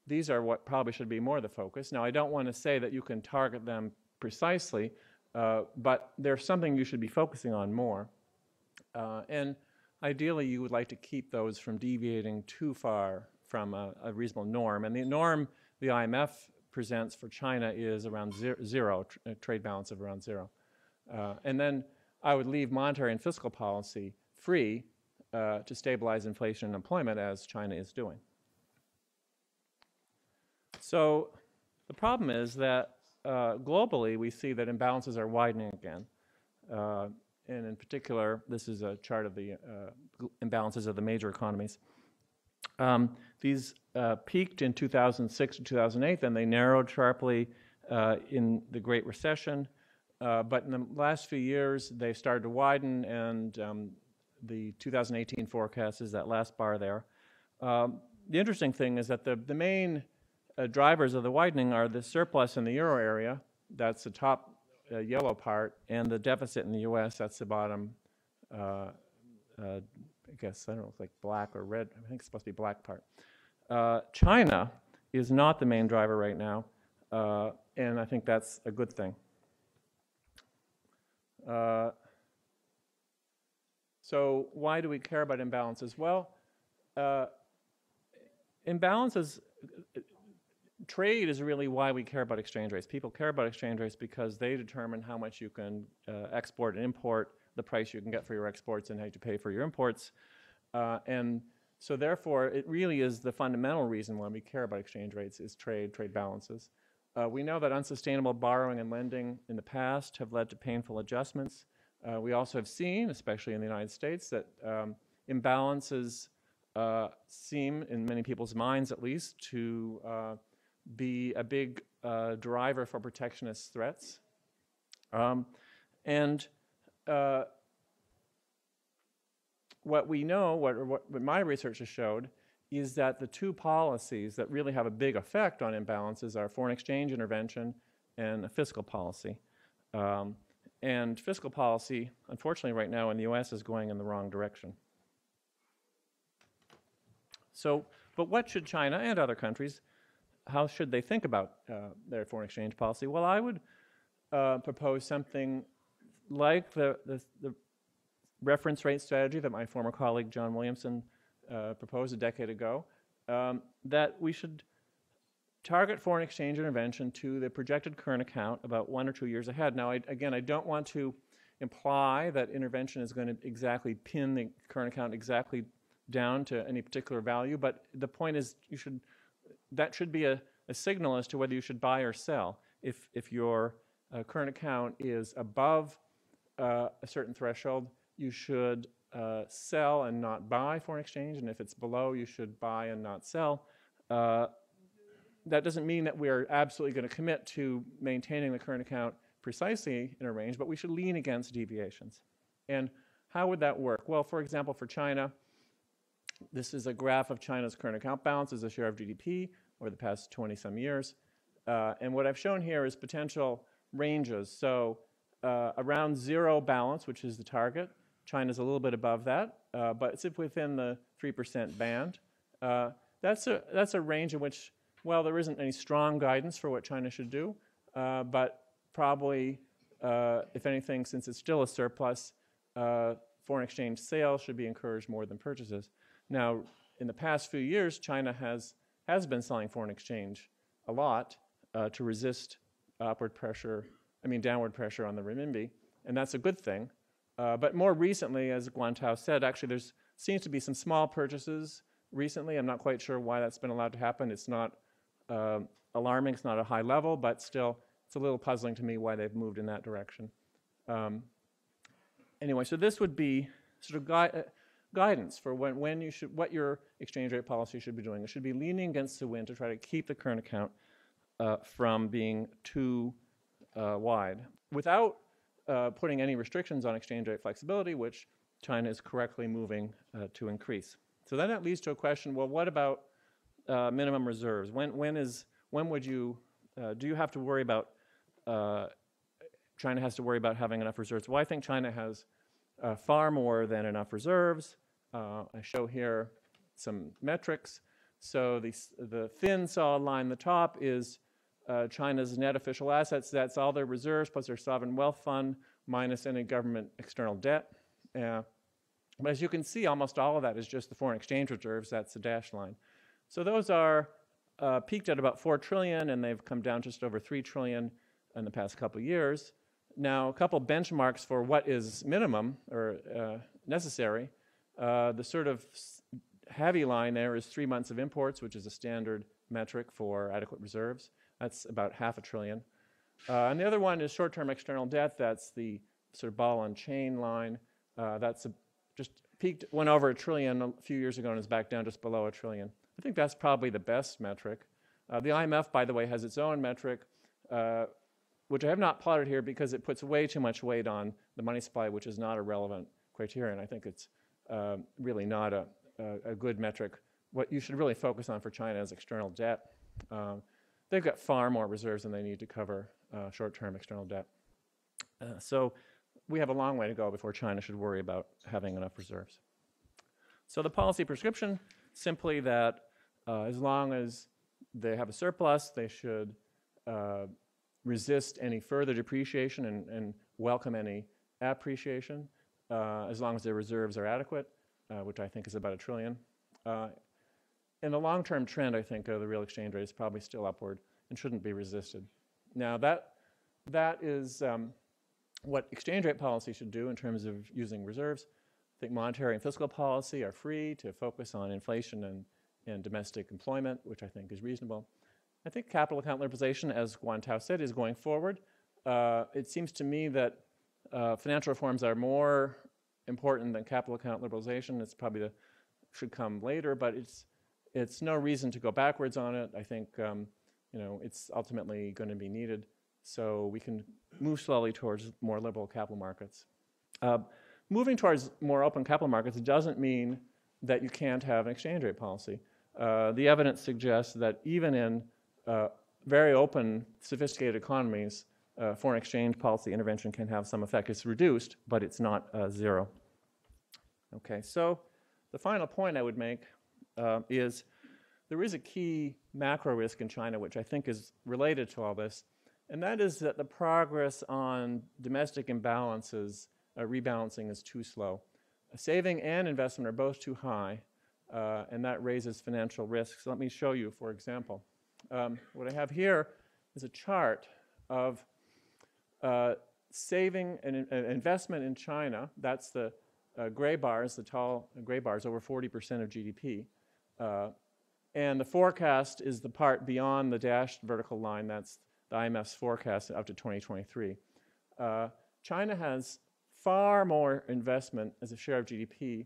These are what probably should be more the focus. Now, I don't want to say that you can target them precisely, but they're something you should be focusing on more. And ideally, you would like to keep those from deviating too far from a reasonable norm. And the norm the IMF presents for China is around zero, a trade balance of around zero. And then I would leave monetary and fiscal policy free to stabilize inflation and employment, as China is doing. So the problem is that globally, we see that imbalances are widening again. And in particular, this is a chart of the imbalances of the major economies. These peaked in 2006 to 2008, then they narrowed sharply in the Great Recession. But in the last few years, they started to widen, and the 2018 forecast is that last bar there. The interesting thing is that the main drivers of the widening are the surplus in the euro area, that's the top yellow part, and the deficit in the US, that's the bottom, I guess, I don't know, it's like black or red, I think it's supposed to be black part. China is not the main driver right now, and I think that's a good thing. So why do we care about imbalances? Well, imbalances, trade is really why we care about exchange rates. People care about exchange rates because they determine how much you can export and import, the price you can get for your exports, and how you pay for your imports. And so therefore, it really is the fundamental reason why we care about exchange rates is trade balances. We know that unsustainable borrowing and lending in the past have led to painful adjustments. We also have seen, especially in the United States, that imbalances seem, in many people's minds at least, to be a big driver for protectionist threats. What we know, what my research has showed, is that the two policies that really have a big effect on imbalances are foreign exchange intervention and a fiscal policy. And fiscal policy, unfortunately right now in the US, is going in the wrong direction. So, but what should China and other countries, how should they think about their foreign exchange policy? Well, I would propose something like the reference rate strategy that my former colleague John Williamson proposed a decade ago, that we should target foreign exchange intervention to the projected current account about 1 or 2 years ahead. Now, again, I don't want to imply that intervention is going to exactly pin the current account exactly down to any particular value, but the point is that should be a signal as to whether you should buy or sell. If your current account is above a certain threshold, you should sell and not buy foreign exchange, and if it's below, you should buy and not sell. That doesn't mean that we're absolutely going to commit to maintaining the current account precisely in a range, but we should lean against deviations. And how would that work? Well, for example, for China, this is a graph of China's current account balance as a share of GDP over the past 20-some years. And what I've shown here is potential ranges. So around zero balance, which is the target. China's a little bit above that, but it's within the 3% band. That's a range in which, well, there isn't any strong guidance for what China should do, but probably, if anything, since it's still a surplus, foreign exchange sales should be encouraged more than purchases. Now, in the past few years, China has been selling foreign exchange a lot to resist downward pressure on the renminbi, and that's a good thing. But more recently, as Guantao said, actually there seems to be some small purchases recently. I'm not quite sure why that's been allowed to happen. It's not alarming, it's not a high level, but still it's a little puzzling to me why they've moved in that direction. Anyway, so this would be sort of guidance for what your exchange rate policy should be doing. It should be leaning against the wind to try to keep the current account from being too wide, without putting any restrictions on exchange rate flexibility, which China is correctly moving to increase. So then that leads to a question, well, what about minimum reserves? When would you, do you have to worry about, China has to worry about having enough reserves? Well, I think China has far more than enough reserves. I show here some metrics. So the thin solid line on the top is China's net official assets. That's all their reserves plus their sovereign wealth fund minus any government external debt. But as you can see, almost all of that is just the foreign exchange reserves. That's the dashed line. So those are peaked at about 4 trillion, and they've come down just over 3 trillion in the past couple of years. Now, a couple benchmarks for what is minimum or necessary. The sort of heavy line there is 3 months of imports, which is a standard metric for adequate reserves. That's about $500 billion. And the other one is short-term external debt. That's the sort of ball and chain line. That's just peaked, went over $1 trillion a few years ago and is back down just below $1 trillion. I think that's probably the best metric. The IMF, by the way, has its own metric, which I have not plotted here because it puts way too much weight on the money supply, which is not a relevant criterion. I think it's really not a good metric. What you should really focus on for China is external debt. They've got far more reserves than they need to cover short-term external debt. So we have a long way to go before China should worry about having enough reserves. So the policy prescription, simply that as long as they have a surplus, they should resist any further depreciation and welcome any appreciation, as long as their reserves are adequate, which I think is about $1 trillion. In the long-term trend, I think the real exchange rate is probably still upward and shouldn't be resisted. Now that is what exchange rate policy should do in terms of using reserves. I think monetary and fiscal policy are free to focus on inflation and domestic employment, which I think is reasonable. I think capital account liberalization, as Guantao said, is going forward. It seems to me that financial reforms are more important than capital account liberalization. It's probably should come later, but it's no reason to go backwards on it. I think it's ultimately going to be needed, so we can move slowly towards more liberal capital markets. Moving towards more open capital markets doesn't mean that you can't have an exchange rate policy. The evidence suggests that even in very open, sophisticated economies, foreign exchange policy intervention can have some effect. It's reduced, but it's not zero. Okay, so the final point I would make is there is a key macro risk in China, which I think is related to all this, and that is that the progress on domestic imbalances, rebalancing is too slow. Saving and investment are both too high, and that raises financial risks. Let me show you, for example. What I have here is a chart of saving and investment in China. That's the gray bars, the tall gray bars, over 40% of GDP. And the forecast is the part beyond the dashed vertical line. That's the IMF's forecast up to 2023. China has far more investment as a share of GDP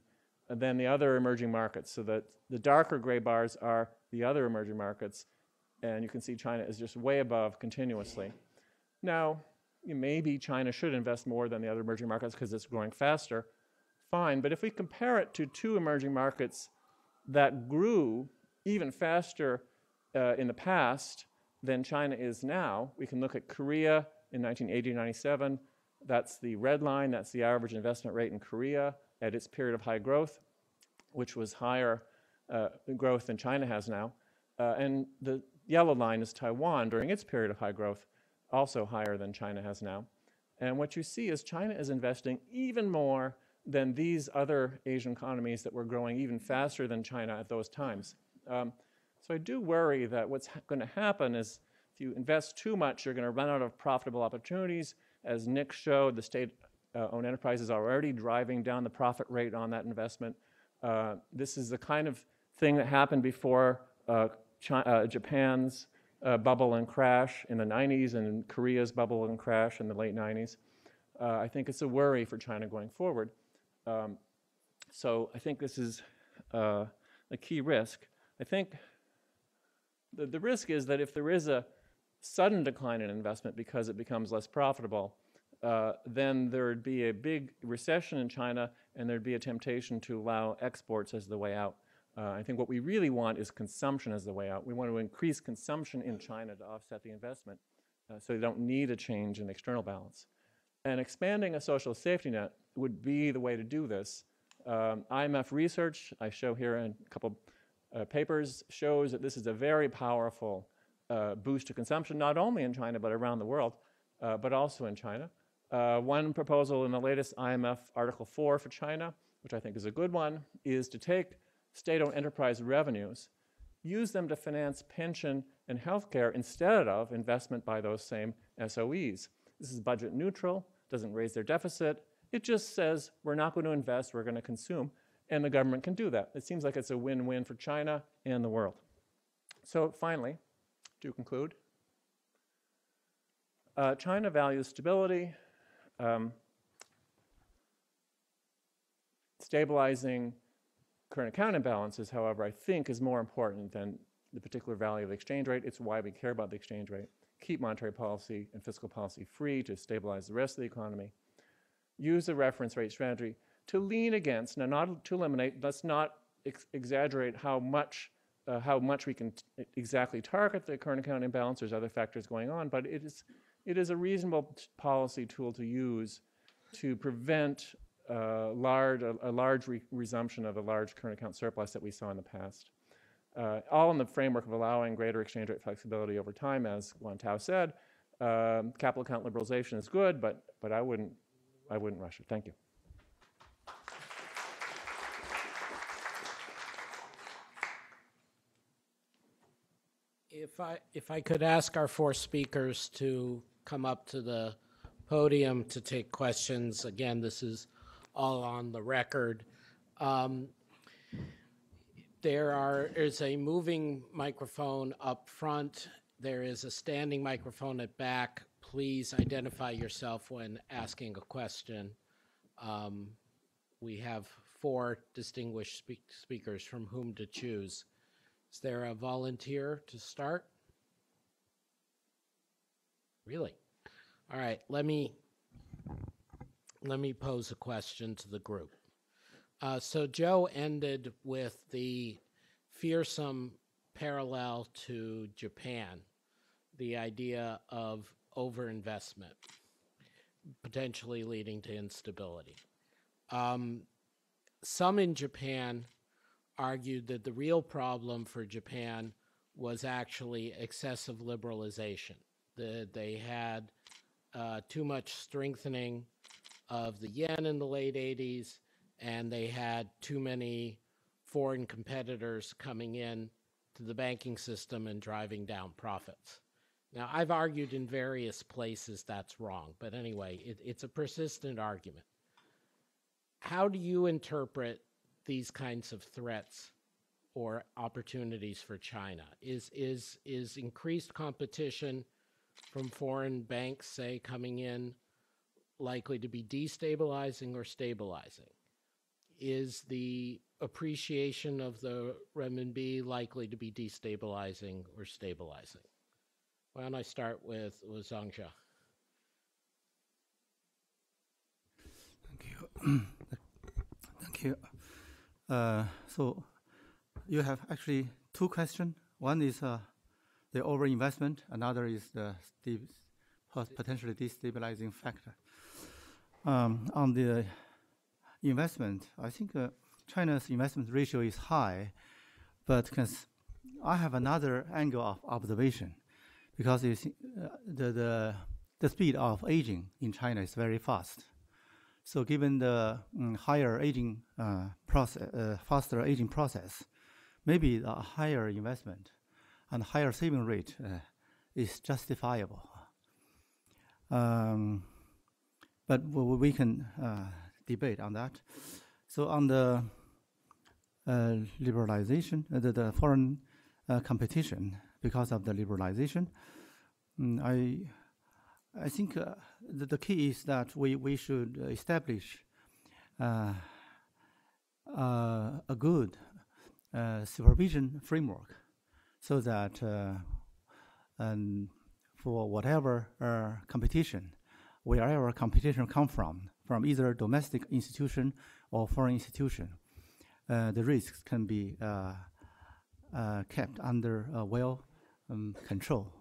than the other emerging markets. So that the darker gray bars are the other emerging markets. And you can see China is just way above continuously. Now, maybe China should invest more than the other emerging markets because it's growing faster. Fine, but if we compare it to two emerging markets that grew even faster in the past than China is now, we can look at Korea in 1980-97. That's the red line. That's the average investment rate in Korea at its period of high growth, which was higher growth than China has now. And the yellow line is Taiwan during its period of high growth, also higher than China has now. And what you see is China is investing even more than these other Asian economies that were growing even faster than China at those times. So I do worry that what's going to happen is if you invest too much, you're going to run out of profitable opportunities. As Nick showed, the state-owned enterprises are already driving down the profit rate on that investment. This is the kind of thing that happened before Japan's bubble and crash in the 90s and Korea's bubble and crash in the late 90s. I think it's a worry for China going forward. So I think this is a key risk. I think the risk is that if there is a sudden decline in investment because it becomes less profitable, then there would be a big recession in China and there'd be a temptation to allow exports as the way out. I think what we really want is consumption as the way out. We want to increase consumption in China to offset the investment so they don't need a change in external balance. And expanding a social safety net would be the way to do this. IMF research, I show here in a couple papers, shows that this is a very powerful boost to consumption, not only in China but around the world, but also in China. One proposal in the latest IMF Article 4 for China, which I think is a good one, is to take state-owned enterprise revenues, use them to finance pension and healthcare instead of investment by those same SOEs. This is budget neutral, doesn't raise their deficit. It just says we're not going to invest, we're going to consume, and the government can do that. It seems like it's a win-win for China and the world. So finally, to conclude, China values stability. Stabilizing current account imbalances, however, I think is more important than the particular value of the exchange rate. It's why we care about the exchange rate. Keep monetary policy and fiscal policy free to stabilize the rest of the economy. Use the reference rate strategy to lean against, now not to eliminate, let's not exaggerate how much we can exactly target the current account imbalance. There's other factors going on, but it is a reasonable policy tool to use to prevent a large resumption of a large current account surplus that we saw in the past. All in the framework of allowing greater exchange rate flexibility over time, as Guan Tao said. Capital account liberalization is good, but I wouldn't rush it. Thank you.
If I could ask our four speakers to come up to the podium to take questions. Again, this is all on the record. There's a moving microphone up front. There is a standing microphone at back. Please identify yourself when asking a question. We have four distinguished speakers from whom to choose. Is there a volunteer to start? Really? All right, let me pose a question to the group. So Joe ended with the fearsome parallel to Japan, the idea of overinvestment, potentially leading to instability. Some in Japan argued that the real problem for Japan was actually excessive liberalization, that they had too much strengthening of the yen in the late 80s, and they had too many foreign competitors coming in to the banking system and driving down profits. Now, I've argued in various places that's wrong, but anyway, it's a persistent argument. How do you interpret these kinds of threats or opportunities for China? Is increased competition from foreign banks, say, coming in likely to be destabilizing or stabilizing? Is the appreciation of the renminbi likely to be destabilizing or stabilizing? Why don't I start with Zhangxia?
Thank you. Thank you. So you have actually two questions. One is the overinvestment. Another is the potentially destabilizing factor. On the investment, I think China's investment ratio is high, but I have another angle of observation, because the speed of aging in China is very fast. So given the higher aging process, faster aging process, maybe a higher investment and higher saving rate is justifiable. But we can debate on that. So on the liberalization, the foreign competition, because of the liberalization, I think the key is that we should establish a good supervision framework, so that for whatever competition, wherever competition come from either domestic institution or foreign institution, the risks can be kept under well control.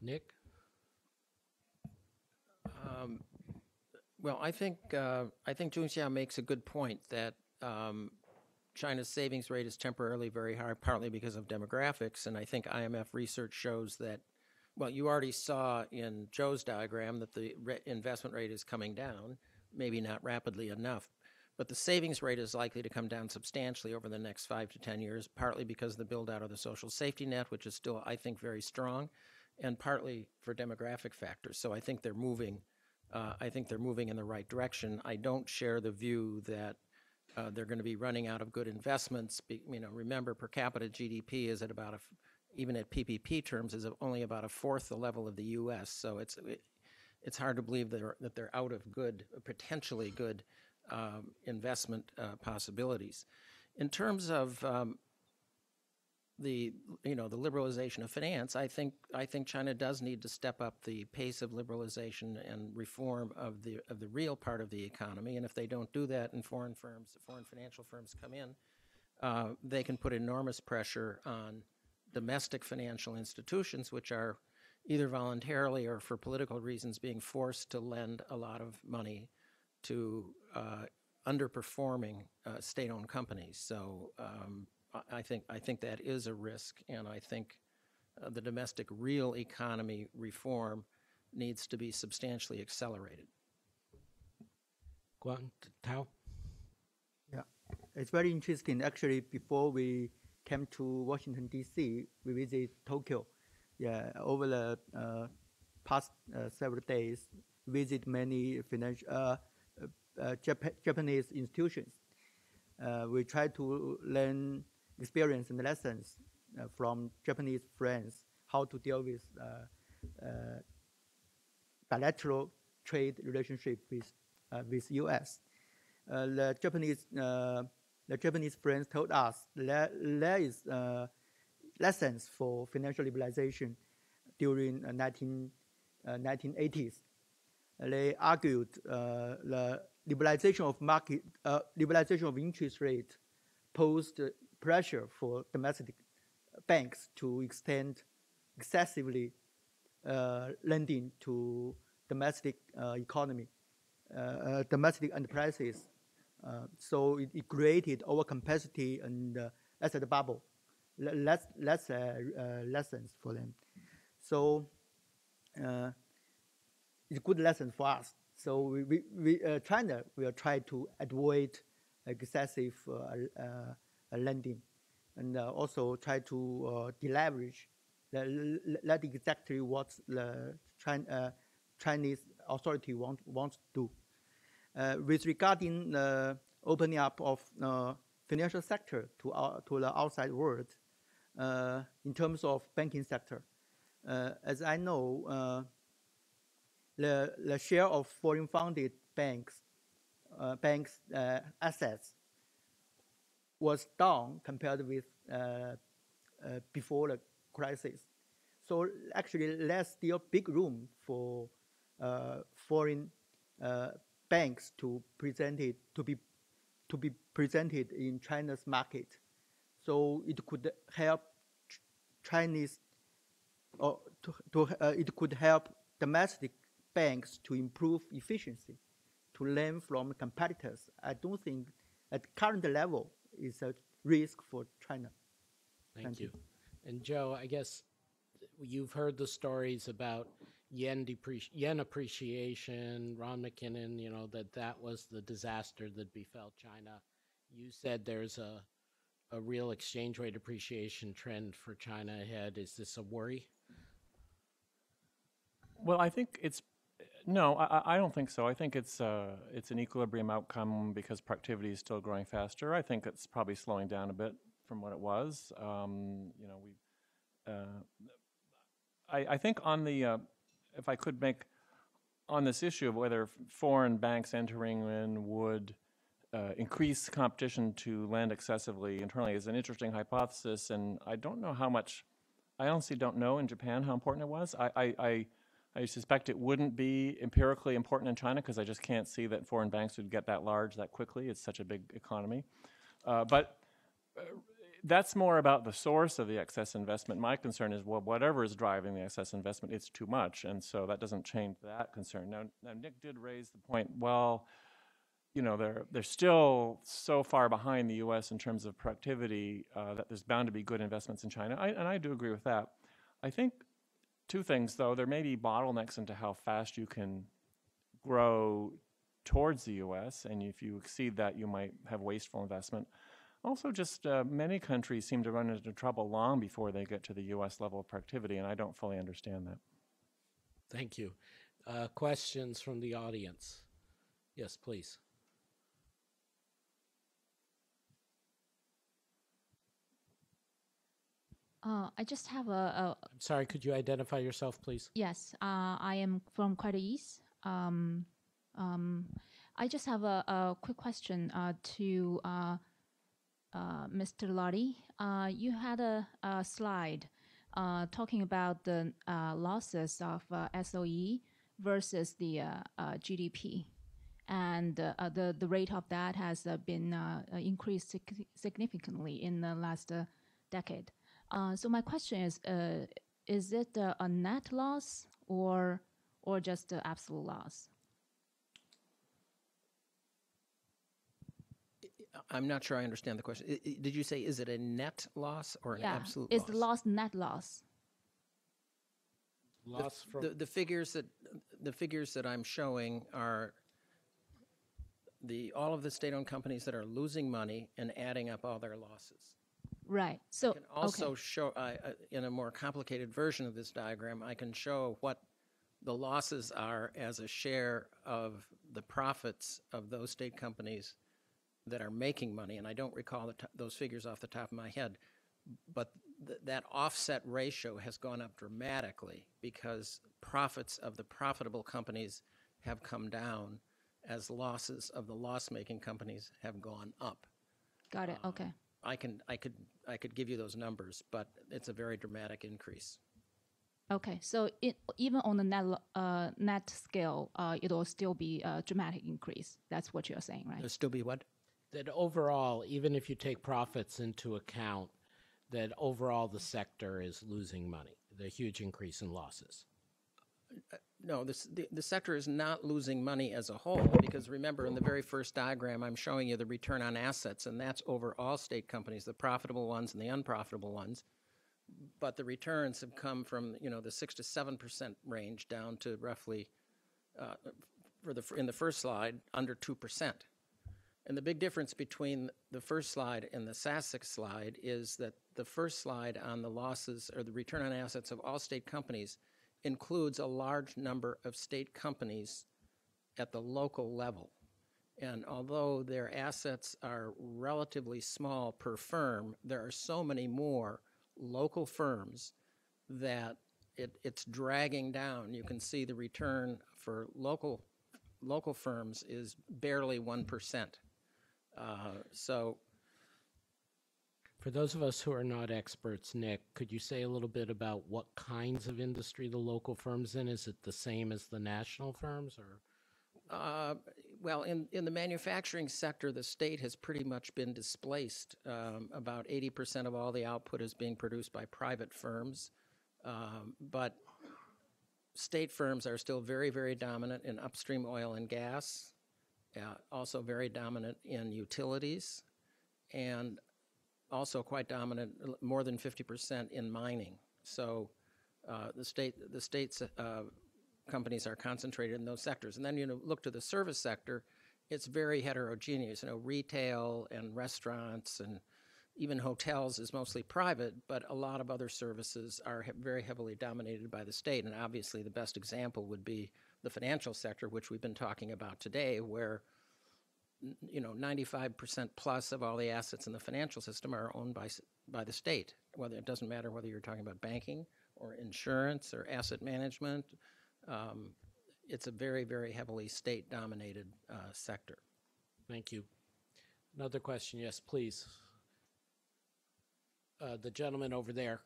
Nick?
Well, I think Junxiao makes a good point that China's savings rate is temporarily very high, partly because of demographics, and I think IMF research shows that, well, you already saw in Joe's diagram that the investment rate is coming down, maybe not rapidly enough, but the savings rate is likely to come down substantially over the next 5 to 10 years, partly because of the build-out of the social safety net, which is still, I think, very strong, and partly for demographic factors. So I think they're moving. I think they're moving in the right direction. I don't share the view that they're going to be running out of good investments. Remember, per capita GDP is at about even at PPP terms, is only about a fourth the level of the U.S. So it's hard to believe that they're out of good, potentially good investment possibilities. In terms of the liberalization of finance, I think China does need to step up the pace of liberalization and reform of the real part of the economy. And if they don't do that, and foreign financial firms come in, they can put enormous pressure on domestic financial institutions, which are either voluntarily or for political reasons being forced to lend a lot of money to underperforming state-owned companies. So I think that is a risk, and I think the domestic real economy reform needs to be substantially accelerated.
Tao?
Yeah, it's very interesting. Actually, before we came to Washington, D.C., we visited Tokyo. Yeah, over the past several days, visit many financial Japanese institutions. We try to learn experience and lessons from Japanese friends, how to deal with bilateral trade relationship with U.S. The Japanese friends told us that there is lessons for financial liberalization during 1980s. They argued the liberalization of interest rate posed pressure for domestic banks to extend excessively lending to domestic economy, domestic enterprises. So it created overcapacity and asset bubble. Less lessons for them. So it's a good lesson for us. So China will try to avoid excessive lending, and also try to deleverage. That's exactly what the Chinese authority wants to do. With regarding the opening up of financial sector to the outside world, in terms of banking sector, as I know, the share of foreign-funded banks assets was down compared with before the crisis. So actually, there's still big room for foreign banks to be presented in China's market. So it could help Chinese, or it could help domestic banks to improve efficiency, to learn from competitors. I don't think at current level is a risk for China.
Thank you. And Joe, I guess you've heard the stories about yen appreciation, Ron McKinnon, that was the disaster that befell China. You said there's a real exchange rate appreciation trend for China ahead. Is this a worry?
Well, I think no, I don't think so. I think it's an equilibrium outcome because productivity is still growing faster. I think it's probably slowing down a bit from what it was. I think on the, if I could make, on this issue of whether foreign banks entering in would increase competition to lend excessively internally is an interesting hypothesis, and I don't know how much, I honestly don't know in Japan how important it was. I suspect it wouldn't be empirically important in China because I just can't see that foreign banks would get that large that quickly. It's such a big economy. But that's more about the source of the excess investment. My concern is, well, whatever is driving the excess investment, it's too much, and so that doesn't change that concern. Now Nick did raise the point, well, they're still so far behind the U.S. in terms of productivity that there's bound to be good investments in China, and I do agree with that. I think two things, though. There may be bottlenecks into how fast you can grow towards the U.S., and if you exceed that, you might have wasteful investment. Also, just many countries seem to run into trouble long before they get to the U.S. level of productivity, and I don't fully understand that.
Thank you. Questions from the audience? Yes, please.
I just have a
I'm sorry, could you identify yourself, please?
Yes, I am from PIIE. I just have a quick question to Mr. Lottie. You had a slide talking about the losses of SOE versus the GDP. And the rate of that has been increased significantly in the last decade. So my question is it a net loss or just an absolute loss?
I'm not sure I understand the question. Did you say, is it a net loss or an absolute
loss?
Is
the loss net loss?
Loss from
the figures that I'm showing are all of the state-owned companies that are losing money and adding up all their losses.
Right. So
I can also show, in a more complicated version of this diagram, I can show what the losses are as a share of the profits of those state companies that are making money. And I don't recall those figures off the top of my head, but that offset ratio has gone up dramatically because profits of the profitable companies have come down as losses of the loss-making companies have gone up.
Got it. Okay.
I could give you those numbers, but it's a very dramatic increase.
Okay, so even on the net scale, it'll still be a dramatic increase. That's what you're saying, right?
It'll still be what?
That overall, even if you take profits into account, that overall the sector is losing money, the huge increase in losses.
No, the sector is not losing money as a whole because remember in the very first diagram I'm showing you the return on assets, and that's over all state companies, the profitable ones and the unprofitable ones. But the returns have come from the 6 to 7% range down to roughly in the first slide under 2%. And the big difference between the first slide and the SASIC slide is that the first slide on the losses or the return on assets of all state companies includes a large number of state companies at the local level. And although their assets are relatively small per firm, there are so many more local firms that it's dragging down. You can see the return for local firms is barely 1%. So
for those of us who are not experts, Nick, could you say a little bit about what kinds of industry the local firms in? Is it the same as the national firms, or?
Well, in the manufacturing sector, the state has pretty much been displaced. About 80% of all the output is being produced by private firms, but state firms are still very, very dominant in upstream oil and gas, also very dominant in utilities, and also quite dominant, more than 50% in mining. So the state's companies are concentrated in those sectors. And then look to the service sector, it's very heterogeneous. Retail and restaurants and even hotels is mostly private, but a lot of other services are very heavily dominated by the state. And obviously the best example would be the financial sector, which we've been talking about today, where 95% plus of all the assets in the financial system are owned by the state. Whether it doesn't matter whether you're talking about banking or insurance or asset management, it's a very, very heavily state-dominated sector.
Thank you. Another question, yes, please. The gentleman over there.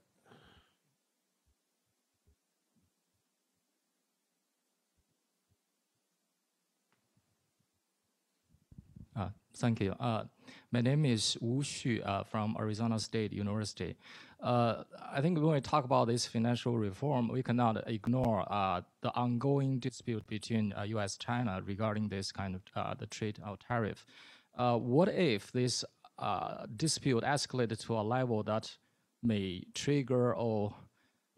Thank you. My name is Wu Xu from Arizona State University. I think when we talk about this financial reform, we cannot ignore the ongoing dispute between U.S.-China regarding this kind of the trade tariff. What if this dispute escalated to a level that may trigger or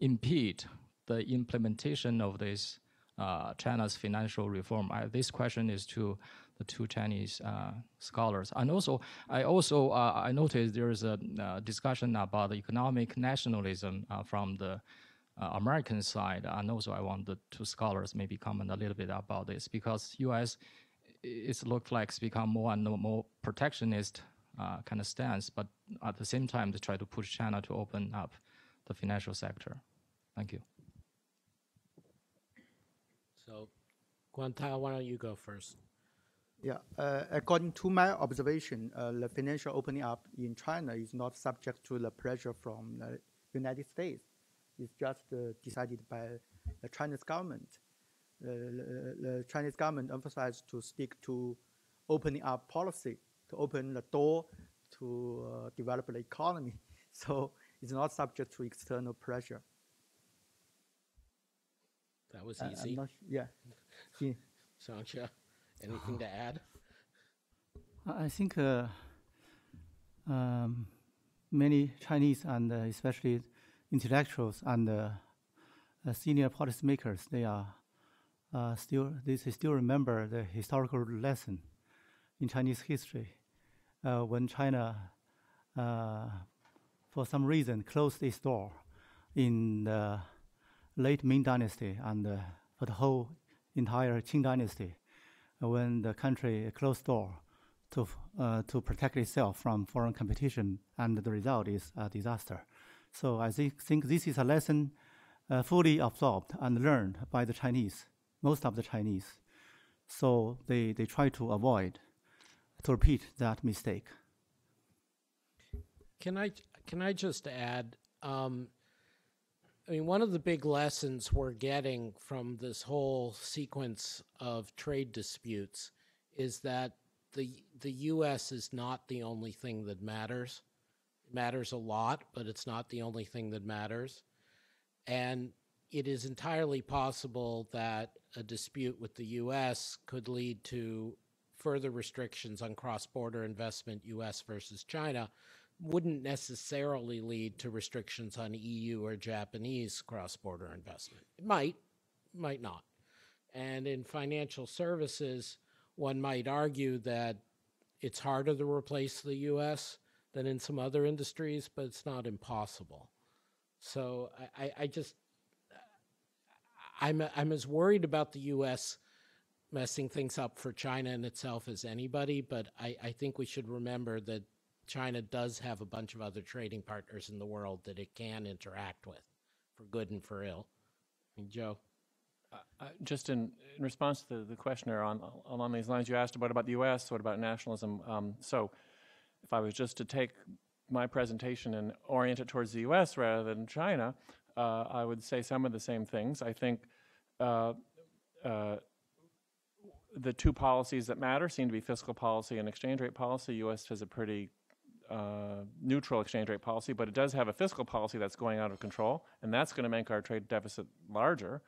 impede the implementation of this China's financial reform? This question is to the two Chinese scholars. And also, I noticed there is a discussion about the economic nationalism from the American side. And also, I want the two scholars maybe comment a little bit about this, because U.S. it looks like it's become more and more protectionist kind of stance, but at the same time, they try to push China to open up the financial sector. Thank you.
So, Guantao, why don't you go first?
Yeah, according to my observation, the financial opening up in China is not subject to the pressure from the United States. It's just decided by the Chinese government. The Chinese government emphasized to stick to opening up policy, to open the door to develop the economy. So it's not subject to external pressure.
That was easy.
Yeah.
Sancha, anything to add?
I think many Chinese and especially intellectuals and senior policymakers, they still remember the historical lesson in Chinese history when China, for some reason, closed its door in the late Ming Dynasty and for the whole entire Qing Dynasty, when the country closed door to protect itself from foreign competition, and the result is a disaster. So I think this is a lesson fully absorbed and learned by the Chinese, most of the Chinese. So they try to avoid to repeat that mistake.
Can I just add? I mean, one of the big lessons we're getting from this whole sequence of trade disputes is that the U.S. is not the only thing that matters. It matters a lot, but it's not the only thing that matters. And it is entirely possible that a dispute with the U.S. could lead to further restrictions on cross-border investment, U.S. versus China, wouldn't necessarily lead to restrictions on EU or Japanese cross-border investment. It might not. And in financial services, one might argue that it's harder to replace the U.S. than in some other industries, but it's not impossible. So I'm as worried about the U.S. messing things up for China in itself as anybody, but I think we should remember that China does have a bunch of other trading partners in the world that it can interact with, for good and for ill. I mean, Joe?
Just in response to the questioner along these lines, you asked about the U.S., what about nationalism? So if I was just to take my presentation and orient it towards the U.S. rather than China, I would say some of the same things. I think the two policies that matter seem to be fiscal policy and exchange rate policy. U.S. has a pretty neutral exchange rate policy, but it does have a fiscal policy that's going out of control, and that's going to make our trade deficit larger.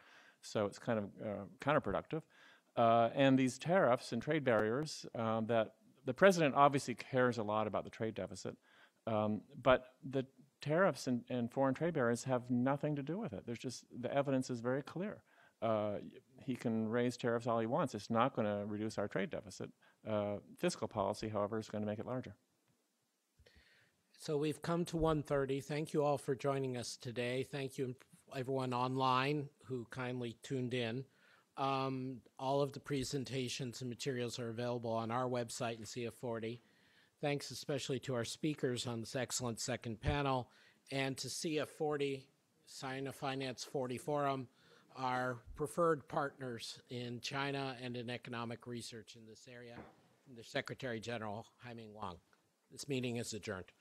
So it's kind of counterproductive. And these tariffs and trade barriers that the president obviously cares a lot about the trade deficit, but the tariffs and foreign trade barriers have nothing to do with it. There's just, the evidence is very clear. he can raise tariffs all he wants. It's not going to reduce our trade deficit. Fiscal policy, however, is going to make it larger.
So we've come to 1:30. Thank you all for joining us today. Thank you everyone online who kindly tuned in. All of the presentations and materials are available on our website in CF40. Thanks especially to our speakers on this excellent second panel, and to CF40, China Finance 40 Forum, our preferred partners in China and in economic research in this area, and the Secretary General, Haiming Wang. This meeting is adjourned.